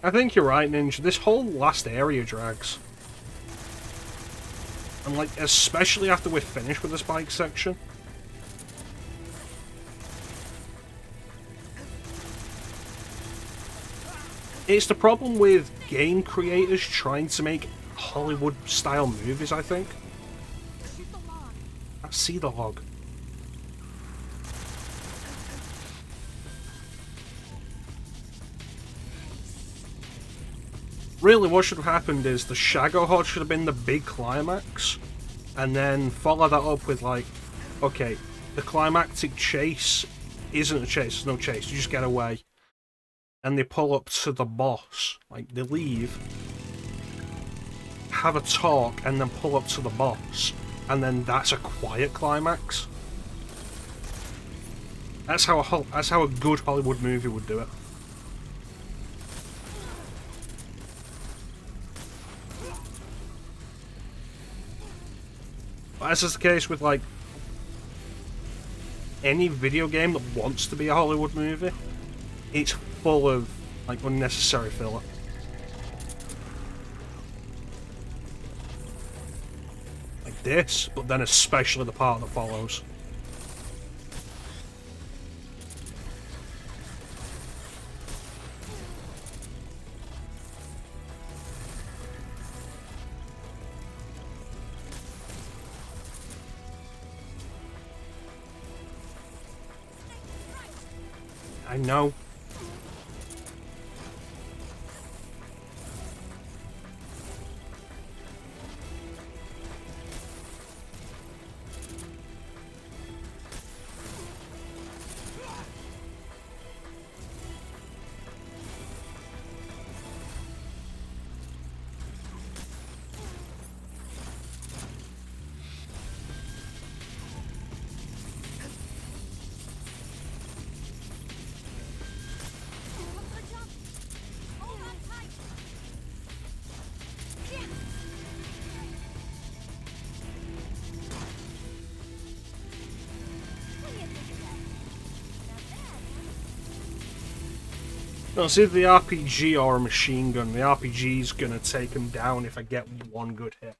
I think you're right, Ninja. This whole last area drags. And, like, especially after we're finished with the spike section. It's the problem with game creators trying to make Hollywood-style movies, I think. I see the log. Really, what should have happened is the Shagohod should have been the big climax, and then follow that up with, like, okay, the climactic chase isn't a chase, there's no chase, you just get away. And they pull up to the boss. Like, they leave, have a talk, and then pull up to the boss. And then that's a quiet climax. That's how a good Hollywood movie would do it. But as is the case with, like, any video game that wants to be a Hollywood movie, it's full of, like, unnecessary filler. Like this, but then especially the part that follows. I know. No, it's either the RPG or a machine gun. The RPG's gonna take him down if I get one good hit.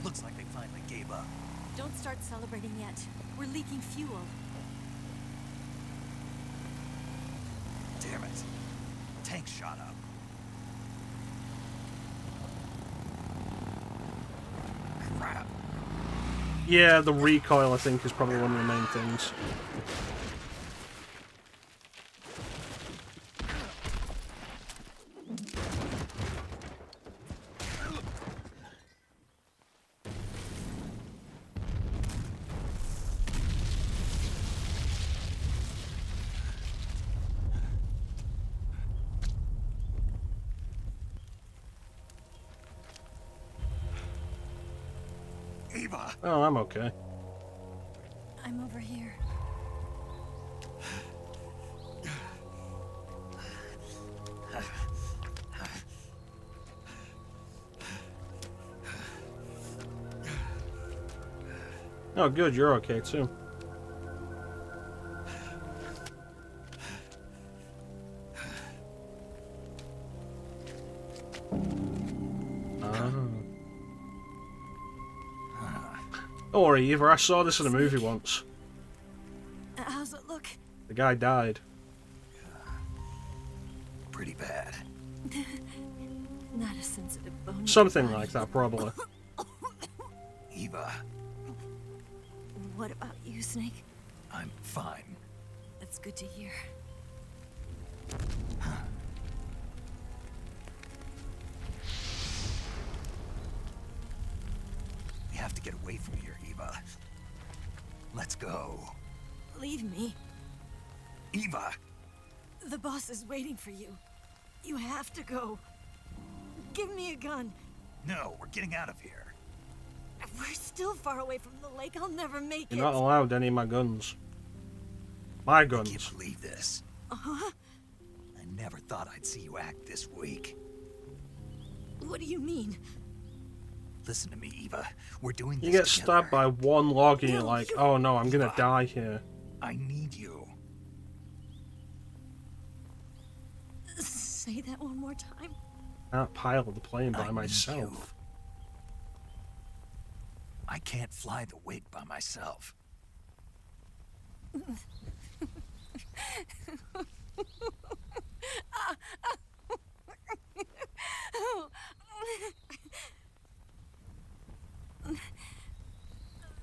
Looks like they finally gave up.
Don't start celebrating yet. We're leaking fuel.
Damn it. Tank shot up. Crap.
Yeah, the recoil, I think, is probably one of the main things. Oh, I'm okay.
I'm over here.
Oh, good, you're okay too. Don't worry, Eva, I saw this in a movie once.
How's it look?
The guy died.
Pretty bad.
Not a sensitive bone
Something like that, probably.
Eva.
What about you, Snake?
I'm fine.
That's good to hear.
We have to get away from here, Eva. Let's go.
Leave me.
Eva!
The boss is waiting for you. You have to go. Give me a gun.
No, we're getting out of here.
We're still far away from the lake. I'll never make
You're
it.
not allowed any of my guns. My guns.
I can't believe this.
Uh-huh.
I never thought I'd see you act this weak.
What do you mean?
Listen to me, Eva. We're doing this
You get
together.
stabbed by one log and you're like, oh no, I'm gonna die here.
I need you.
Say that one more time.
I can't pilot the plane by myself.
I can't fly the wig by myself.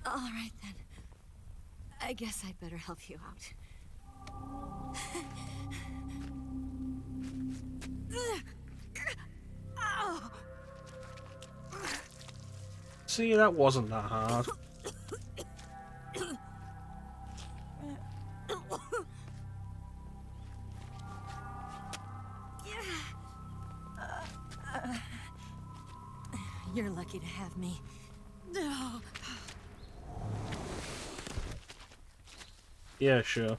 All right then. I guess I'd better help you out.
See, that wasn't that hard.
You're lucky to have me. No.
Yeah, sure.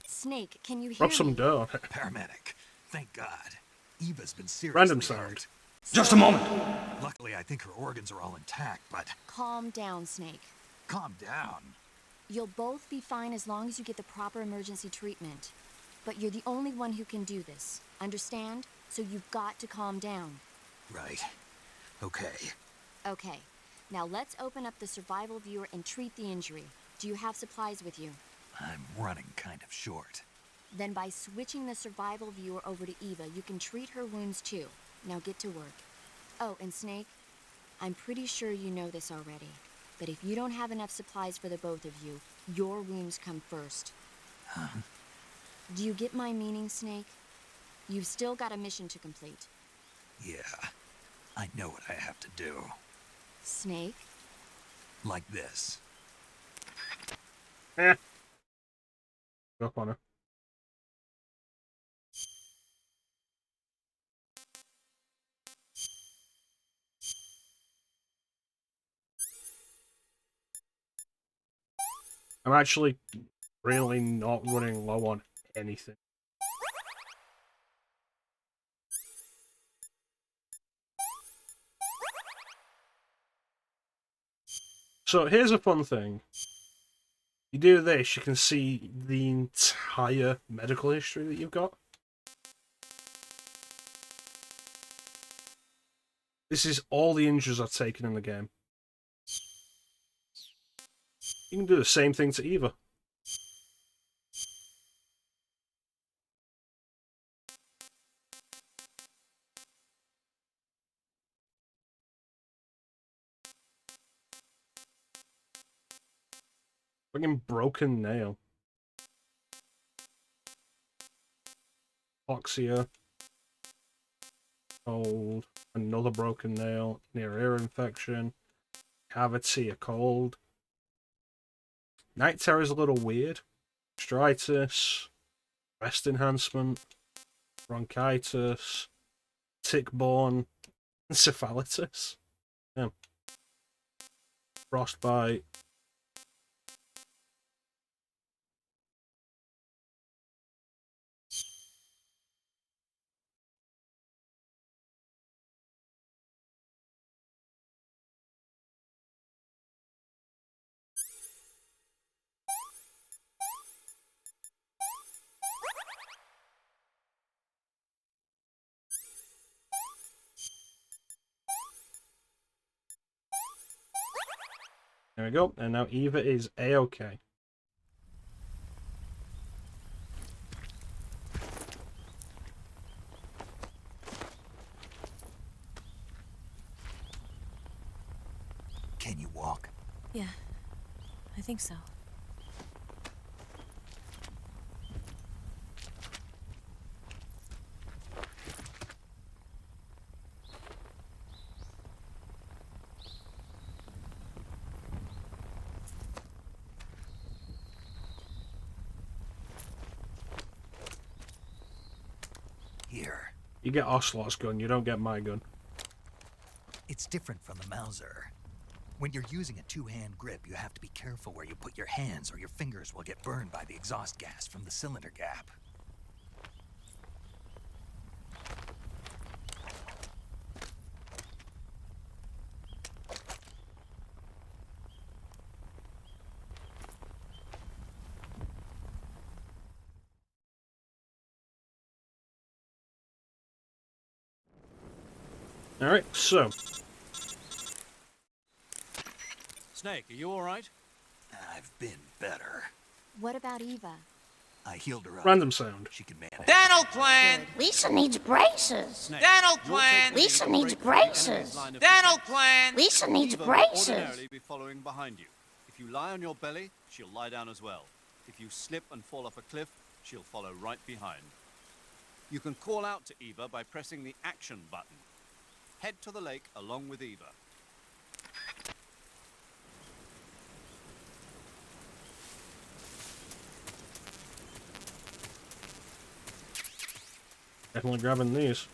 Snake, can you hear
Drop some
me?
dirt on it.
Paramedic. Thank God. Eva's been seriously
Random sound.
hurt.
Just a moment.
Luckily, I think her organs are all intact, but...
Calm down, Snake.
Calm down.
You'll both be fine as long as you get the proper emergency treatment. But you're the only one who can do this. Understand? So you've got to calm down.
Right. Okay.
Okay. Now let's open up the survival viewer and treat the injury. Do you have supplies with you?
I'm running kind of short.
Then by switching the survival viewer over to Eva, you can treat her wounds too. Now get to work. Oh, and Snake, I'm pretty sure you know this already, but if you don't have enough supplies for the both of you, your wounds come first.
Huh?
Do you get my meaning, Snake? You've still got a mission to complete.
Yeah. I know what I have to do.
Snake?
Like this.
Eh. Up on her. I'm actually really not running low on anything. So here's a fun thing. You do this, you can see the entire medical history that you've got. This is all the injuries I've taken in the game. You can do the same thing to Eva. Fucking broken nail. Hypoxia. Cold. Another broken nail. Near ear infection. Cavity, a cold. Night terror is a little weird. Gastritis. Rest enhancement. Bronchitis. Tick-borne. Encephalitis. Yeah. Frostbite. There we go. And now Eva is A-okay.
Can you walk?
Yeah, I think so.
Here.
You get Ocelot's gun, you don't get my gun.
It's different from the Mauser. When you're using a two-hand grip, you have to be careful where you put your hands or your fingers will get burned by the exhaust gas from the cylinder gap.
Alright, so.
Snake, are you alright?
I've been better.
What about Eva?
I healed her up.
Random sound.
She can manage.
Dental plan.
Lisa needs braces.
Snake,
Dental
you're
plan.
taking
Lisa
a
needs
break from the enemy's
braces.
line of
Dental
defense.
plan.
Lisa needs
Eva will
braces.
ordinarily be following behind you. If you lie on your belly, she'll lie down as well. If you slip and fall off a cliff, she'll follow right behind. You can call out to Eva by pressing the action button. Head to the lake along with Eva.
Definitely grabbing these.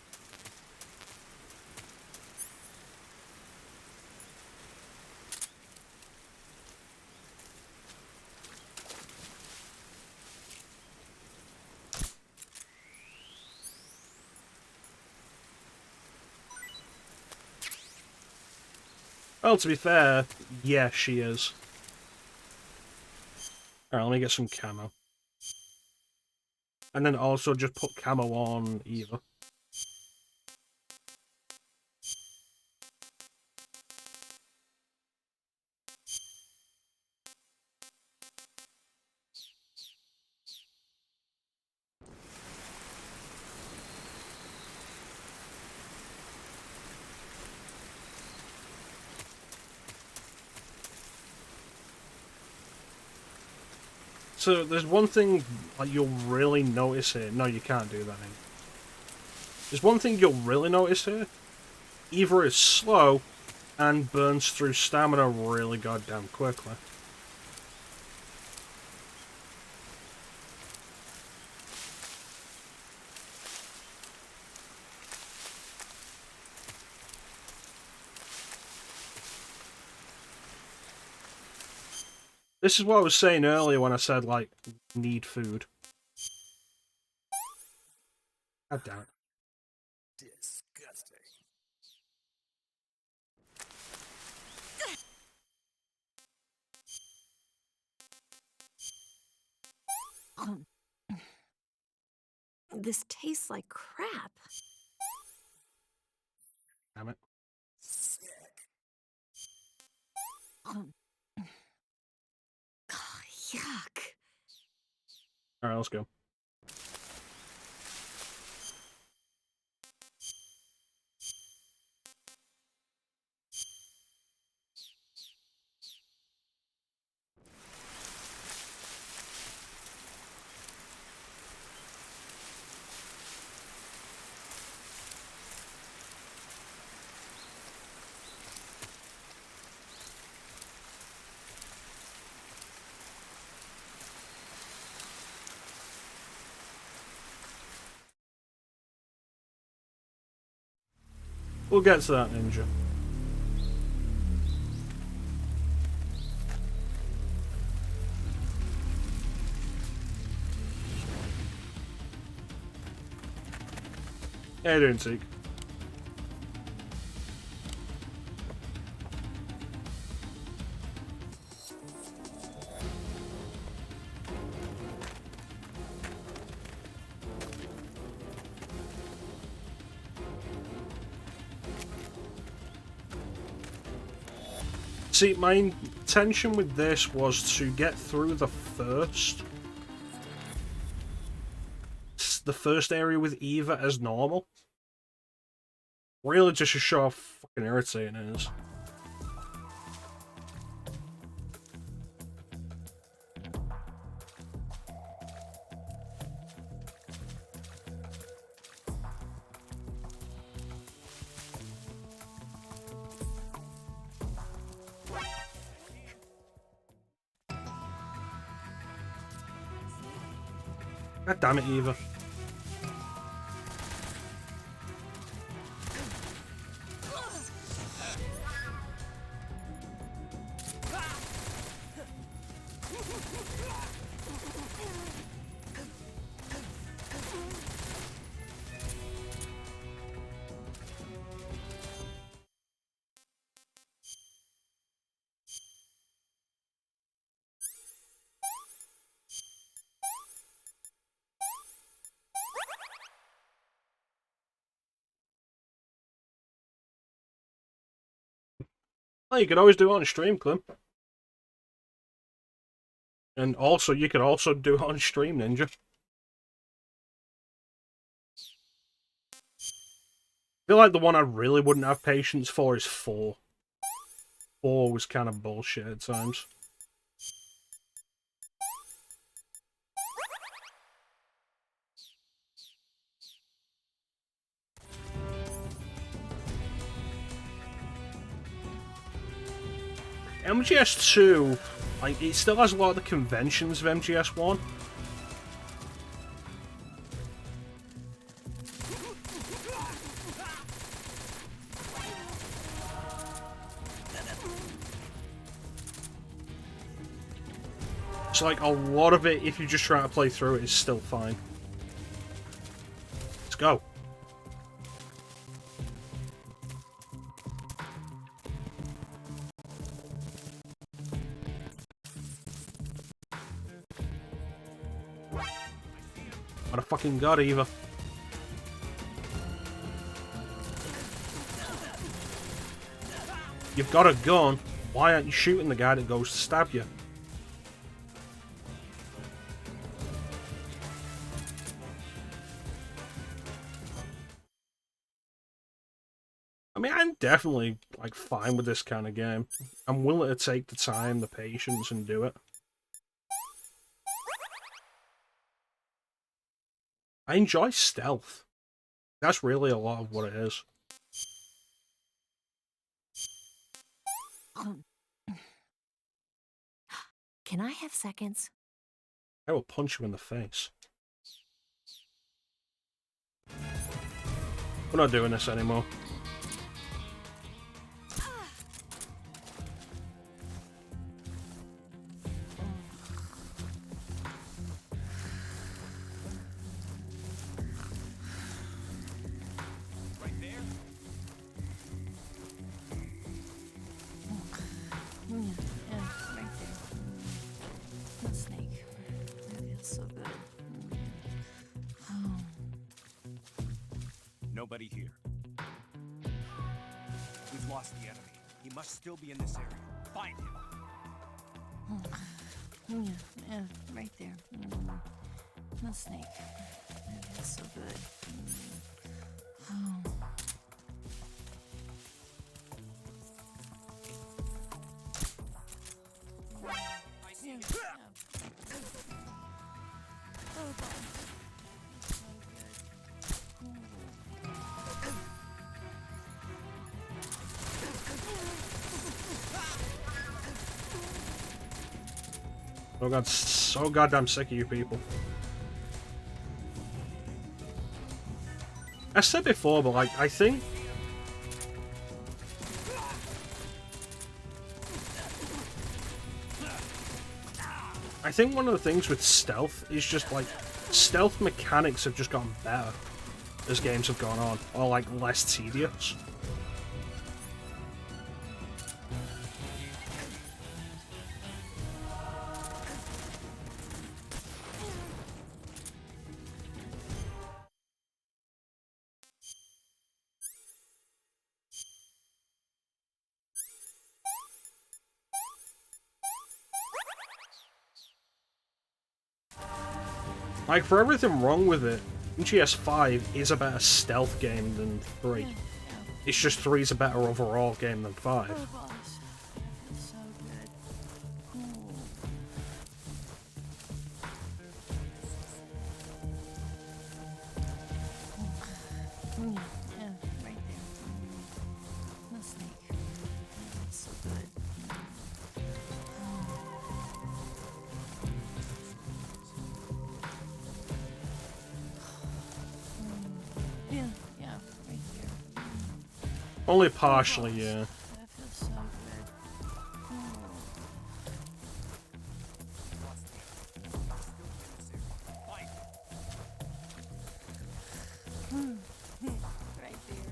Well, to be fair, yeah, she is. Alright, let me get some camo. And then also just put camo on Eva. So there's one thing like you'll really notice here. No, you can't do that. There's one thing you'll really notice here. Eva is slow and burns through stamina really goddamn quickly. This is what I was saying earlier when I said, like, need food. God damn it.
Disgusting.
This tastes like crap.
Damn it.
Yuck.
Alright, let's go. We'll get to that, Ninja. How you doing, Zeke? See, my intention with this was to get through the first area with Eva as normal. Really just to show how fucking irritating it is. God damn it, Eva. Well, you could always do it on stream, Clem. And also, you could also do it on stream, Ninja. I feel like the one I really wouldn't have patience for is 4. 4 was kind of bullshit at times. MGS2, like, it still has a lot of the conventions of MGS1. It's like a lot of it, if you just try to play through it, is still fine. Let's go. What a fucking god, Eva. You've got a gun. Why aren't you shooting the guy that goes to stab you? I mean, I'm definitely, like, fine with this kind of game. I'm willing to take the time, the patience, and do it. I enjoy stealth. That's really a lot of what it is.
Can I have seconds?
I will punch you in the face. We're not doing this anymore.
Nobody here. We've lost the enemy. He must still be in this area. Find him.
Yeah, right there. No snake. It feels so good.
I see him.
Oh god, so goddamn sick of you people. I said before, but like, I think one of the things with stealth is just like, stealth mechanics have just gotten better as games have gone on, or like less tedious. Like, for everything wrong with it, MGS 5 is a better stealth game than 3. It's just 3 is a better overall game than 5.
Oh, boss. That's so good. Cool. Yeah, right there. The snake. That's so good. Yeah, right there.
Only partially, yeah.
That feels so good. Right there.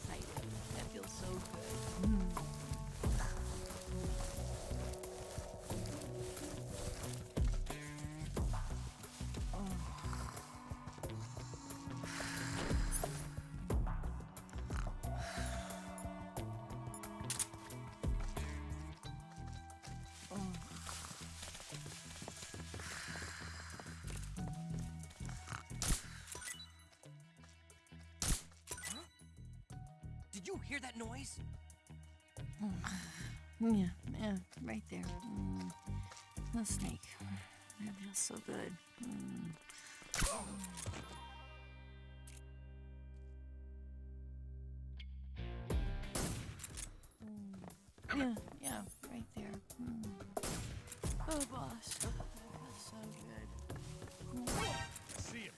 Right. That feels so good.
Did you hear that noise?
Yeah, right there. The snake. That feels so good. Yeah, right there. Oh, boss. That feels so good.
See him.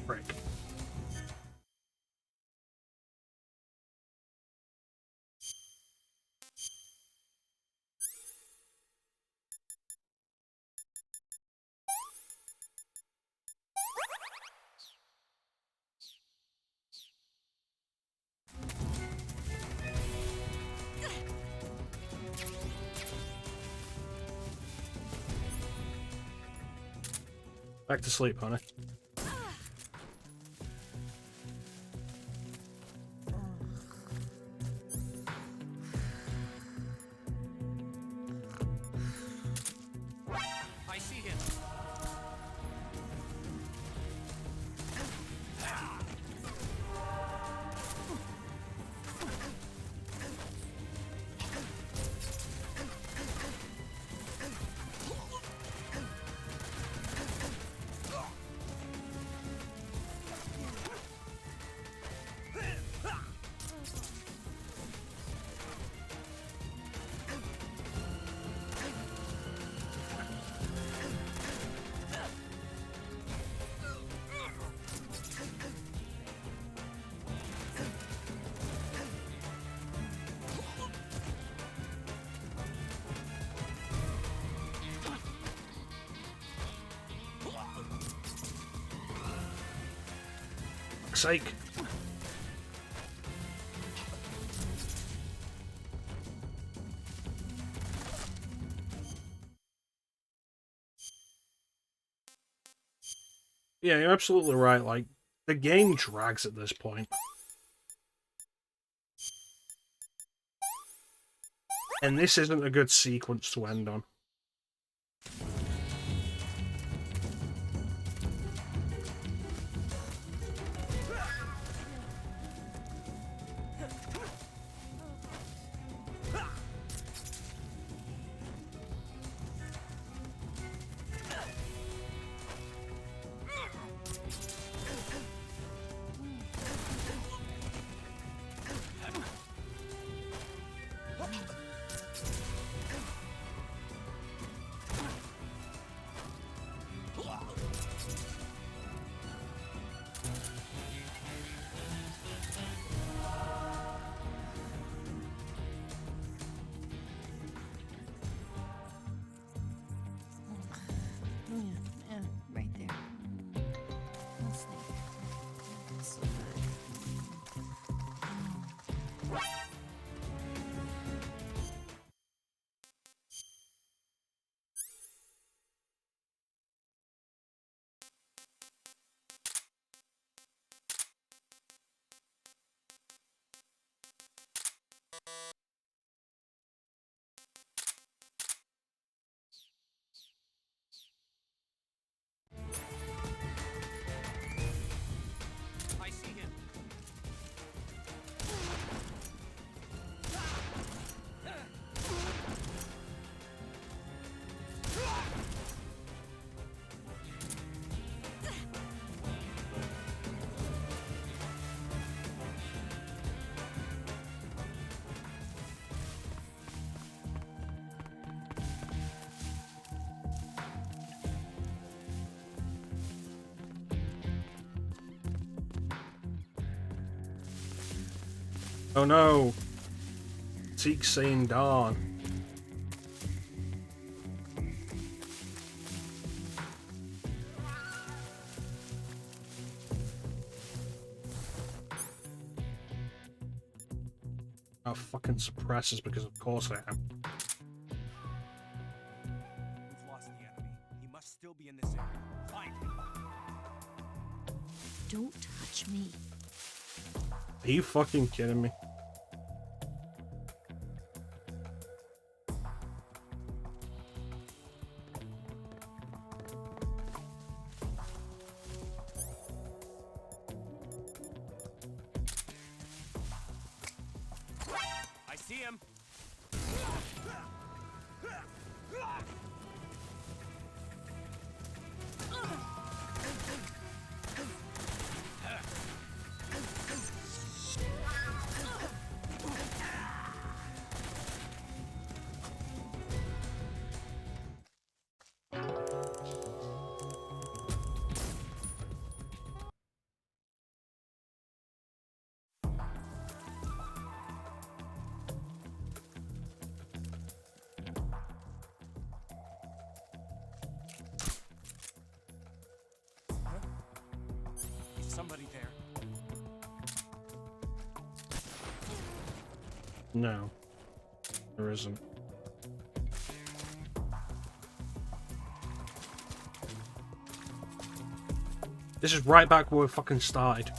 Break. Back to sleep, honey.
I see him.
Fuck's sake. Yeah, you're absolutely right. Like, the game drags at this point. And this isn't a good sequence to end on.
I see him.
Oh no! Seek Sane Dawn. Oh, fucking suppressors, because of course I am.
We've lost the enemy. He must still be in this area. Find him.
Don't touch me.
Are you fucking kidding me?
I see him. Is somebody there?
No. There isn't. This is right back where we fucking started.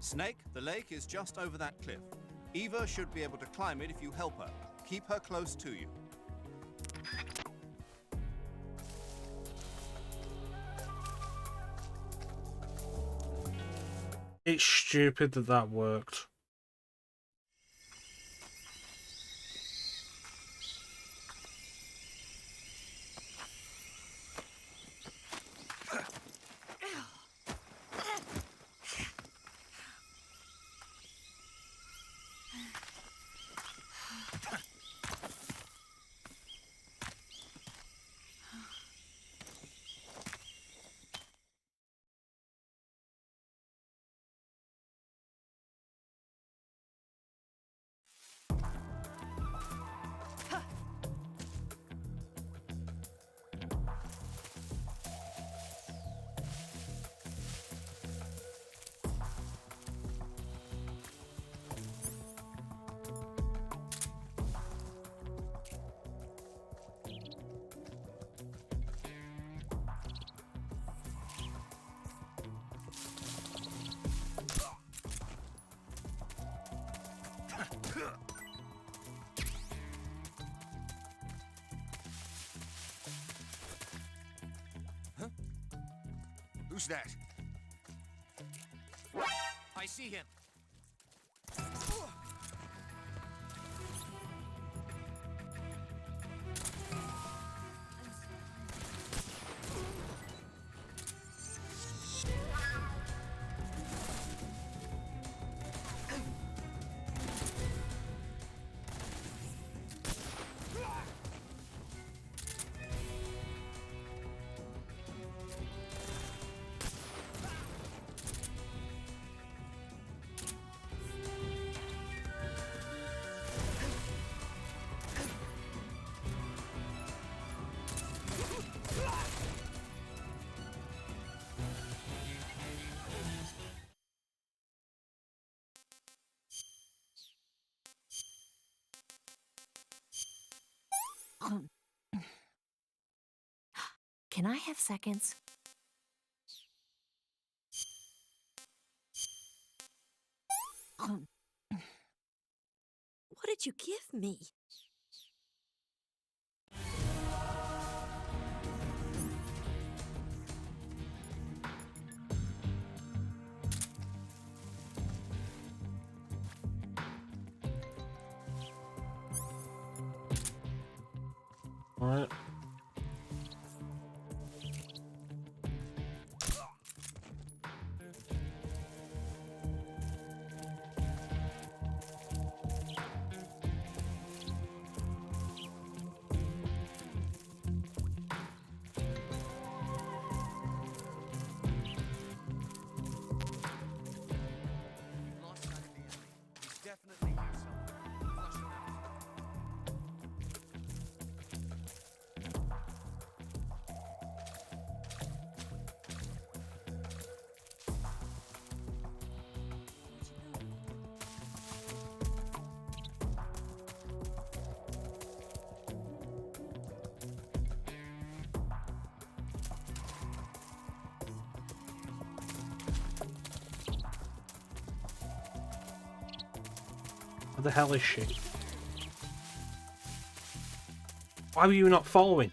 Snake, the lake is just over that cliff. Eva should be able to climb it if you help her. Keep her close to you.
It's stupid that that worked.
Who's that? I see him.
Can I have seconds?
What did you give me?
All right. What the hell is she? Why were you not following?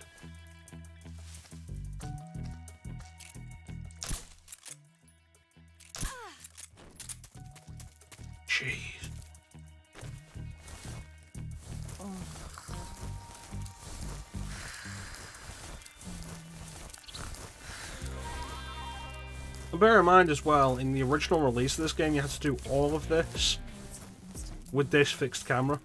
Jeez. And bear in mind as well, in the original release of this game, you had to do all of this with this fixed camera.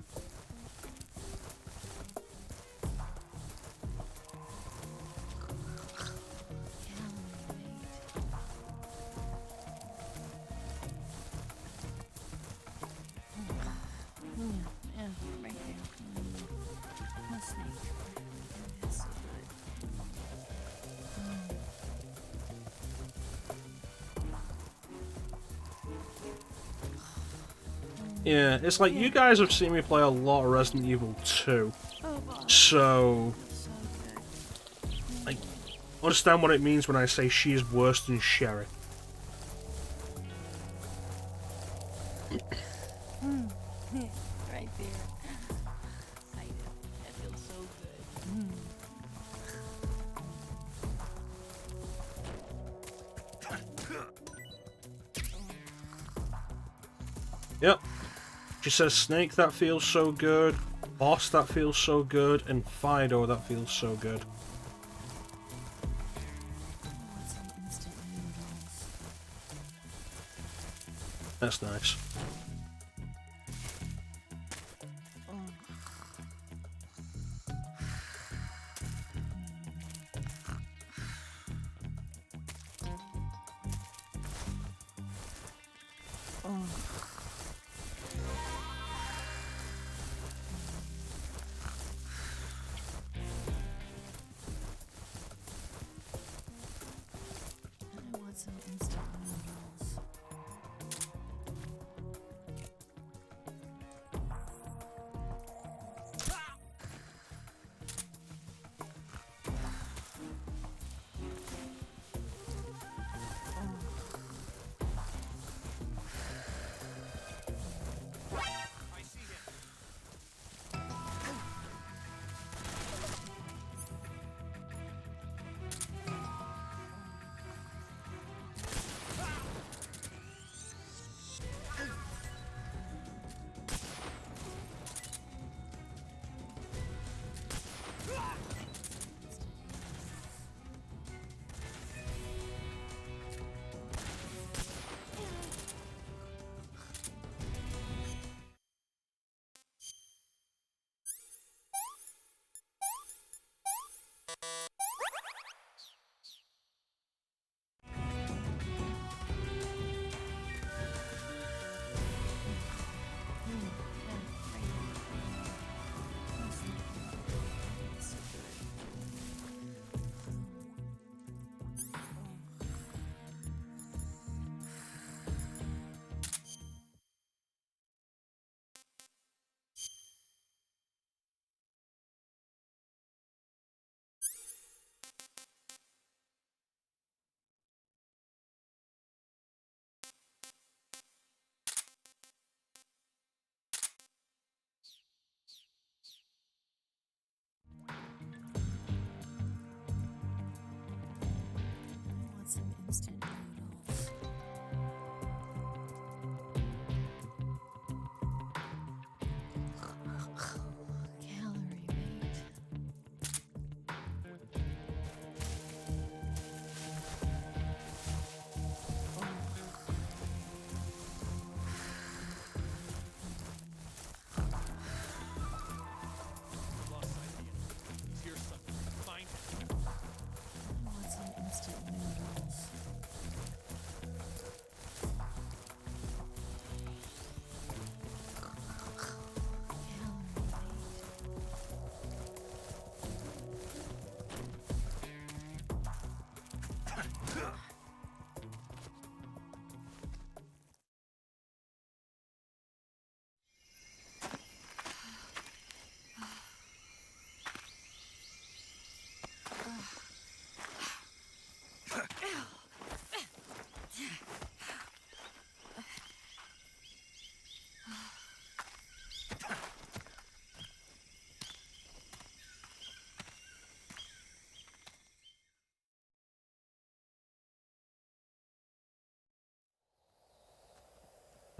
Yeah, it's like you guys have seen me play a lot of Resident Evil 2, so I understand what it means when I say she is worse than Sherry.
Right there. Excited. That feels so good.
Yep. She says, Snake, that feels so good. Boss, that feels so good. And Fido, that feels so good. That's nice.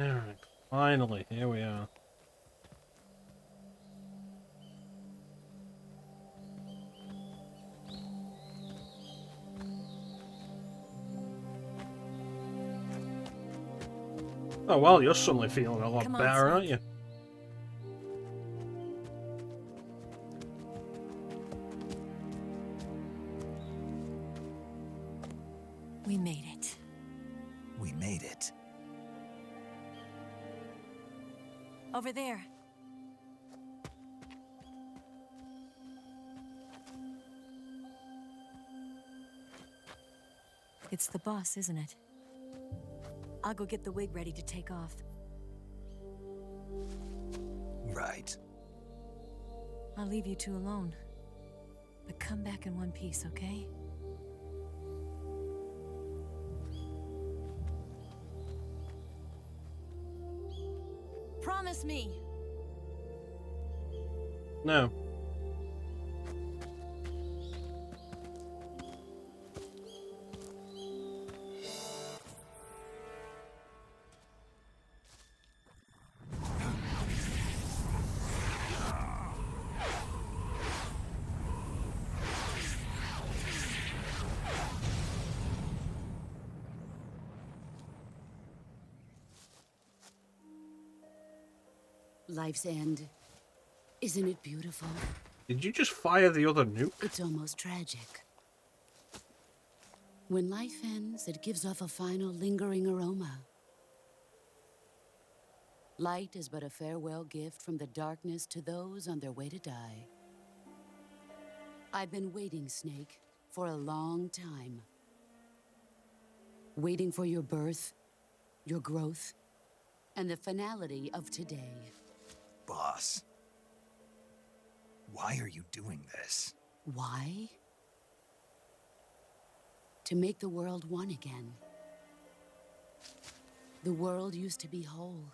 Alright, finally, here we are. Oh well, you're suddenly feeling a lot
Come on,
better, aren't
Snake.
you?
We made it.
We made it.
Over there. It's the boss, isn't it? I'll go get the wig ready to take off.
Right.
I'll leave you two alone. But come back in one piece, okay? Promise me!
No.
Life's end. Isn't it beautiful?
Did you just fire the other nuke?
It's almost tragic. When life ends, it gives off a final lingering aroma. Light is but a farewell gift from the darkness to those on their way to die. I've been waiting, Snake, for a long time. Waiting for your birth, your growth, and the finality of today.
Boss. Why are you doing this?
Why? To make the world one again. The world used to be whole.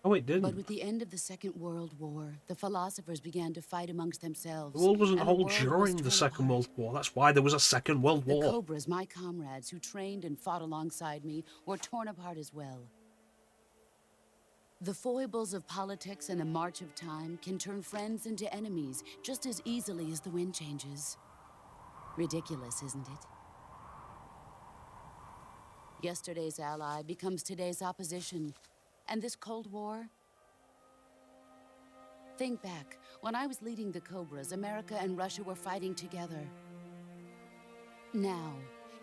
Oh, it didn't.
But with the end of the Second World War, the philosophers began to fight amongst themselves.
The world wasn't
and
whole
world
during
was
the
torn
Second
apart.
World War. That's why there was a Second World
The
War.
Cobras, my comrades, who trained and fought alongside me, were torn apart as well. The foibles of politics and the march of time can turn friends into enemies just as easily as the wind changes. Ridiculous, isn't it? Yesterday's ally becomes today's opposition. And this Cold War? Think back. When I was leading the Cobras, America and Russia were fighting together. Now,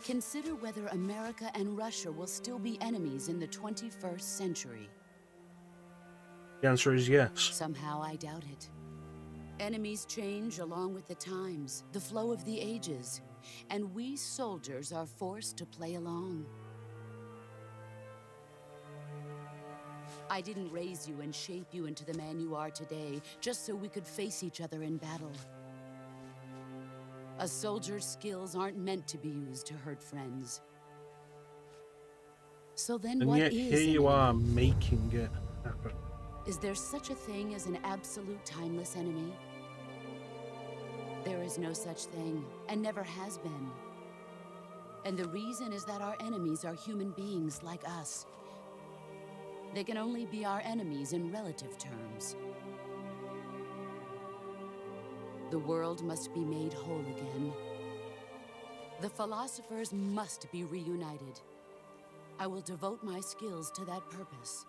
consider whether America and Russia will still be enemies in the 21st century.
The answer is yes.
Somehow I doubt it. Enemies change along with the times, the flow of the ages, and we soldiers are forced to play along. I didn't raise you and shape you into the man you are today just so we could face each other in battle. A soldier's skills aren't meant to be used to hurt friends. So then
And
what
yet
is
here
an
you are
enemy?
making it happen.
Is there such a thing as an absolute timeless enemy? There is no such thing, and never has been. And the reason is that our enemies are human beings like us. They can only be our enemies in relative terms. The world must be made whole again. The philosophers must be reunited. I will devote my skills to that purpose.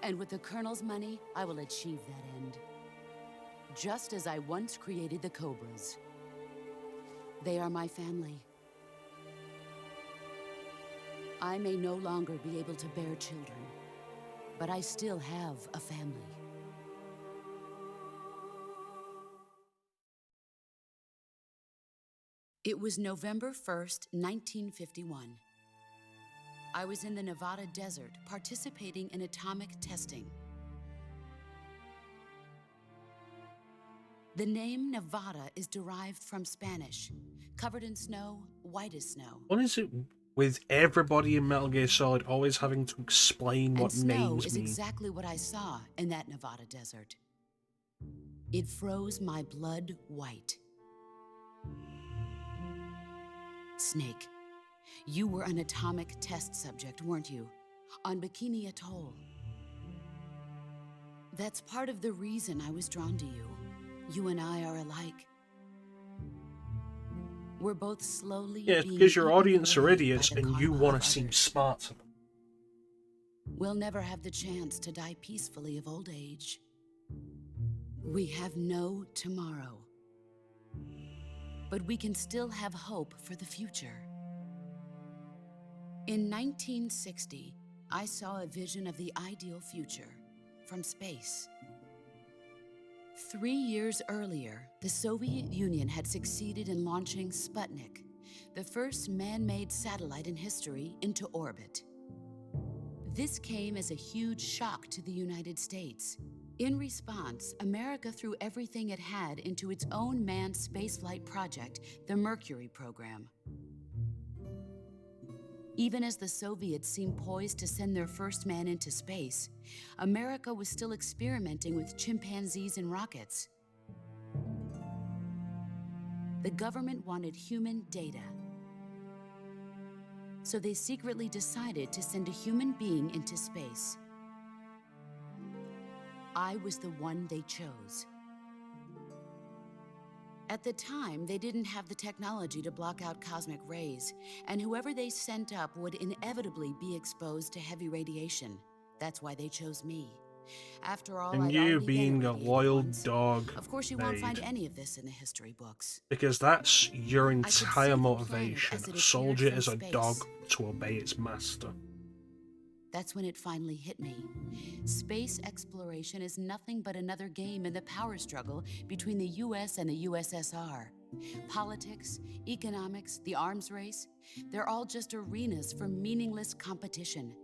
And with the Colonel's money, I will achieve that end. Just as I once created the Cobras. They are my family. I may no longer be able to bear children, but I still have a family. It was November 1st, 1951. I was in the Nevada desert participating in atomic testing. The name Nevada is derived from Spanish. Covered in snow, white as snow.
What is it with everybody in Metal Gear Solid always having to explain what
And snow
names
is
mean?
exactly what I saw in that Nevada desert. It froze my blood white. Snake, you were an atomic test subject, weren't you? on Bikini Atoll. That's part of the reason I was drawn to you. You and I are alike. We're both slowly
Yeah, it's
being
because your
eaten
audience are
away
idiots
by the
and you
karma
want
of
to seem
others.
smart to them.
We'll never have the chance to die peacefully of old age. We have no tomorrow. But we can still have hope for the future. In 1960, I saw a vision of the ideal future from space. 3 years earlier, the Soviet Union had succeeded in launching Sputnik, the first man-made satellite in history, into orbit. This came as a huge shock to the United States. In response, America threw everything it had into its own manned spaceflight project, the Mercury program. Even as the Soviets seemed poised to send their first man into space, America was still experimenting with chimpanzees and rockets. The government wanted human data. So they secretly decided to send a human being into space. I was the one they chose. At the time, they didn't have the technology to block out cosmic rays, and whoever they sent up would inevitably be exposed to heavy radiation. That's why they chose me. After all,
And
I'd
you
already been
being a
irradiated
loyal
once.
dog
Of course, you won't find
maid.
any of this in the history books.
Because that's your
I could see
entire
the
motivation.
planet as it
A
appeared
soldier
from
is a
space.
dog to obey its master.
That's when it finally hit me. Space exploration is nothing but another game in the power struggle between the US and the USSR. Politics, economics, the arms race, they're all just arenas for meaningless competition.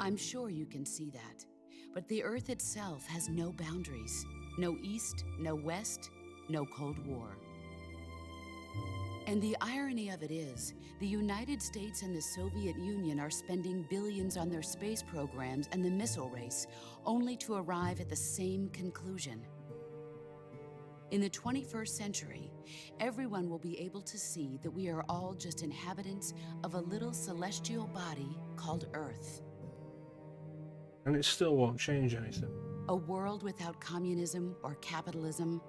I'm sure you can see that, but the Earth itself has no boundaries. No East, no West, no Cold War. And the irony of it is, the United States and the Soviet Union are spending billions on their space programs and the missile race, only to arrive at the same conclusion. In the 21st century, everyone will be able to see that we are all just inhabitants of a little celestial body called Earth.
And it still won't change anything.
A world without communism or capitalism,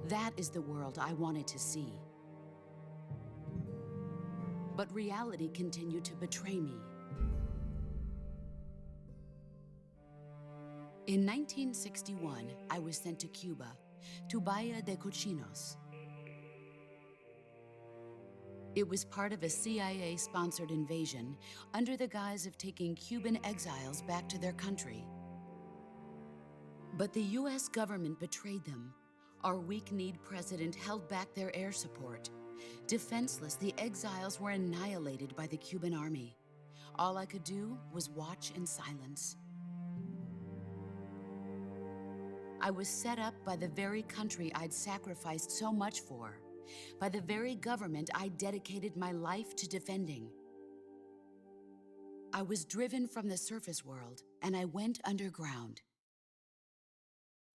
that is the world I wanted to see. But reality continued to betray me. In 1961, I was sent to Cuba, to Bahia de Cochinos. It was part of a CIA-sponsored invasion under the guise of taking Cuban exiles back to their country. But the US government betrayed them. Our weak-kneed president held back their air support. Defenseless, the exiles were annihilated by the Cuban army. All I could do was watch in silence. I was set up by the very country I'd sacrificed so much for, by the very government I dedicated my life to defending. I was driven from the surface world, and I went underground.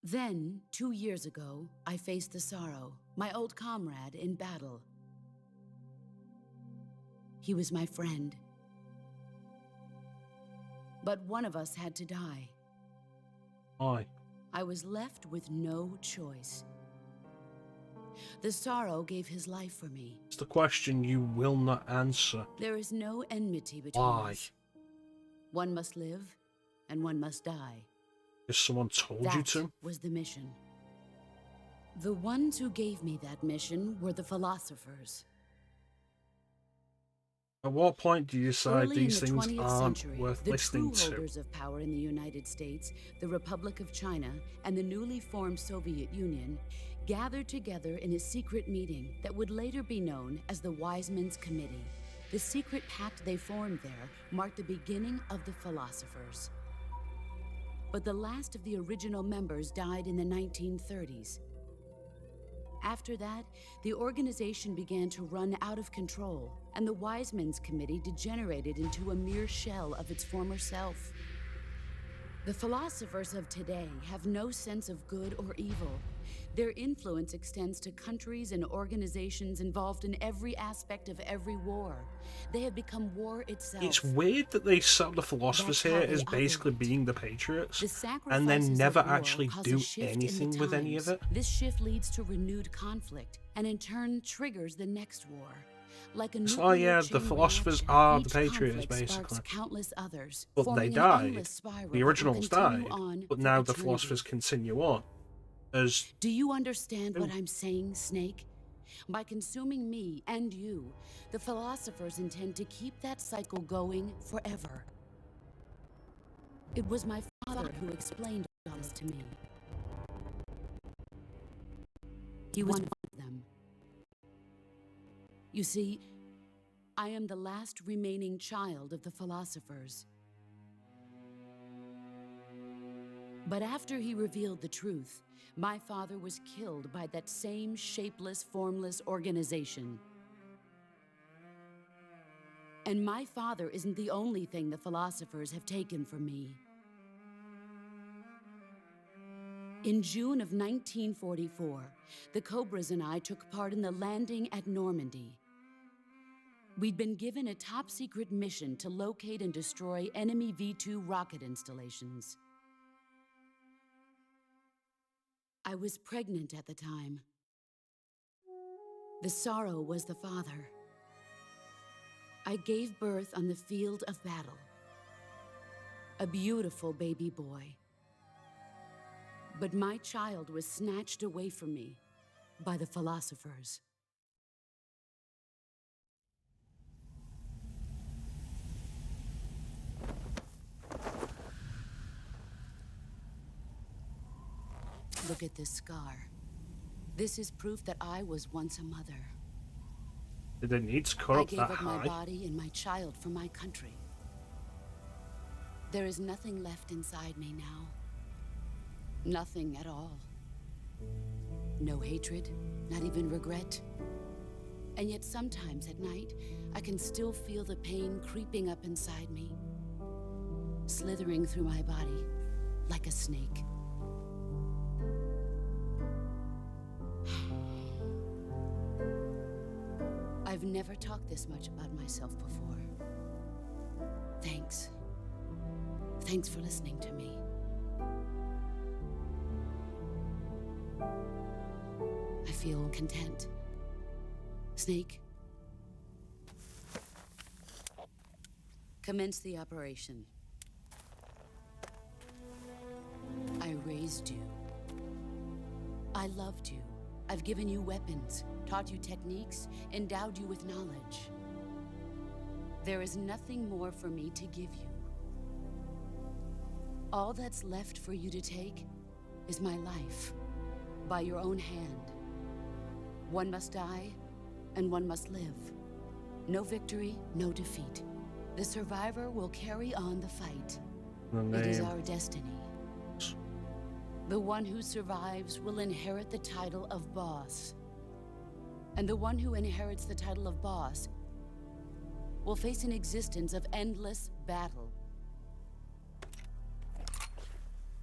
Then, 2 years ago, I faced the Sorrow, my old comrade in battle. He was my friend. But one of us had to die.
Why?
I was left with no choice. The Sorrow gave his life for me.
It's the question you will not answer.
There is no enmity between
Why?
us. One must live, and one must die.
Because someone told you to?
That was the mission. The ones who gave me that mission were the philosophers.
At what point do you decide
Early
these
in the
things
20th
aren't
century,
worth
the
listening
true
to?
holders of power in the United States, the Republic of China, and the newly formed Soviet Union gathered together in a secret meeting that would later be known as the Wise Men's Committee. The secret pact they formed there marked the beginning of the philosophers. But the last of the original members died in the 1930s. After that, the organization began to run out of control, and the Wise Men's Committee degenerated into a mere shell of its former self. The philosophers of today have no sense of good or evil. Their influence extends to countries and organizations involved in every aspect of every war. They have become war itself.
It's weird that they set up the philosophers here as basically being the Patriots, and then never actually do anything with any of it.
This shift leads to renewed conflict, and in turn triggers the next war. Like a
So yeah, the philosophers are the Patriots, basically.
Countless others,
but they died. The originals died, but now the philosophers continue on.
Do you understand what I'm saying, Snake? By consuming me and you, the philosophers intend to keep that cycle going forever. It was my father who explained all this to me. He was one of them. You see, I am the last remaining child of the philosophers. But after he revealed the truth, my father was killed by that same shapeless, formless organization. And my father isn't the only thing the philosophers have taken from me. In June of 1944, the Cobras and I took part in the landing at Normandy. We'd been given a top-secret mission to locate and destroy enemy V-2 rocket installations. I was pregnant at the time. The sorrow was the father. I gave birth on the field of battle. A beautiful baby boy. But my child was snatched away from me by the philosophers. Look at this scar. This is proof that I was once a mother.
Did they need to cut up that high?
I gave up my body and my child for my country. There is nothing left inside me now. Nothing at all. No hatred, not even regret. And yet sometimes at night, I can still feel the pain creeping up inside me, slithering through my body like a snake. I've never talked this much about myself before. Thanks. Thanks for listening to me. I feel content. Snake, commence the operation. I raised you. I loved you. I've given you weapons, taught you techniques, endowed you with knowledge. There is nothing more for me to give you. All that's left for you to take is my life, by your own hand. One must die, and one must live. No victory, no defeat. The survivor will carry on the fight. It is our destiny. The one who survives will inherit the title of boss. And the one who inherits the title of boss will face an existence of endless battle.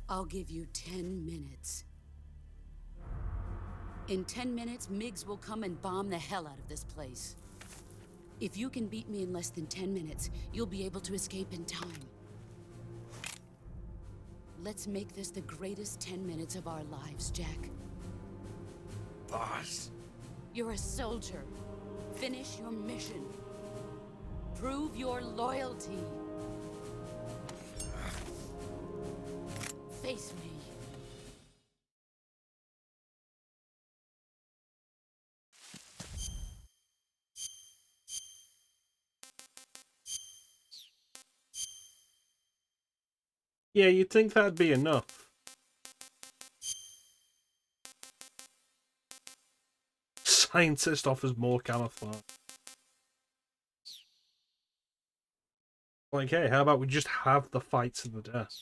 I'll give you 10 minutes. In 10 minutes, MiGs will come and bomb the hell out of this place. If you can beat me in less than 10 minutes, you'll be able to escape in time. Let's make this the greatest 10 minutes of our lives, Jack.
Boss.
You're a soldier. Finish your mission. Prove your loyalty. Face me.
Yeah, you'd think that'd be enough. Scientist offers more camouflage. Like, hey, how about we just have the fight to the death?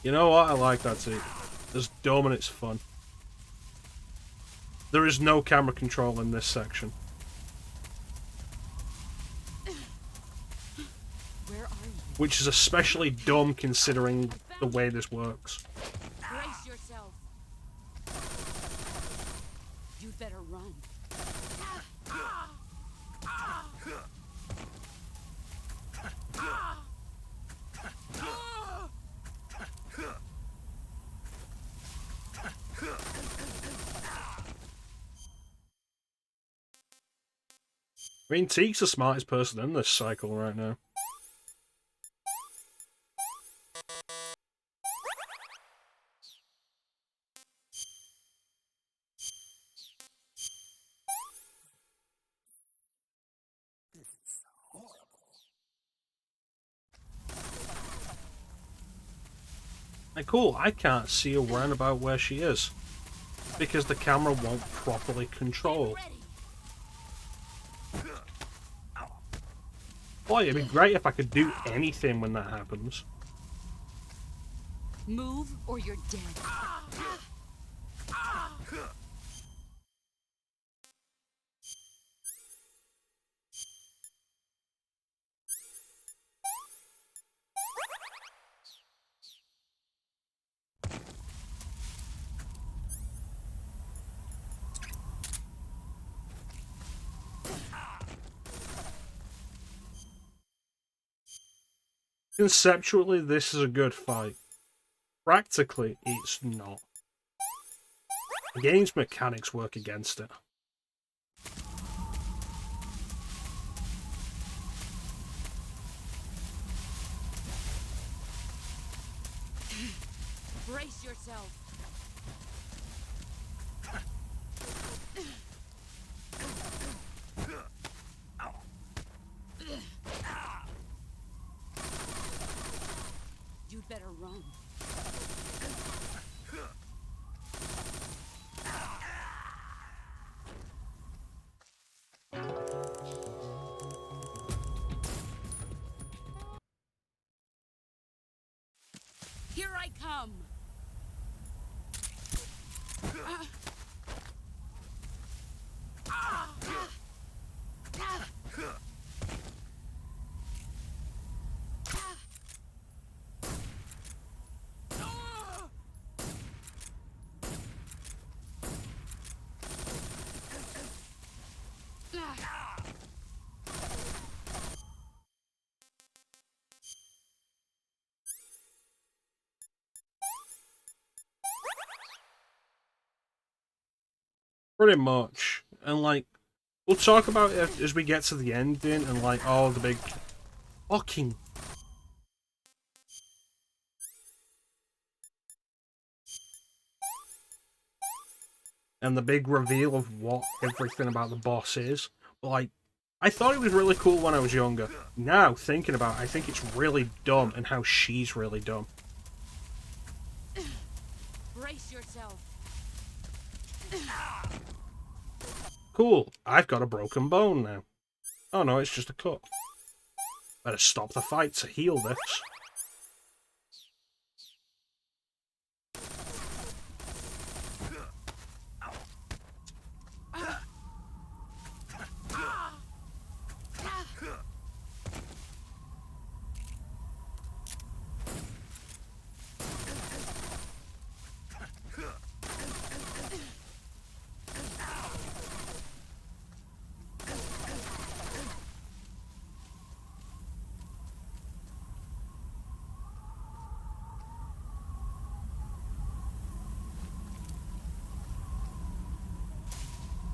You know what? I like that too. It's dumb and it's fun. There is no camera control in this section.
Where are you?
Which is especially dumb considering the way this works.
Brace yourself. You'd better run.
I mean, Teek's the smartest person in this cycle right now. And cool, I can't see around about where she is. Because the camera won't properly control. Boy, it'd be great if I could do anything when that happens.
Move or you're dead.
Conceptually, this is a good fight. Practically, it's not. The game's mechanics work against it.
Brace yourself. You'd better run. Here I come.
Pretty much. And like, we'll talk about it as we get to the ending and like, oh, the big fucking... And the big reveal of what everything about the boss is. But like, I thought it was really cool when I was younger. Now, thinking about it, I think it's really dumb and how she's really dumb.
Brace yourself.
Cool, I've got a broken bone now. Oh no, it's just a cut. Better stop the fight to heal this.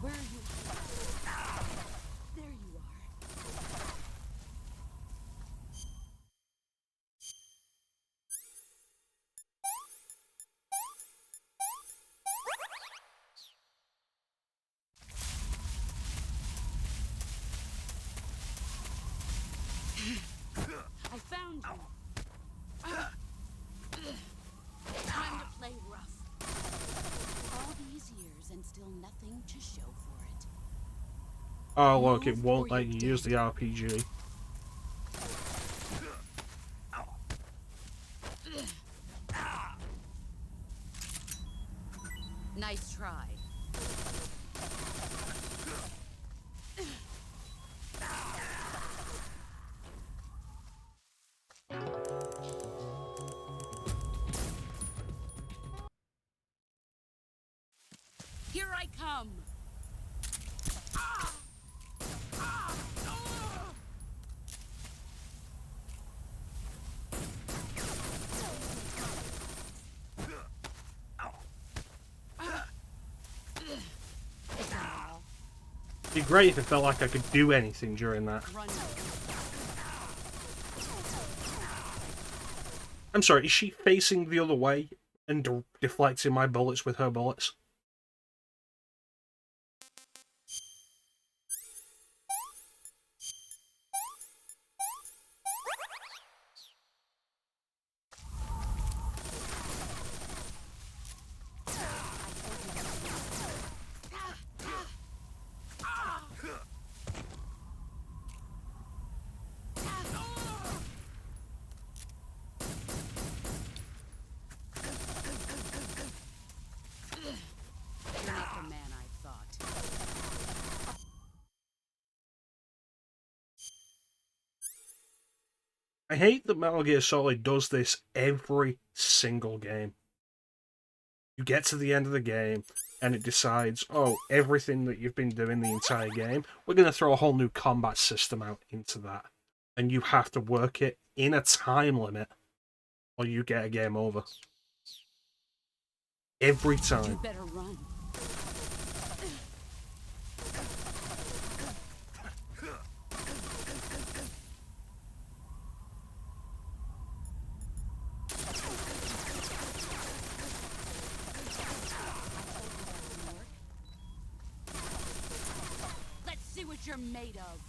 Where are you? There you are. I found you. Time to play rough. All these years and still nothing to show for it.
Oh look, it won't let you use the RPG.
I come.
It'd be great if it felt like I could do anything during that. I'm sorry, is she facing the other way and deflecting my bullets with her bullets?
You're not the man I thought.
I hate that Metal Gear Solid does this every single game. You get to the end of the game, and it decides, oh, everything that you've been doing the entire game, we're going to throw a whole new combat system out into that. And you have to work it in a time limit, or you get a game over. Every time.
You better run. Let's see what you're made of.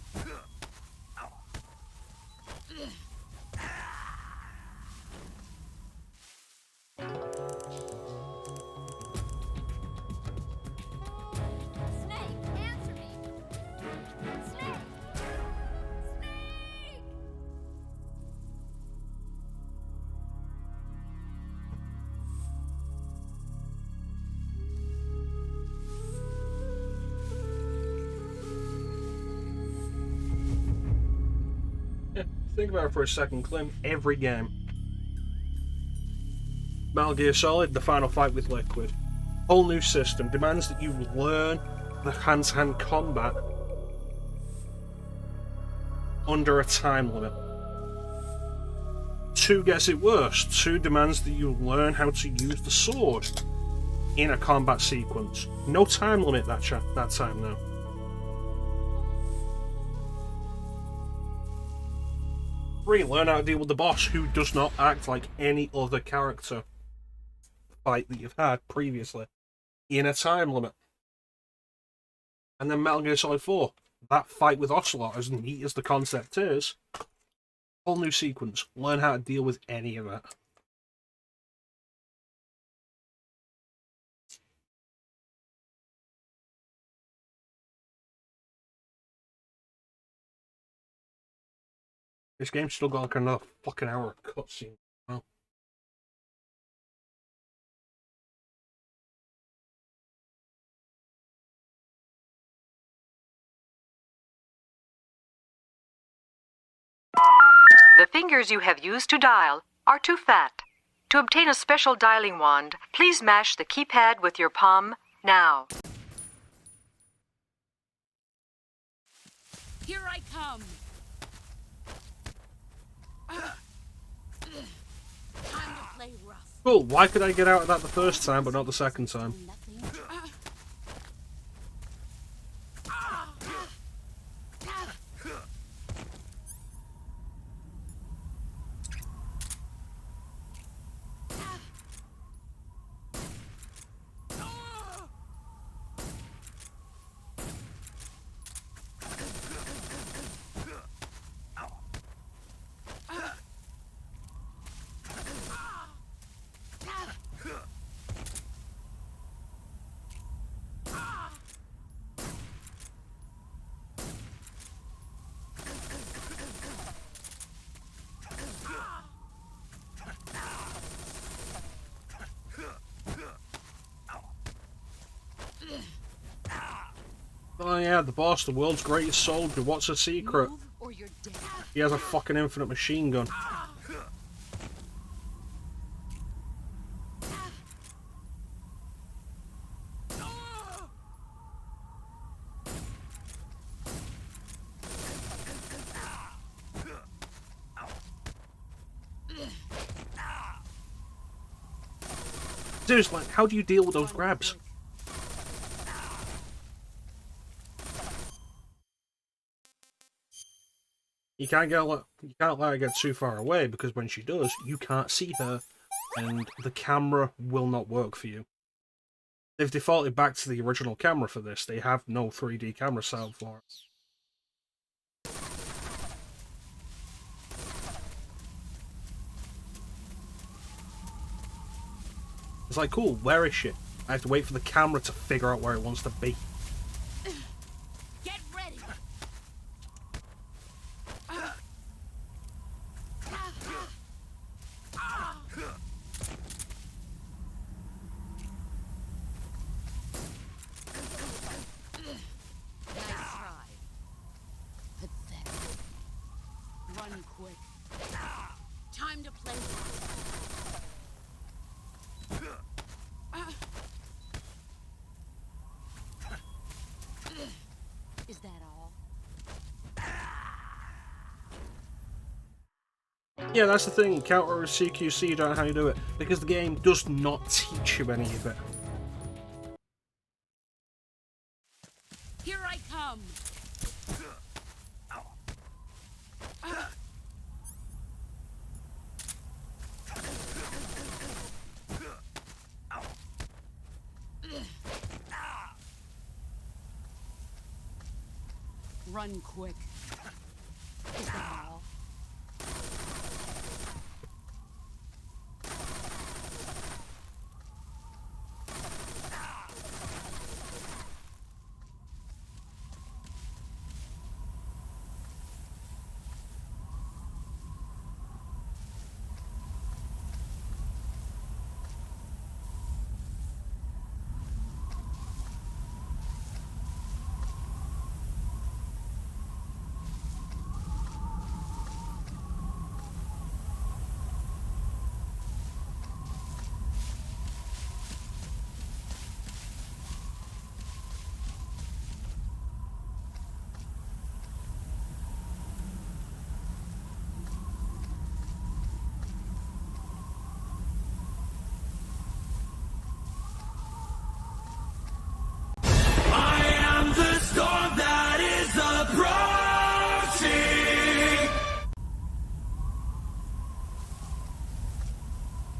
Snake, answer me! Snake! Snake!
Yeah, think about it for a second, Clem. Every game. Metal Gear Solid, the final fight with Liquid. Whole new system. Demands that you learn the hand-to-hand combat under a time limit. 2 gets it worse. 2 demands that you learn how to use the sword in a combat sequence. No time limit that time now. Three, learn how to deal with the boss, who does not act like any other character fight that you've had previously in a time limit. And then Metal Gear Solid 4, that fight with Ocelot, as neat as the concept is, whole new sequence. Learn how to deal with any of that. This game's still got like another fucking hour of cutscene. Well,
The fingers you have used to dial are too fat. To obtain a special dialing wand, please mash the keypad with your palm now.
Here I come. Time to play rough.
cool, why could I get out of that the first time but not the second time? Oh yeah, the boss, the world's greatest soldier. What's her secret? He has a fucking infinite machine gun. Seriously, like, how do you deal with those grabs? You can't let her get too far away, because when she does, you can't see her, and the camera will not work for you. They've defaulted back to the original camera for this. They have no 3D camera set up for it. It's like, cool, where is she? I have to wait for the camera to figure out where it wants to be.
Get ready. Nice try. Pathetic. Run quick. Time to play. Is that all?
Yeah, that's the thing. Counter CQC, you don't know how you do it, because the game does not teach you any of it.
Here I come. Run quick. Is that all?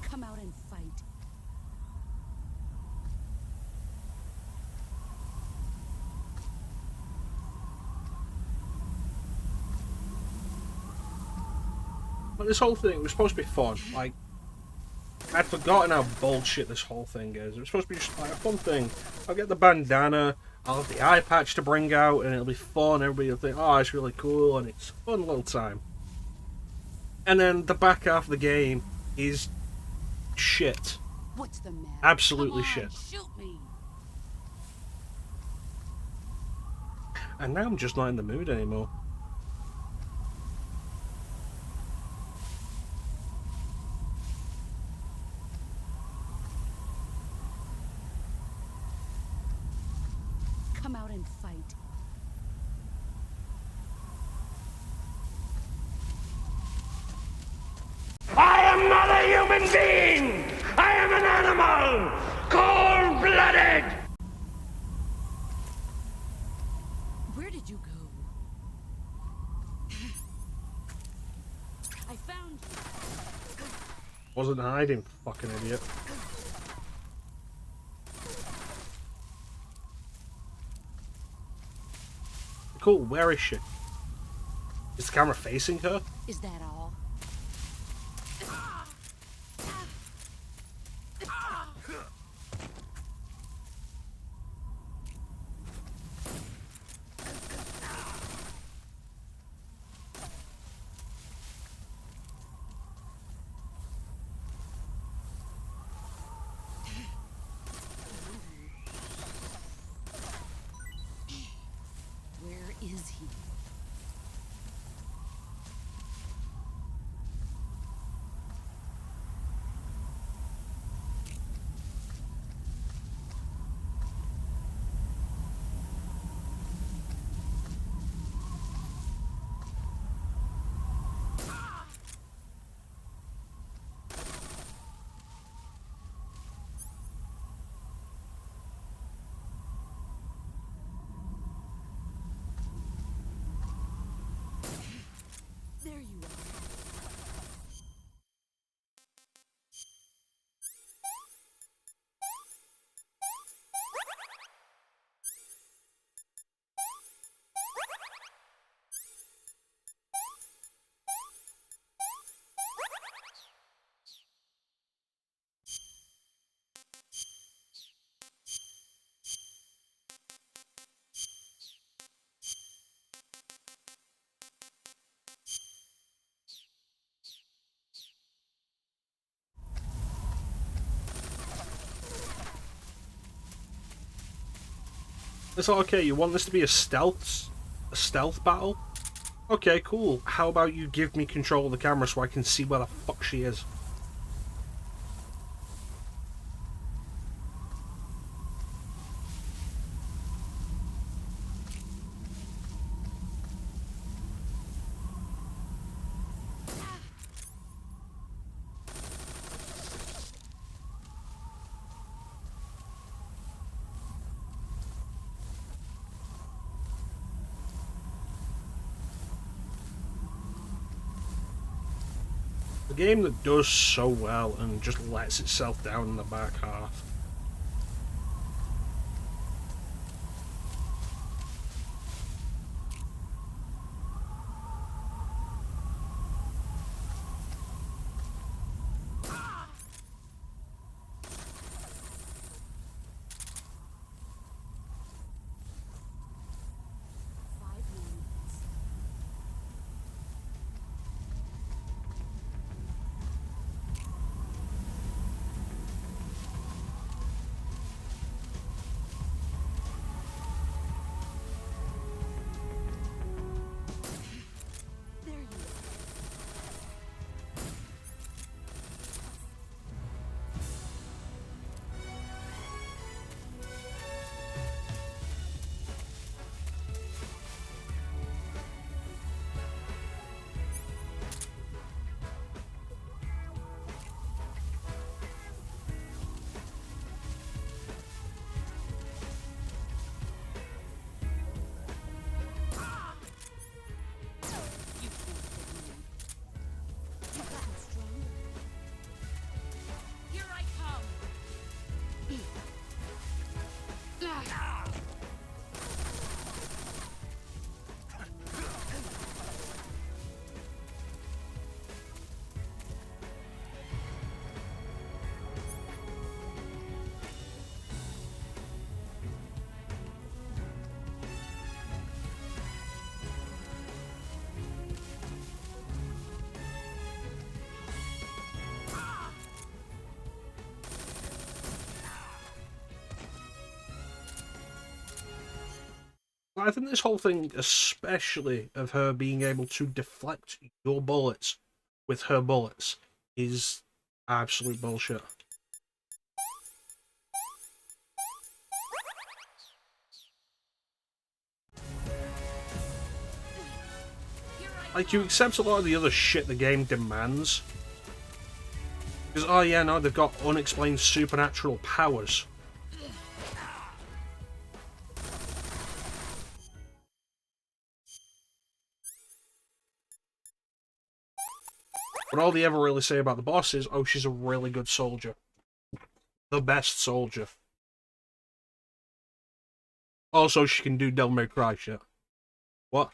Come out and fight.
But this whole thing was supposed to be fun. Like, I'd forgotten how bullshit this whole thing is. It was supposed to be just like a fun thing. I'll get the bandana, I'll have the eye patch to bring out, and it'll be fun. Everybody will think, oh, it's really cool, and it's a fun little time. And then the back half of the game is shit.
What's the matter?
Absolutely
Come on,
shit.
Shoot me.
And now I'm just not in the mood anymore.
Come out and fight.
I am not a human being! I am an animal! Cold-blooded!
Where did you go? I found you.
Wasn't hiding, fucking idiot. Cool, where is she? Is the camera facing her?
Is that all? Where is he?
It's like, okay, you want this to be a stealth battle? Okay, cool. How about you give me control of the camera so I can see where the fuck she is? A game that does so well and just lets itself down in the back half. I think this whole thing, especially of her being able to deflect your bullets with her bullets, is absolute bullshit. Like, you accept a lot of the other shit the game demands. Because, oh yeah, no, they've got unexplained supernatural powers. But all they ever really say about the boss is, oh, she's a really good soldier. The best soldier. Also, she can do Devil May Cry shit. What?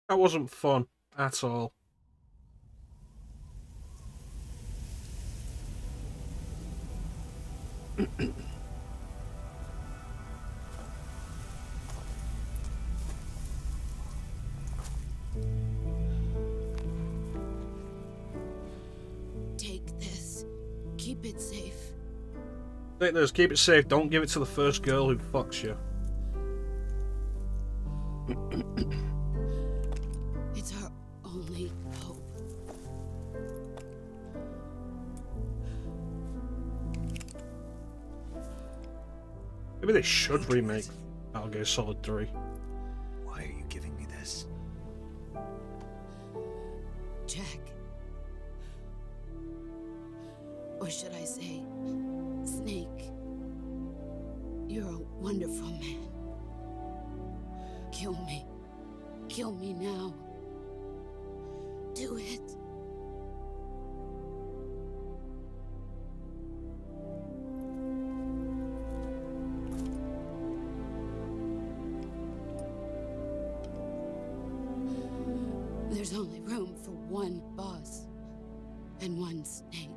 That wasn't fun at all.
Take this. Keep it safe.
Take this, keep it safe, don't give it to the first girl who fucks you.
It's our only hope.
Maybe they should remake Metal Gear Solid 3.
Why are you giving me this?
Jack. Or should I say, Snake. You're a wonderful man. Kill me. Kill me now. Do it. There's only room for one boss and one Snake.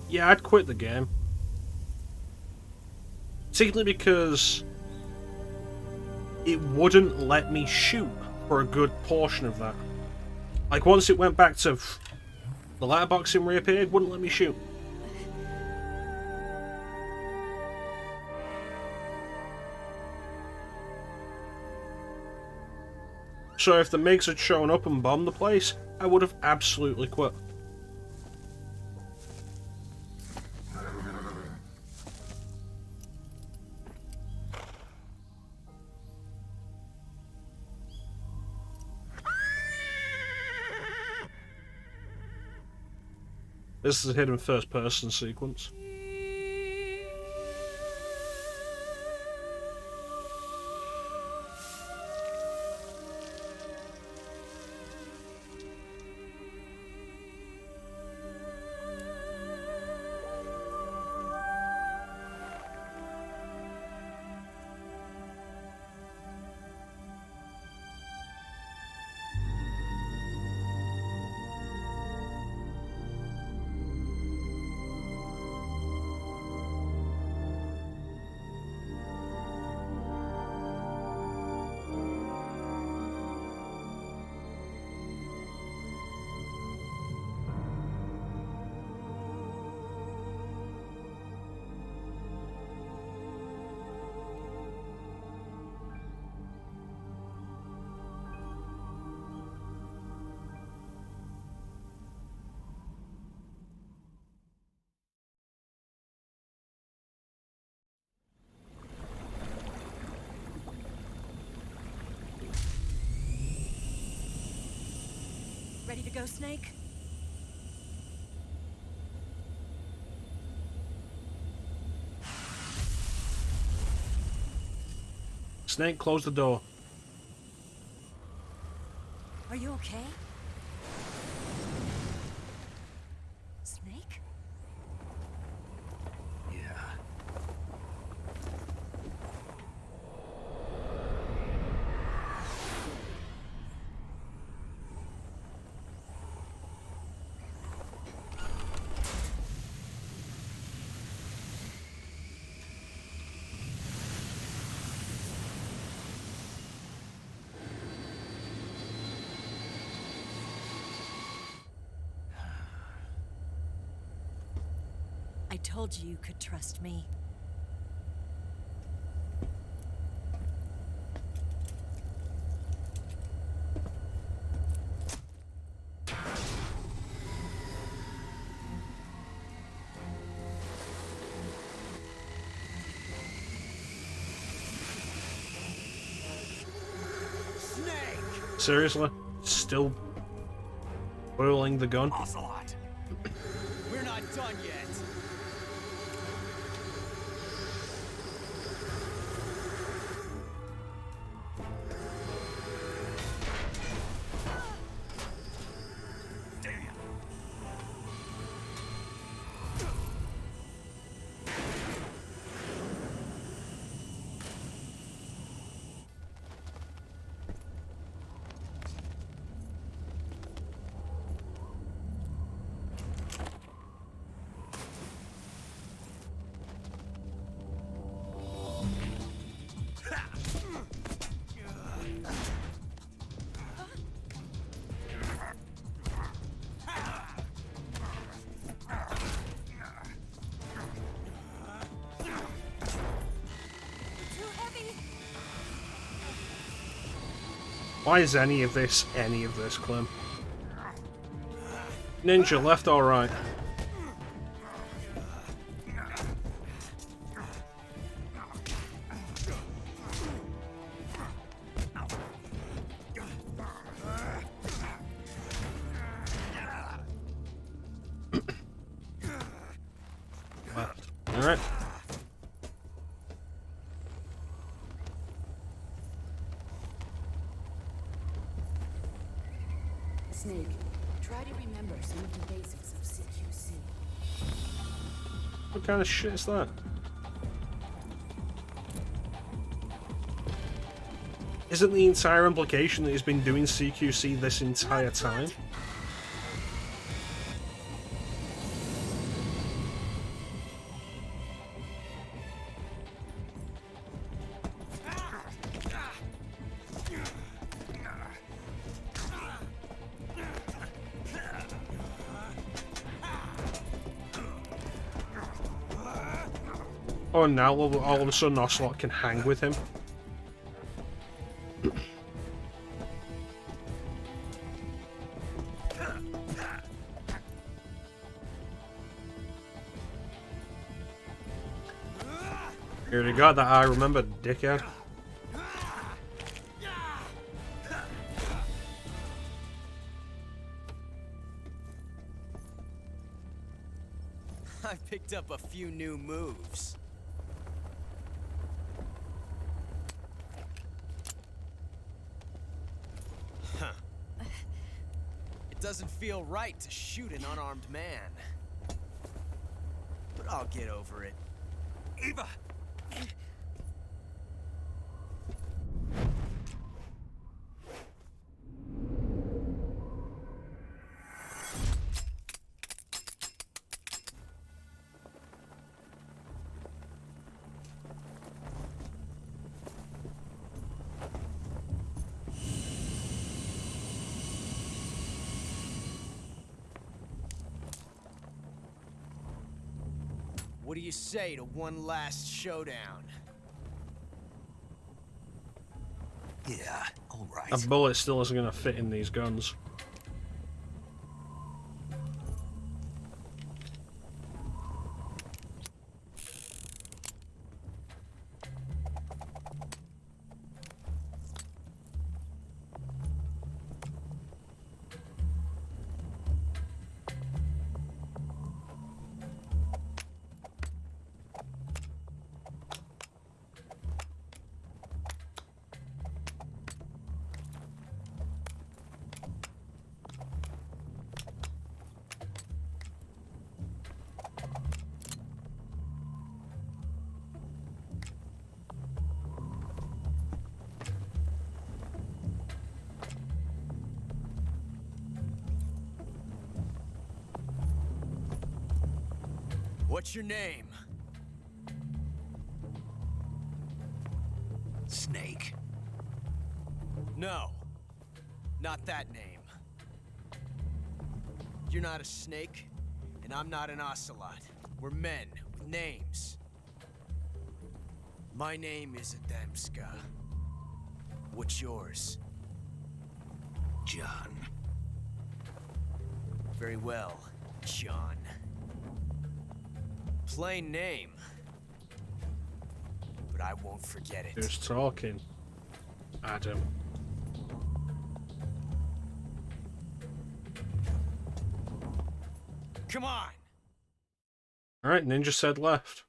Yeah, I'd quit the game. Particularly because it wouldn't let me shoot for a good portion of that. Like, once it went back to the letterboxing reappeared, wouldn't let me shoot. So if the MiGs had shown up and bombed the place, I would have absolutely quit. This is a hidden first-person sequence.
Ready to go, Snake?
Snake, close the door.
Are you okay? Snake?
Yeah.
I told you could trust me.
Seriously? Still whirling the gun?
Ocelot. We're not done yet.
Why is any of this, Clem? Ninja, left or right? Left. Alright.
Snake, try to remember some of the basics of CQC.
What kind of shit is that? Isn't the entire implication that he's been doing CQC this entire time? Oh, now all of a sudden Ocelot can hang with him. You already got that, I remember, dickhead.
I picked up a few new moves. Huh. It doesn't feel right to shoot an unarmed man. But I'll get over it. Eva! What do you say to one last showdown?
Yeah, all right.
A bullet still isn't going to fit in these guns.
What's your name?
Snake.
No, not that name. You're not a snake, and I'm not an ocelot. We're men with names. My name is Adamska. What's yours?
John.
Very well, Shaun. Plain name. But I won't forget it.
Who's talking? Adam.
Come on!
Alright, Ninja said left.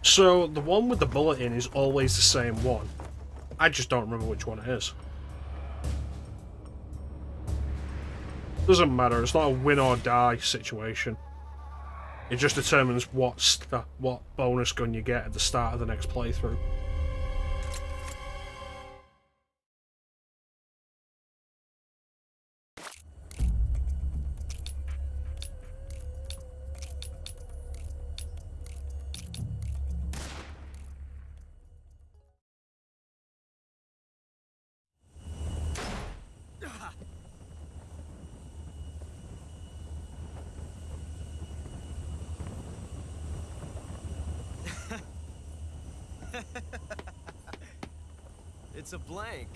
So, the one with the bullet in is always the same one. I just don't remember which one it is. Doesn't matter, it's not a win or die situation. It just determines what bonus gun you get at the start of the next playthrough.
It's a blank.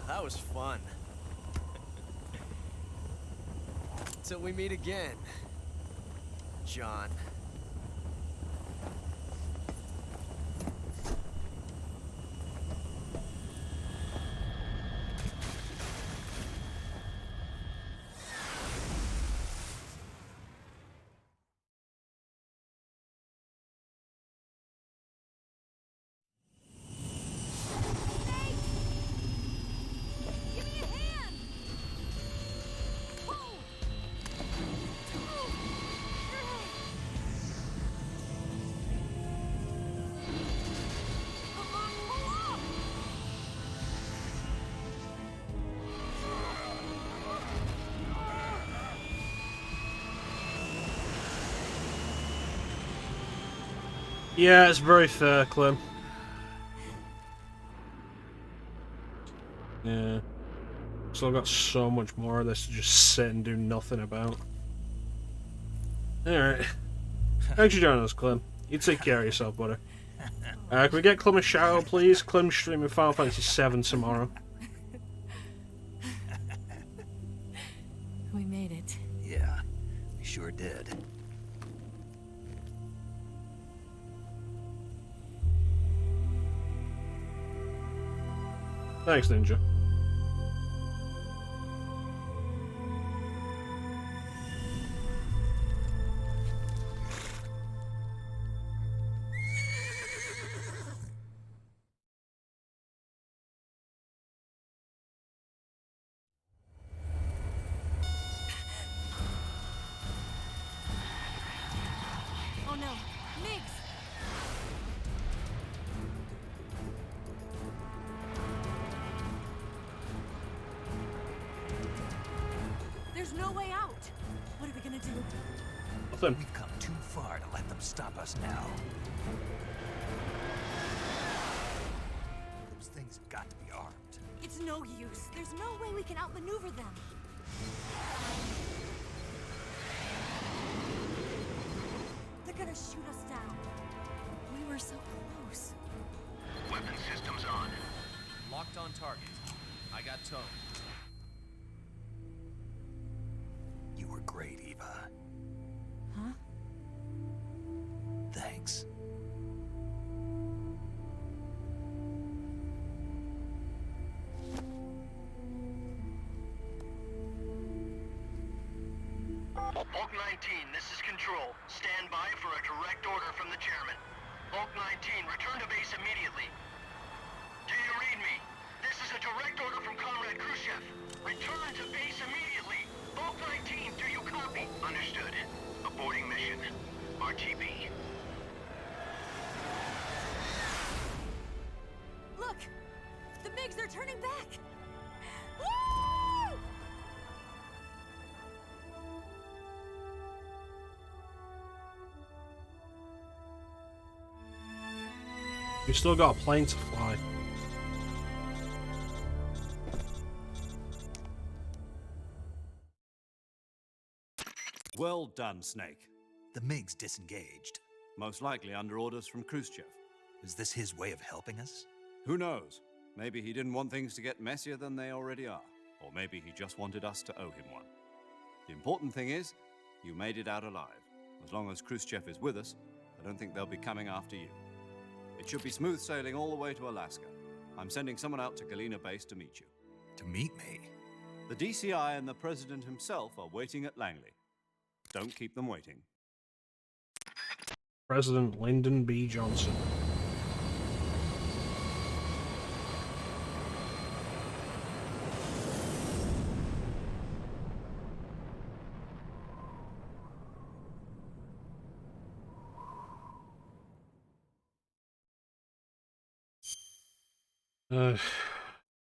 That was fun. Till we meet again, John.
Yeah, it's very fair, Clem. Yeah. So I've got so much more of this to just sit and do nothing about. Alright. Thanks for joining us, Clem. You take care of yourself, buddy. Can we get Clem a shout out, please? Clem's streaming Final Fantasy VII tomorrow.
We made it.
Yeah, we sure did.
Thanks, Ninja.
Oh no, Migs! There's no way out. What are we gonna do?
Nothing.
We've come too far to let them stop us now. Those things have got to be armed.
It's no use. There's no way we can outmaneuver them. They're gonna shoot us down. We were so close.
Weapon systems on.
Locked on target. I got towed.
You were great, Eva.
Huh?
Thanks.
Bulk 19, this is Control. Stand by for a direct order from the chairman. Bulk 19, return to base immediately. Do you read me? This is a direct order from Comrade Khrushchev. Return to base immediately. Bulk 19, do you copy? Understood. Aborting mission. RTB.
Look! The MiGs are turning back! Woo!
You've still got a plane to fly.
Well done, Snake.
The MiG's disengaged.
Most likely under orders from Khrushchev.
Is this his way of helping us?
Who knows? Maybe he didn't want things to get messier than they already are. Or maybe he just wanted us to owe him one. The important thing is, you made it out alive. As long as Khrushchev is with us, I don't think they'll be coming after you. It should be smooth sailing all the way to Alaska. I'm sending someone out to Galena Base to meet you.
To meet me?
The DCI and the President himself are waiting at Langley. Don't keep them waiting.
President Lyndon B. Johnson.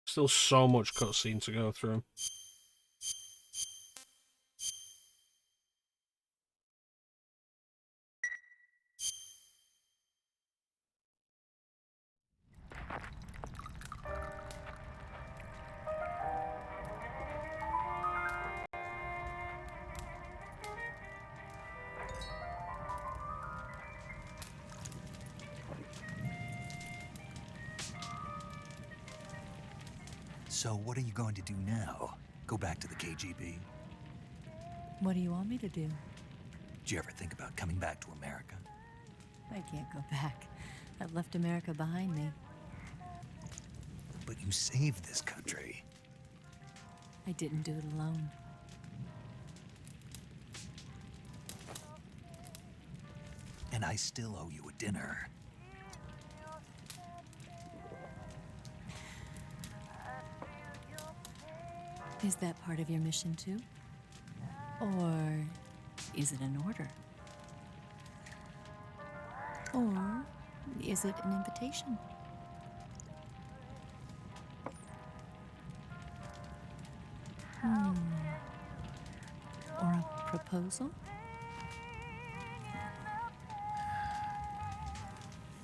Still so much cutscene to go through.
So what are you going to do now? Go back to the KGB?
What do you want me to do?
Did you ever think about coming back to America?
I can't go back. I've left America behind me.
But you saved this country.
I didn't do it alone.
And I still owe you a dinner.
Is that part of your mission too? Or is it an order? Or is it an invitation? Or a proposal?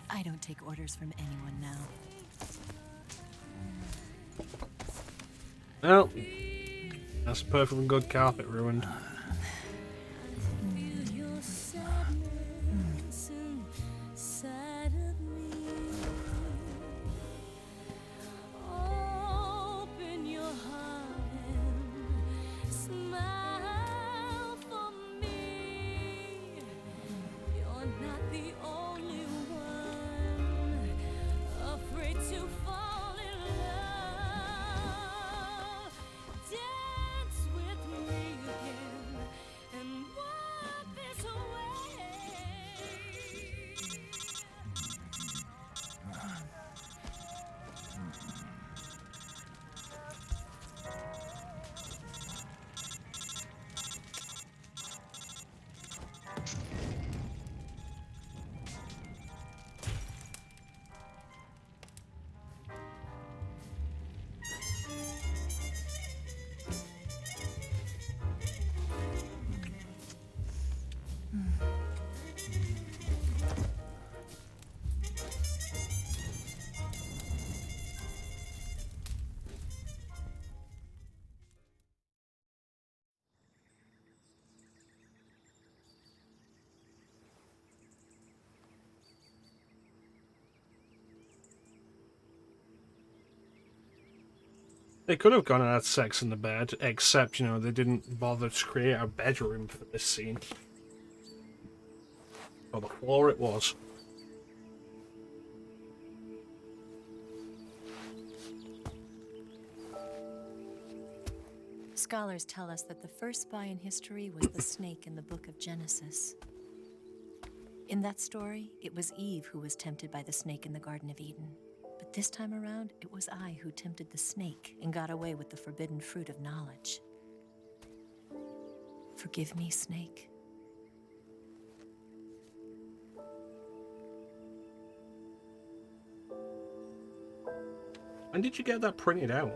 I don't take orders from anyone now.
Well, that's a perfectly good carpet ruined. They could have gone and had sex in the bed, except, you know, they didn't bother to create a bedroom for this scene. On the floor it was.
Scholars tell us that the first spy in history was the snake in the book of Genesis. In that story, it was Eve who was tempted by the snake in the Garden of Eden. But this time around, it was I who tempted the snake and got away with the forbidden fruit of knowledge. Forgive me, Snake.
When did you get that printed out?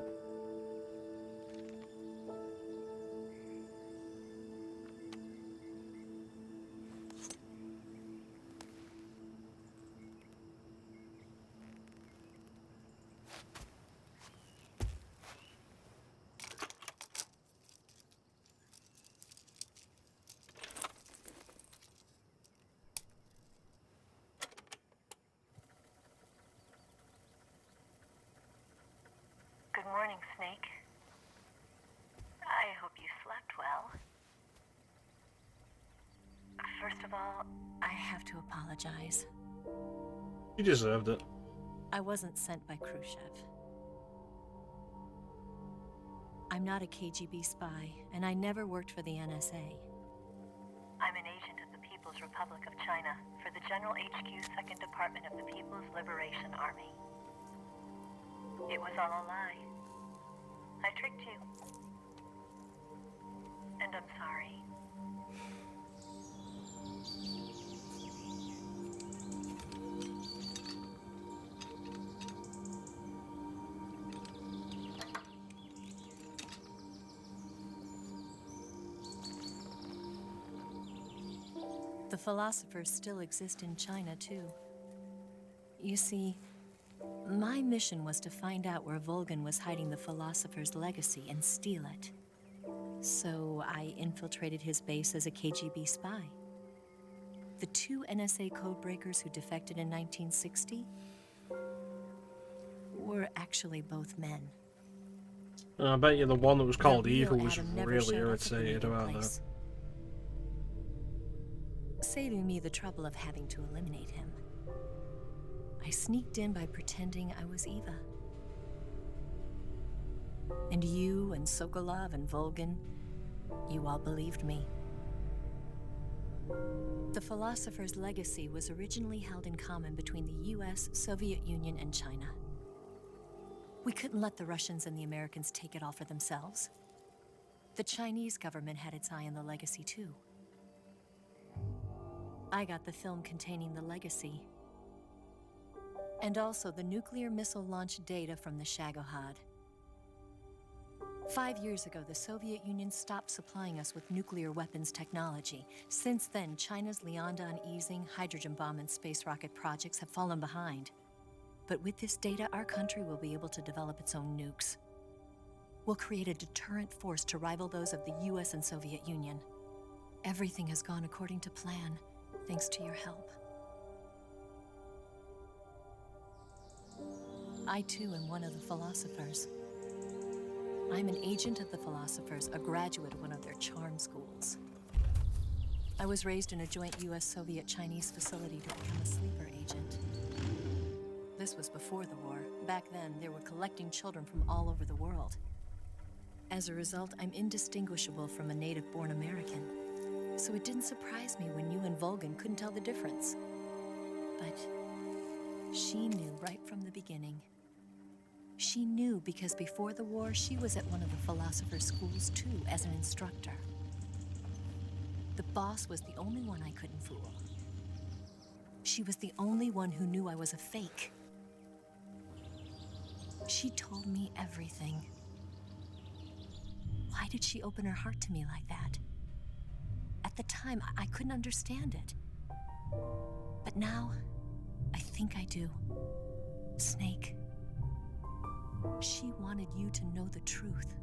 Good morning, Snake. I hope you slept well. First of all,
I have to apologize.
You deserved it.
I wasn't sent by Khrushchev. I'm not a KGB spy, and I never worked for the NSA.
I'm an agent of the People's Republic of China for the General HQ 2nd Department of the People's Liberation Army. It was all a lie. I tricked you. And I'm sorry.
The philosophers still exist in China, too. You see, my mission was to find out where Volgin was hiding the philosopher's legacy and steal it. So I infiltrated his base as a KGB spy. The 2 NSA codebreakers who defected in 1960 were actually both men.
I bet you the one that was called
The real
Evil was
Adam never
really
showed up at the
irritated
meeting
about
place, saving me the trouble of having to eliminate him. I sneaked in by pretending I was Eva. And you and Sokolov and Volgin, you all believed me. The philosopher's legacy was originally held in common between the US, Soviet Union, and China. We couldn't let the Russians and the Americans take it all for themselves. The Chinese government had its eye on the legacy too. I got the film containing the legacy, and also the nuclear missile launch data from the Shagohod. 5 years ago, the Soviet Union stopped supplying us with nuclear weapons technology. Since then, China's Liandon easing, hydrogen bomb, and space rocket projects have fallen behind. But with this data, our country will be able to develop its own nukes. We'll create a deterrent force to rival those of the US and Soviet Union. Everything has gone according to plan, thanks to your help. I too am one of the philosophers. I'm an agent of the philosophers, a graduate of one of their charm schools. I was raised in a joint US-Soviet-Chinese facility to become a sleeper agent. This was before the war. Back then, they were collecting children from all over the world. As a result, I'm indistinguishable from a native-born American. So it didn't surprise me when you and Volgin couldn't tell the difference. But she knew right from the beginning. She knew because before the war, she was at one of the philosopher's schools too, as an instructor. The boss was the only one I couldn't fool. She was the only one who knew I was a fake. She told me everything. Why did she open her heart to me like that? At the time, I couldn't understand it. But now, I think I do. Snake. She wanted you to know the truth.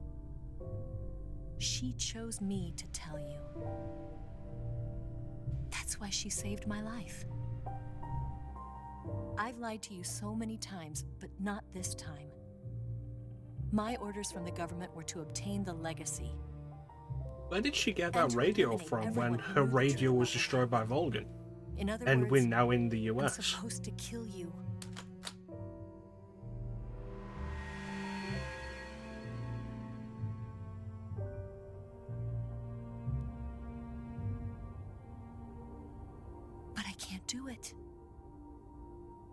She chose me to tell you. That's why she saved my life. I've lied to you so many times, but not this time. My orders from the government were to obtain the legacy.
Where did she get that radio from when her radio was destroyed by Volgin?
In other
And
words,
we're now in the
I'm
US.
supposed to kill you. But I can't do it.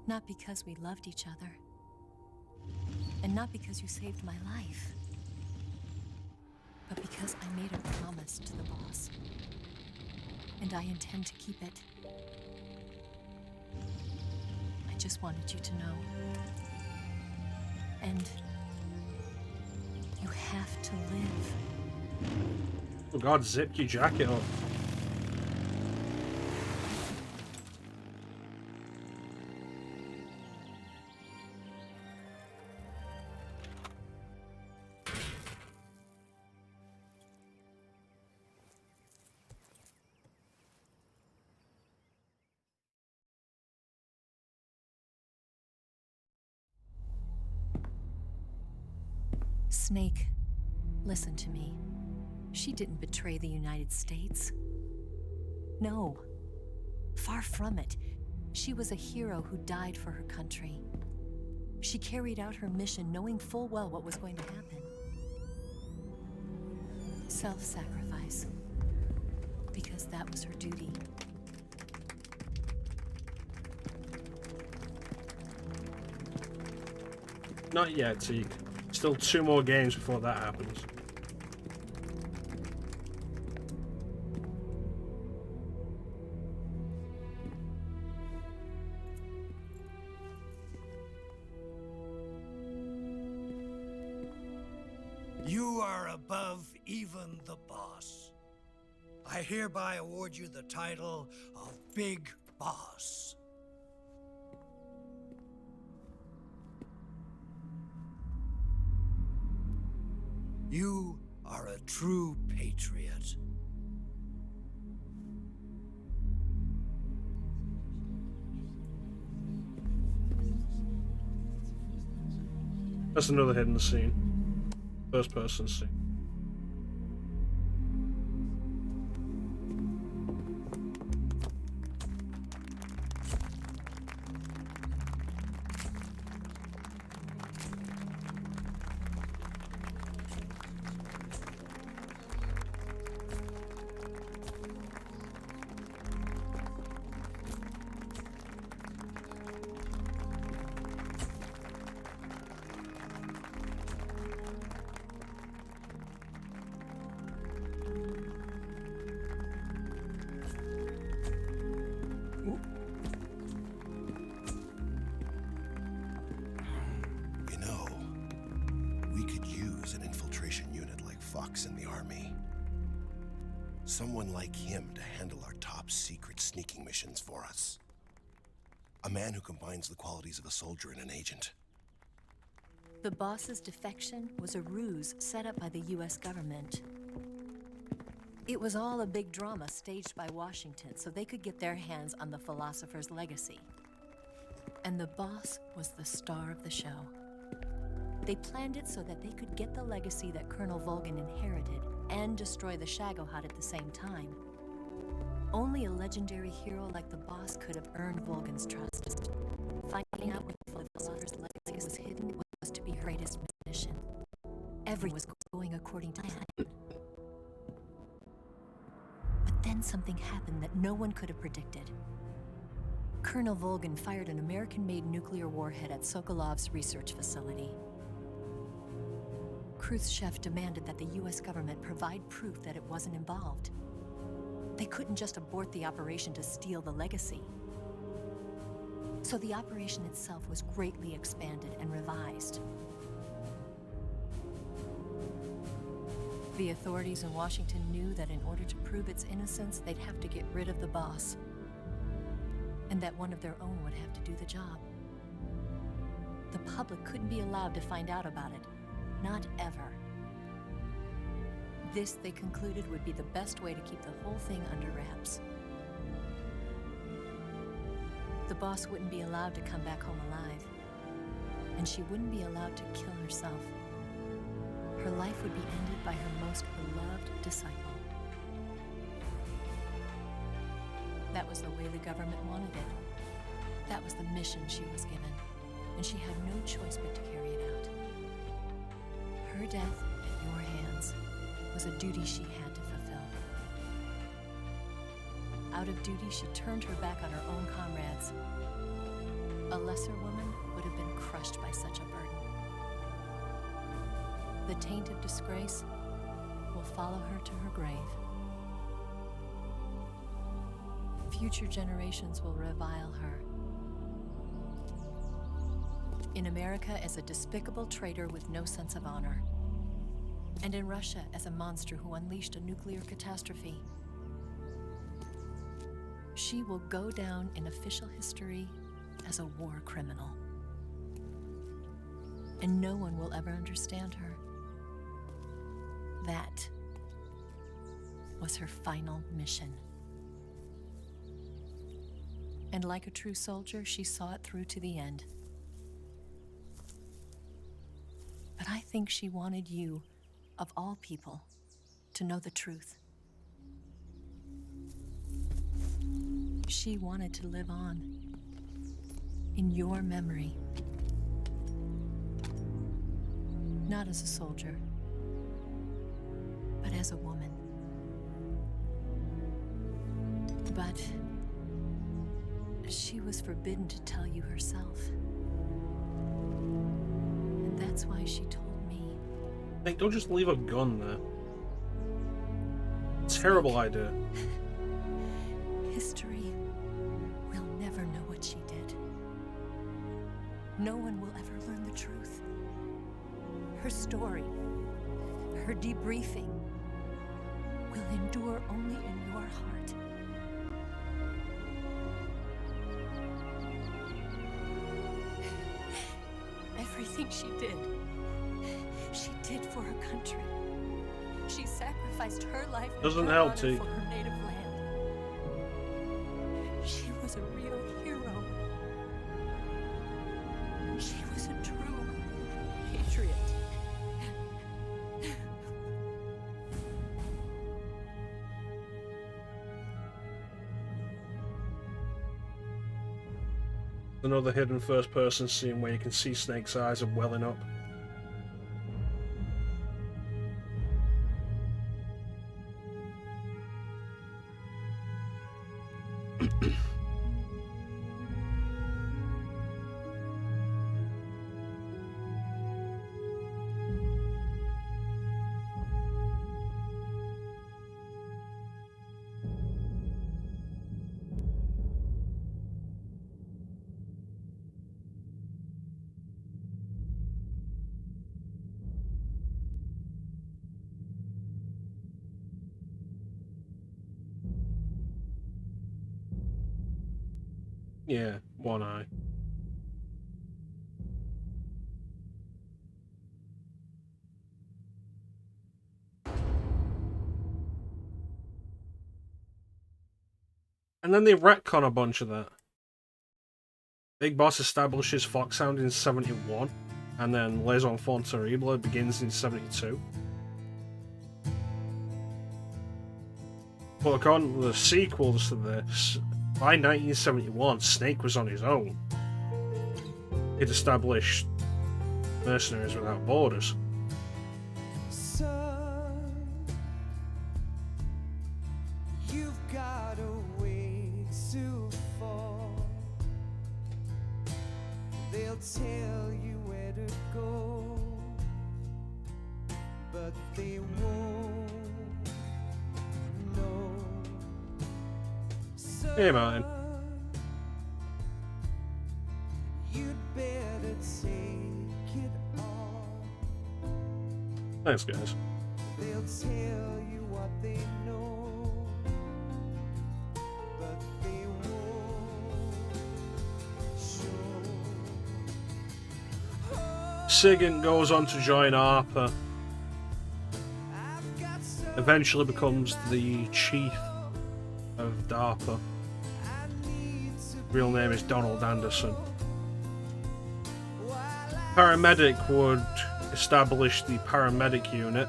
Not because we loved each other. And not because you saved my life. But because I made a promise. promised to the boss. And I intend to keep it. I just wanted you to know. And you have to live.
Oh God, zip your jacket up.
Snake, listen to me. She didn't betray the United States. No. Far from it. She was a hero who died for her country. She carried out her mission knowing full well what was going to happen. Self-sacrifice. Because that was her duty.
Not yet, Teague. Still 2 more games before that happens.
You are above even the boss. I hereby award you the title of Big Boss. You are a true patriot.
That's another hidden scene. First person scene.
You know, we could use an infiltration unit like Fox in the army. Someone like him to handle our top secret sneaking missions for us. A man who combines the qualities of a soldier and an agent.
The boss's defection was a ruse set up by the US government. It was all a big drama staged by Washington so they could get their hands on the philosopher's legacy. And the boss was the star of the show. They planned it so that they could get the legacy that Colonel Volgin inherited and destroy the Shagohod at the same time. Only a legendary hero like the boss could have earned Volgin's trust. Finding out where the philosopher's legacy was hidden was to be her greatest mission. Everything was going according to plan. But then something happened that no one could have predicted. Colonel Volgin fired an American-made nuclear warhead at Sokolov's research facility. Khrushchev demanded that the US government provide proof that it wasn't involved. They couldn't just abort the operation to steal the legacy. So the operation itself was greatly expanded and revised. The authorities in Washington knew that in order to prove its innocence, they'd have to get rid of the boss. And that one of their own would have to do the job. The public couldn't be allowed to find out about it. Not ever. This, they concluded, would be the best way to keep the whole thing under wraps. The boss wouldn't be allowed to come back home alive. And she wouldn't be allowed to kill herself. Her life would be ended by her most beloved disciple. That was the way the government wanted it. That was the mission she was given, and she had no choice but to carry it out. Her death at your hands was a duty she had to fulfill. Out of duty, she turned her back on her own comrades. A lesser woman would have been crushed by such a burden. The taint of disgrace will follow her to her grave. Future generations will revile her. In America as a despicable traitor with no sense of honor. And in Russia as a monster who unleashed a nuclear catastrophe. She will go down in official history as a war criminal. And no one will ever understand her. That was her final mission. And like a true soldier, she saw it through to the end. But I think she wanted you, of all people, to know the truth. She wanted to live on in your memory. Not as a soldier, but as a woman. But she was forbidden to tell you herself. And that's why she told me.
Nick, don't just leave a gun there. Terrible idea.
History will never know what she did. No one will ever learn the truth. Her story, her debriefing, will endure only in your heart. Everything she did for her country. She sacrificed her life and
Doesn't
her
help,
honor
T.
for her native land. She was a real hero. She was a true patriot.
Another hidden first-person scene where you can see Snake's eyes are welling up. Yeah, one eye. And then they retcon a bunch of that. Big Boss establishes Foxhound in 71, and then Les Enfants Terribles begins in 72. But according to the sequels to this, by 1971, Snake was on his own. He'd established Mercenaries Without Borders.
Son, you've got a way to fall. They'll tell you where to go, but they won't know.
Hey, Martin.
You'd better take it all.
Thanks, guys.
They'll tell you what they know, but they won't show.
Sigint goes on to join Harper. Eventually becomes the chief of DARPA. Real name is Donald Anderson. Paramedic would establish the paramedic unit,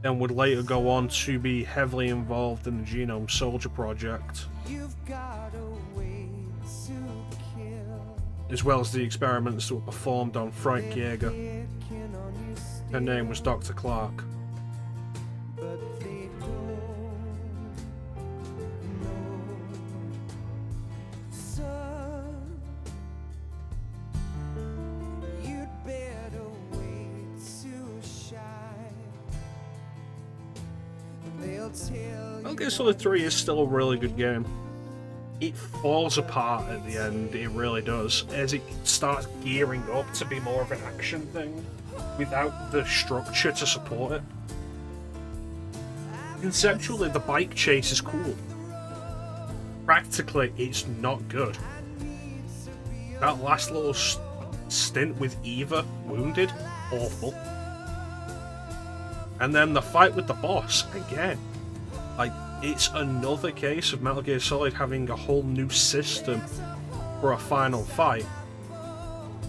and would later go on to be heavily involved in the Genome Soldier project, as well as the experiments that were performed on Frank Jaeger. Her name was Dr. Clark. Metal Gear Solid 3 is still a really good game. It falls apart at the end, it really does, as it starts gearing up to be more of an action thing without the structure to support it. Conceptually, the bike chase is cool. Practically, it's not good. That last little stint with Eva wounded, awful. And then the fight with the boss, again. Like, it's another case of Metal Gear Solid having a whole new system for a final fight.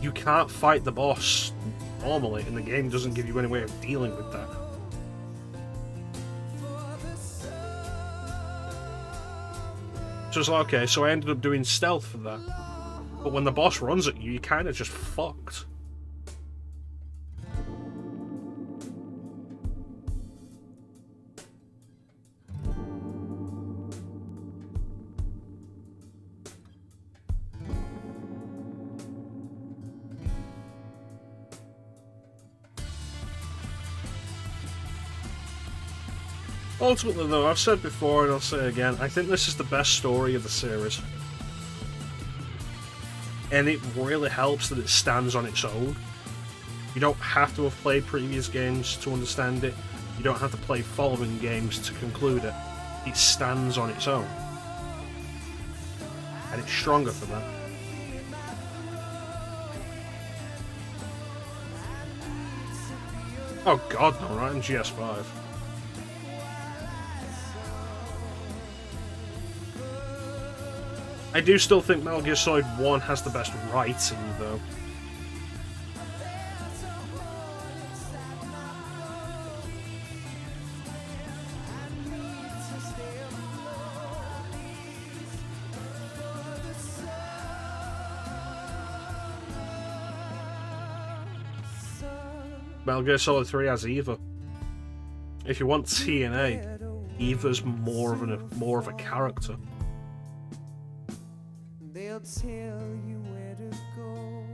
You can't fight the boss normally, and the game doesn't give you any way of dealing with that. So it's like, okay, so I ended up doing stealth for that. But when the boss runs at you, you're kind of just fucked. Ultimately though, I've said before and I'll say again, I think this is the best story of the series. And it really helps that it stands on its own. You don't have to have played previous games to understand it. You don't have to play following games to conclude it. It stands on its own. And it's stronger for that. Oh god, no, right in GS5. I do still think Metal Gear Solid 1 has the best writing, though. Metal Gear Solid 3 has Eva. If you want TNA, Eva's more of a character.
They'll tell you where to go,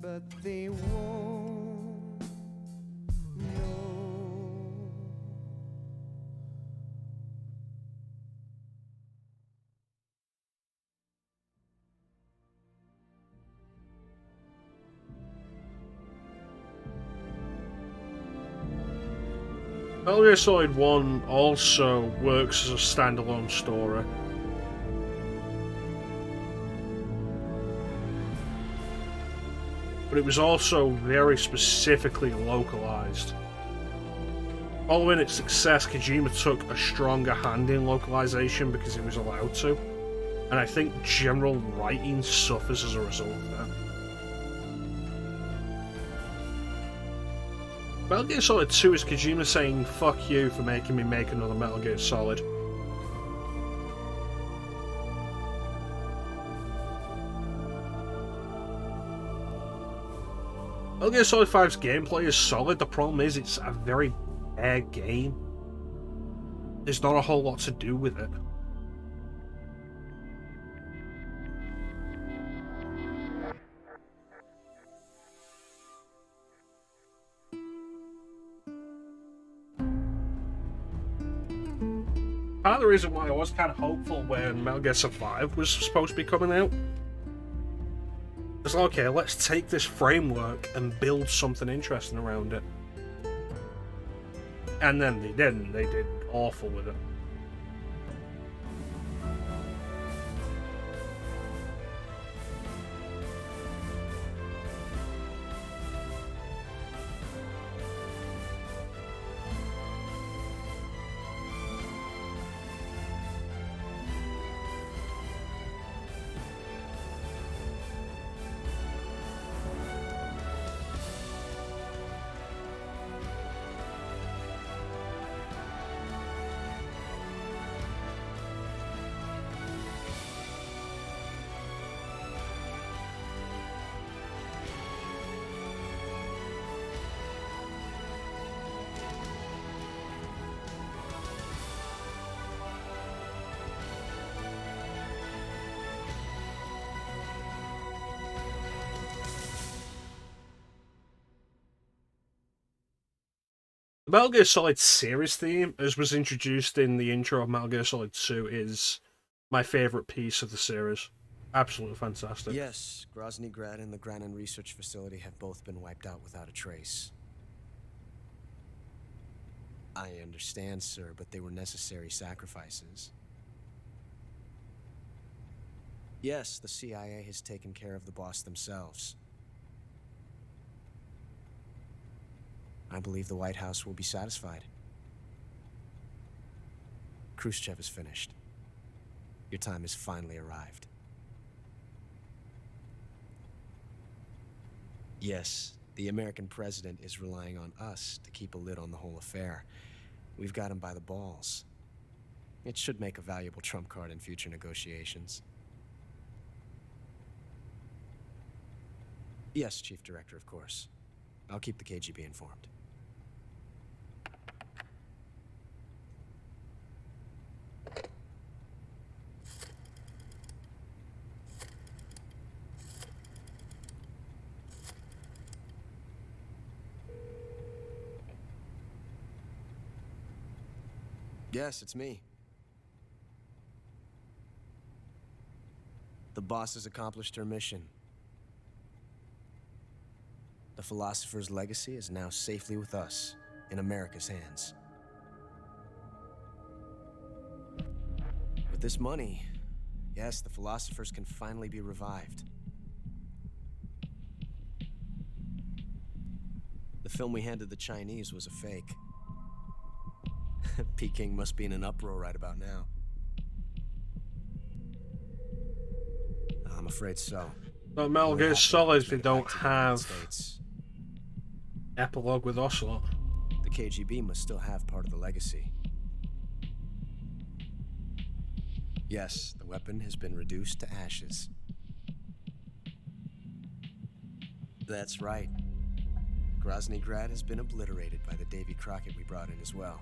but they won't know.
Metal Gear Solid 1 also works as a standalone story. But it was also very specifically localized. Following its success, Kojima took a stronger hand in localization because he was allowed to, and I think general writing suffers as a result of that. Metal Gear Solid 2 is Kojima saying, "Fuck you for making me make another Metal Gear Solid." Metal Gear Solid 5's gameplay is solid, the problem is it's a very bare game. There's not a whole lot to do with it. Part of the reason why I was kind of hopeful when Metal Gear Survive was supposed to be coming out, it's like, okay, let's take this framework and build something interesting around it. And then they didn't. They did awful with it. Metal Gear Solid series theme, as was introduced in the intro of Metal Gear Solid 2, is my favourite piece of the series. Absolutely fantastic.
Yes, Grozny Grad and the Granin Research Facility have both been wiped out without a trace. I understand, sir, but they were necessary sacrifices. Yes, the CIA has taken care of the boss themselves. I believe the White House will be satisfied. Khrushchev is finished. Your time has finally arrived. Yes, the American president is relying on us to keep a lid on the whole affair. We've got him by the balls. It should make a valuable trump card in future negotiations. Yes, Chief Director, of course. I'll keep the KGB informed. Yes, it's me. The boss has accomplished her mission. The philosopher's legacy is now safely with us, in America's hands. With this money, yes, the philosophers can finally be revived. The film we handed the Chinese was a fake. Peking must be in an uproar right about now. I'm afraid so.
But Metal Gear Solid, they don't have epilogue with Ocelot.
The KGB must still have part of the legacy. Yes, the weapon has been reduced to ashes. That's right. Grozny Grad has been obliterated by the Davy Crockett we brought in as well.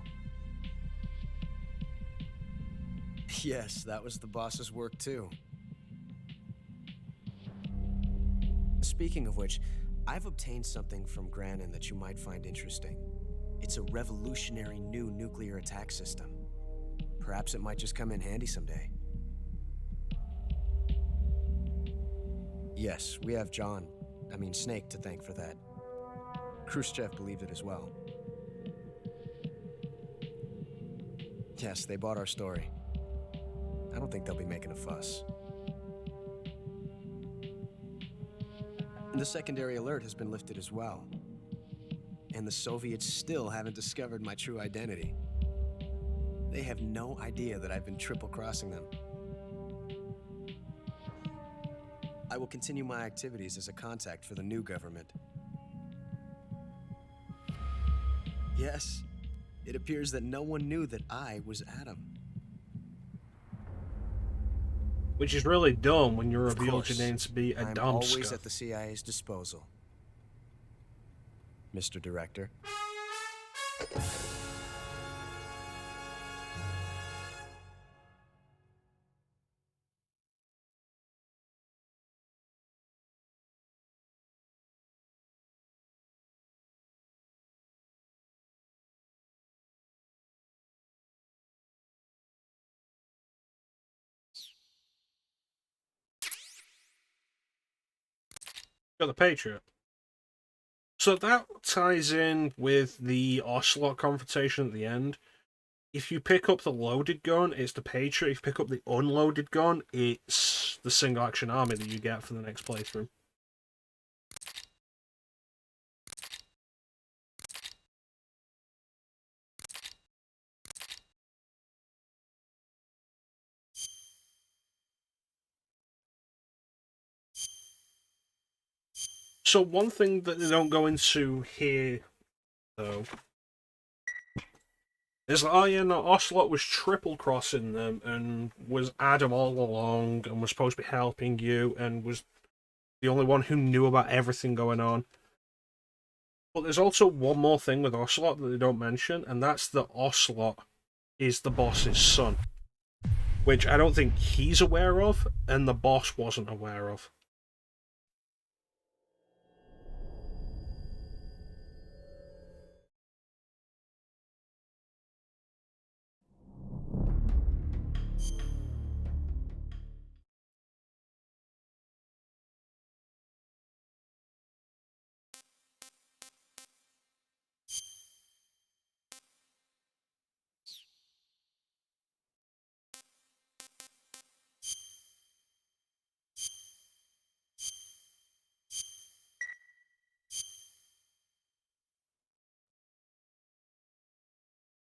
Yes, that was the boss's work too. Speaking of which, I've obtained something from Granin that you might find interesting. It's a revolutionary new nuclear attack system. Perhaps it might just come in handy someday. Yes, we have Snake to thank for that. Khrushchev believed it as well. Yes, they bought our story. I don't think they'll be making a fuss. And the secondary alert has been lifted as well. And the Soviets still haven't discovered my true identity. They have no idea that I've been triple-crossing them. I will continue my activities as a contact for the new government. Yes, it appears that no one knew that I was Adam.
Which is really dumb when you're revealed your name to be a dumpster.
I'm always at the CIA's disposal, Mr. Director.
Got the Patriot. So that ties in with the Ocelot confrontation at the end. If you pick up the loaded gun, it's the Patriot. If you pick up the unloaded gun, it's the single action army that you get for the next playthrough. So one thing that they don't go into here, though, is that, oh yeah, no, Ocelot was triple-crossing them and was Adam all along and was supposed to be helping you and was the only one who knew about everything going on. But there's also one more thing with Ocelot that they don't mention, and that's that Ocelot is the boss's son. Which I don't think he's aware of, and the boss wasn't aware of.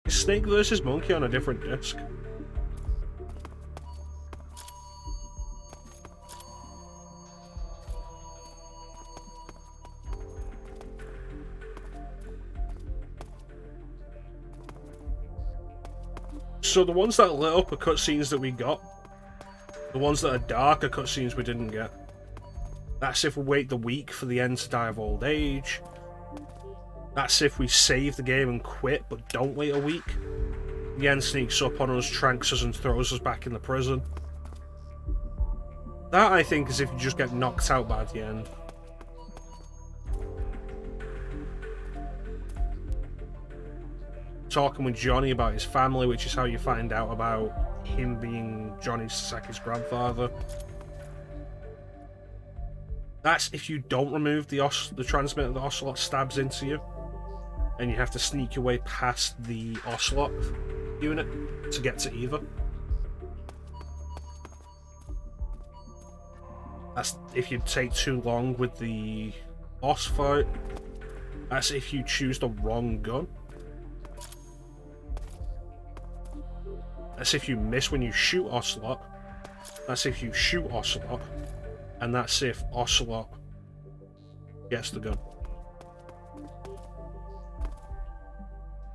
Snake versus Monkey on a different disc. So the ones that lit up are cutscenes that we got. The ones that are dark are cutscenes we didn't get. That's if we wait the week for the end to die of old age. That's if we save the game and quit, but don't wait a week. The end sneaks up on us, tranks us, and throws us back in the prison. That, I think, is if you just get knocked out by the end. Talking with Johnny about his family, which is how you find out about him being Johnny Sasaki's grandfather. That's if you don't remove the transmitter the Ocelot stabs into you, and you have to sneak your way past the Ocelot unit to get to Eva. That's if you take too long with the boss fight. That's if you choose the wrong gun. That's if you miss when you shoot Ocelot. That's if you shoot Ocelot. And that's if Ocelot gets the gun.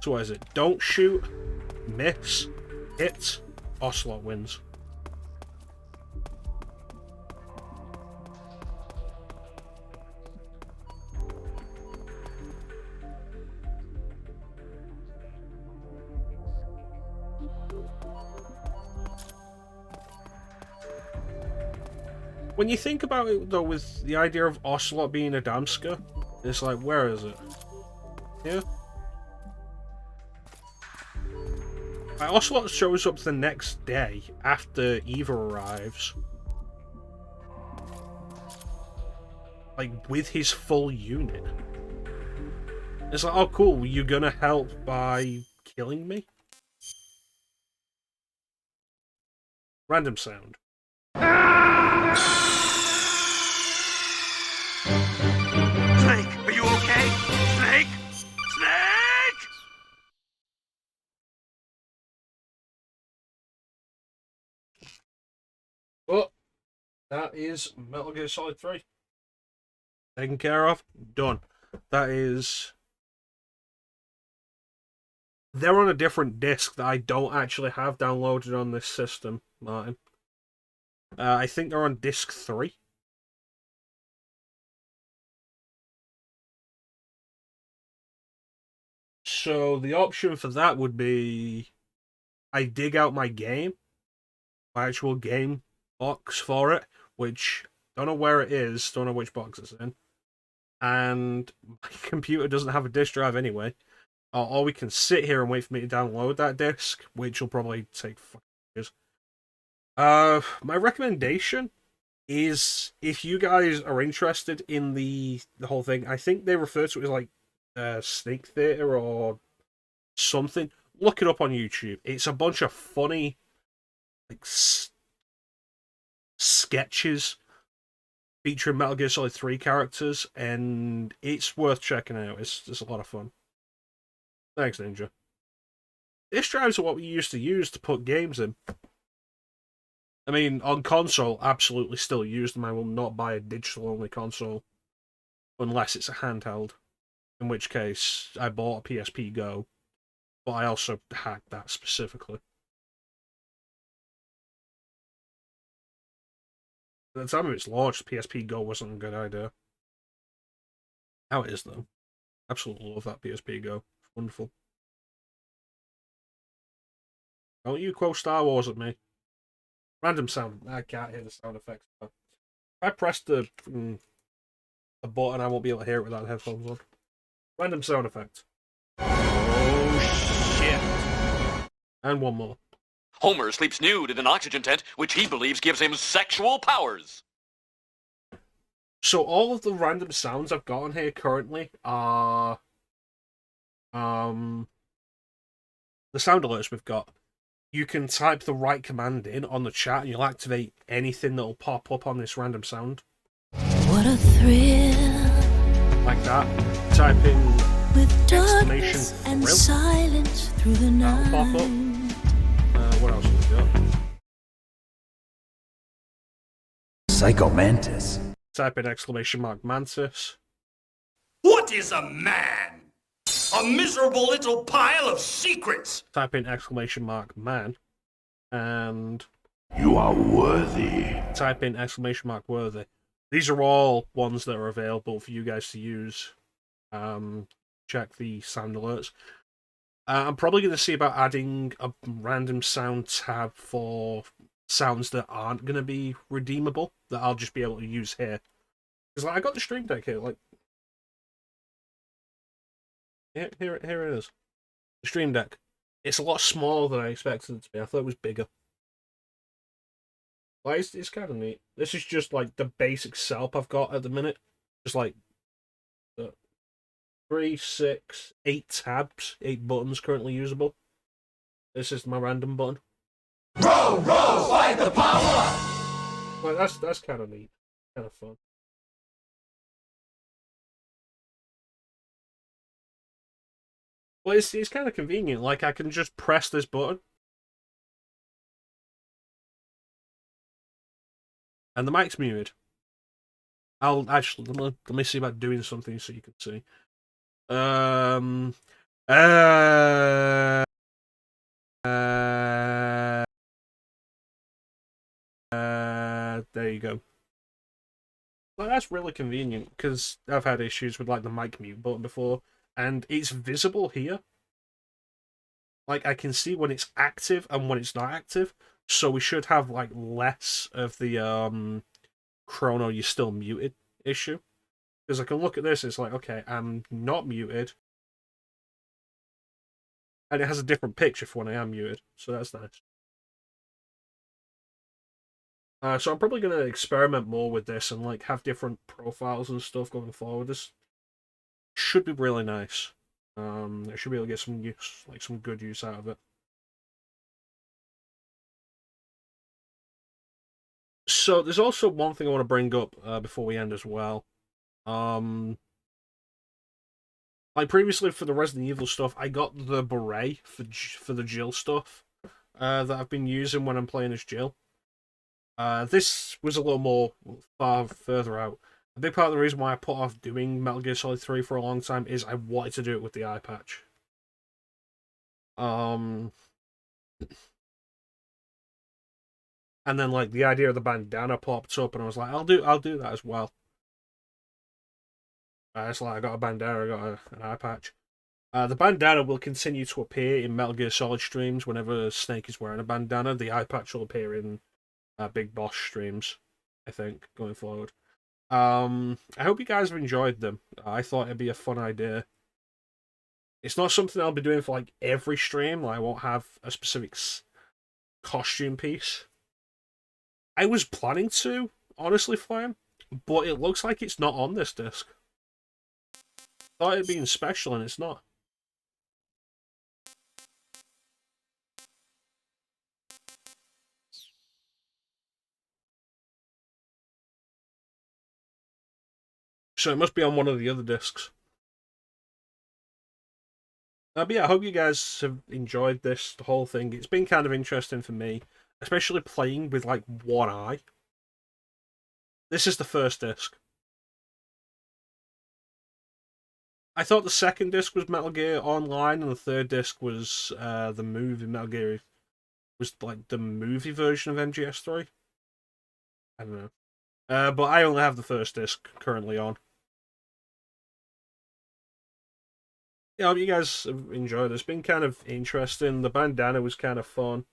So what is it? Don't shoot, miss, hit, Ocelot wins. When you think about it, though, with the idea of Ocelot being a Damska, it's like, where is it? Here? Ocelot shows up the next day after Eva arrives. Like, with his full unit. It's like, oh cool, you're gonna help by killing me? Random sound.
Snake, are you okay? Snake? Snake!
Oh, that is Metal Gear Solid 3. Taken care of. Done. That is... They're on a different disc that I don't actually have downloaded on this system, Martin. I think they're on disc 3. So the option for that would be I dig out my game, my actual game box for it, which don't know where it is, don't know which box it's in, and my computer doesn't have a disk drive anyway. Or we can sit here and wait for me to download that disc, which will probably take years. My recommendation is if you guys are interested in the whole thing, I think they refer to it as like Snake Theater or something. Look it up on YouTube. It's a bunch of funny like sketches featuring Metal Gear Solid 3 characters, and it's worth checking out. It's a lot of fun. Thanks, Ninja. Disk drives are what we used to use to put games in. I mean, on console, absolutely still use them. I will not buy a digital-only console unless it's a handheld. In which case, I bought a PSP Go, but I also hacked that specifically. At the time of its launch, the PSP Go wasn't a good idea. Now it is, though. Absolutely love that PSP Go. It's wonderful. Don't you quote Star Wars at me. Random sound. I can't hear the sound effects. If I press the button, I won't be able to hear it without headphones on. Random sound effect.
Oh, shit.
And one more.
Homer sleeps nude in an oxygen tent, which he believes gives him sexual powers.
So all of the random sounds I've got on here currently are the sound alerts we've got. You can type the right command in on the chat and you'll activate anything that'll pop up on this random sound.
What a thrill.
Like that. Type in
With
exclamation
darkness and
thrill.
silence through the
That'll pop up.
night.
What else have we got?
Psycho Mantis.
Type in exclamation mark mantis.
What is a man? A miserable little pile of secrets!
Type in exclamation mark man. And
You are worthy.
type in exclamation mark worthy. These are all ones that are available for you guys to use. Check the sound alerts. I'm probably going to see about adding a random sound tab for sounds that aren't going to be redeemable, that I'll just be able to use here. Because like, I got the Stream Deck here, like... Here it is. The Stream Deck. It's a lot smaller than I expected it to be. I thought it was bigger. Like, it's kind of neat. This is just like the basic setup I've got at the minute. Just like 3, 6, 8 tabs, 8 buttons currently usable. This is my random button.
Row, row, fight the power!
Like, that's kind of neat. Kind of fun. Well, it's kind of convenient. Like, I can just press this button. And the mic's muted. I'll actually... Let me see about doing something so you can see. There you go. Well, that's really convenient, because I've had issues with, like, the mic mute button before, and it's visible here. Like, I can see when it's active and when it's not active, so we should have, like, less of the, chrono you're still muted issue. Because I can look at this, it's like, okay, I'm not muted. And it has a different picture for when I am muted, so that's nice. So I'm probably going to experiment more with this and like have different profiles and stuff going forward. This should be really nice. I should be able to get some use, like some good use out of it. So there's also one thing I want to bring up before we end as well. Like previously for the Resident Evil stuff, I got the beret for the Jill stuff that I've been using when I'm playing as Jill. This was a little more far further out. A big part of the reason why I put off doing Metal Gear Solid 3 for a long time is I wanted to do it with the eye patch. And then like the idea of the bandana popped up, and I was like, I'll do that as well. It's like I got a bandana, I got an eye patch. The bandana will continue to appear in Metal Gear Solid streams whenever Snake is wearing a bandana. The eye patch will appear in Big Boss streams, I think, going forward. I hope you guys have enjoyed them. I thought it'd be a fun idea. It's not something I'll be doing for like every stream. Like, I won't have a specific costume piece. I was planning to, honestly, Flame, but it looks like it's not on this disc. Thought it'd be special, and it's not. So it must be on one of the other discs. But yeah, I hope you guys have enjoyed this, the whole thing. It's been kind of interesting for me, especially playing with, like, one eye. This is the first disc. I thought the second disc was Metal Gear Online, and the third disc was the movie Metal Gear. Was like the movie version of MGS3. I don't know. But I only have the first disc currently on. Yeah, I hope you guys have enjoyed it. It's been kind of interesting. The bandana was kind of fun.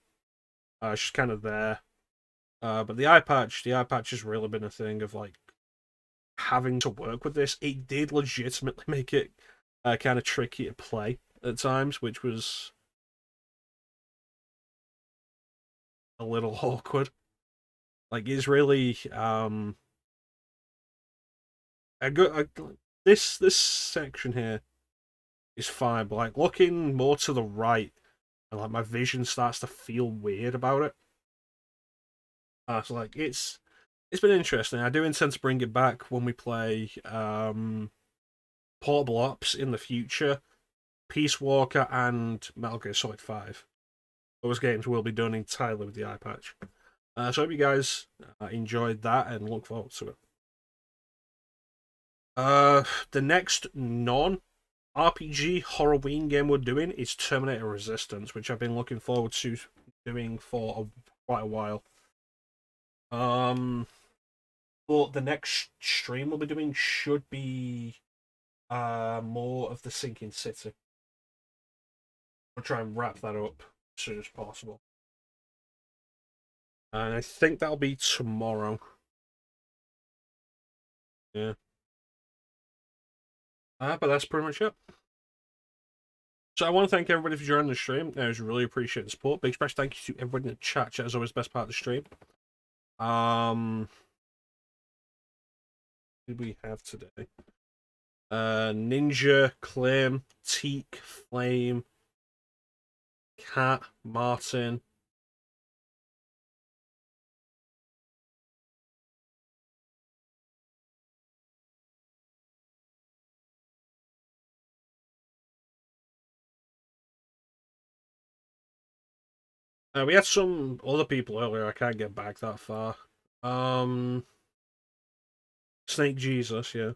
It's just kind of there. But the eye patch has really been a thing of like having to work with this. It did legitimately make it kind of tricky to play at times, which was a little awkward. It's really this section here is fine, but like looking more to the right, and like my vision starts to feel weird about it. So like it's been interesting. I do intend to bring it back when we play portable ops in the future, Peace Walker and Metal Gear Solid 5. Those games will be done entirely with the eye patch. So I hope you guys enjoyed that and look forward to it. The next non-RPG Halloween game we're doing is Terminator Resistance, which I've been looking forward to doing for quite a while. But the next stream we'll be doing should be more of the Sinking City. I'll try and wrap that up as soon as possible. And I think that'll be tomorrow. Yeah. But that's pretty much it. So I want to thank everybody for joining the stream. I really appreciate the support. Big special thank you to everybody in the chat. Chat is always the best part of the stream. Who did we have today? Ninja, Claim, Teak, Flame, Cat, Martin. We had some other people earlier. I can't get back that far. Snake Jesus, yes.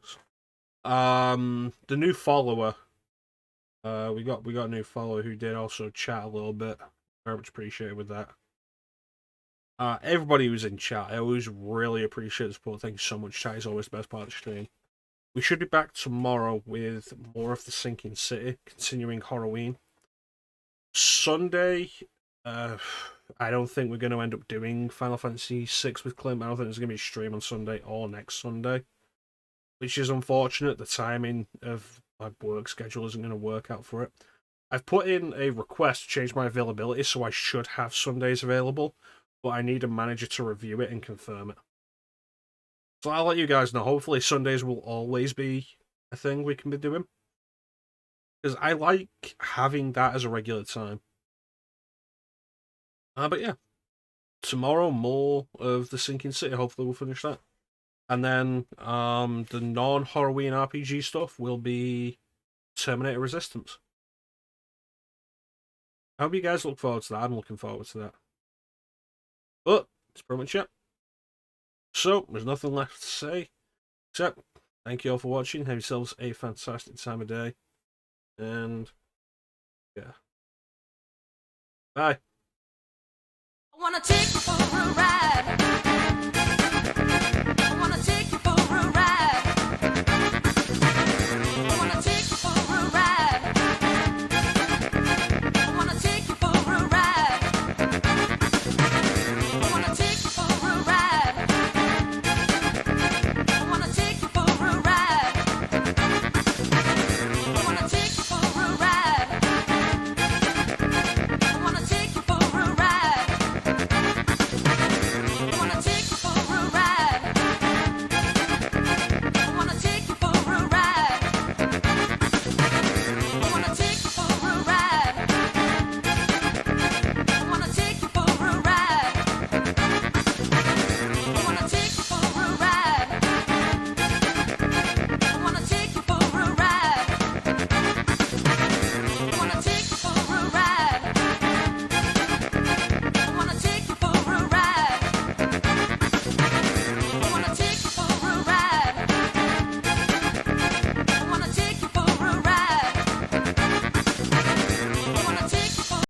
The new follower. We got a new follower who did also chat a little bit. Very much appreciated with that. Everybody who's in chat, I always really appreciate the support. Thank you so much. Chat is always the best part of the stream. We should be back tomorrow with more of the Sinking City, continuing Halloween. Sunday, I don't think we're going to end up doing Final Fantasy VI with Clint. I don't think there's going to be a stream on Sunday or next Sunday, which is unfortunate. The timing of my work schedule isn't going to work out for it. I've put in a request to change my availability, so I should have Sundays available, but I need a manager to review it and confirm it. So I'll let you guys know. Hopefully Sundays will always be a thing we can be doing, because I like having that as a regular time. But yeah, tomorrow more of the Sinking City. Hopefully we'll finish that. And then the non-Halloween RPG stuff will be Terminator Resistance. I hope you guys look forward to that. I'm looking forward to that. But that's pretty much it. So there's nothing left to say except thank you all for watching. Have yourselves a fantastic time of day. And yeah. Bye.
I wanna take you for a ride.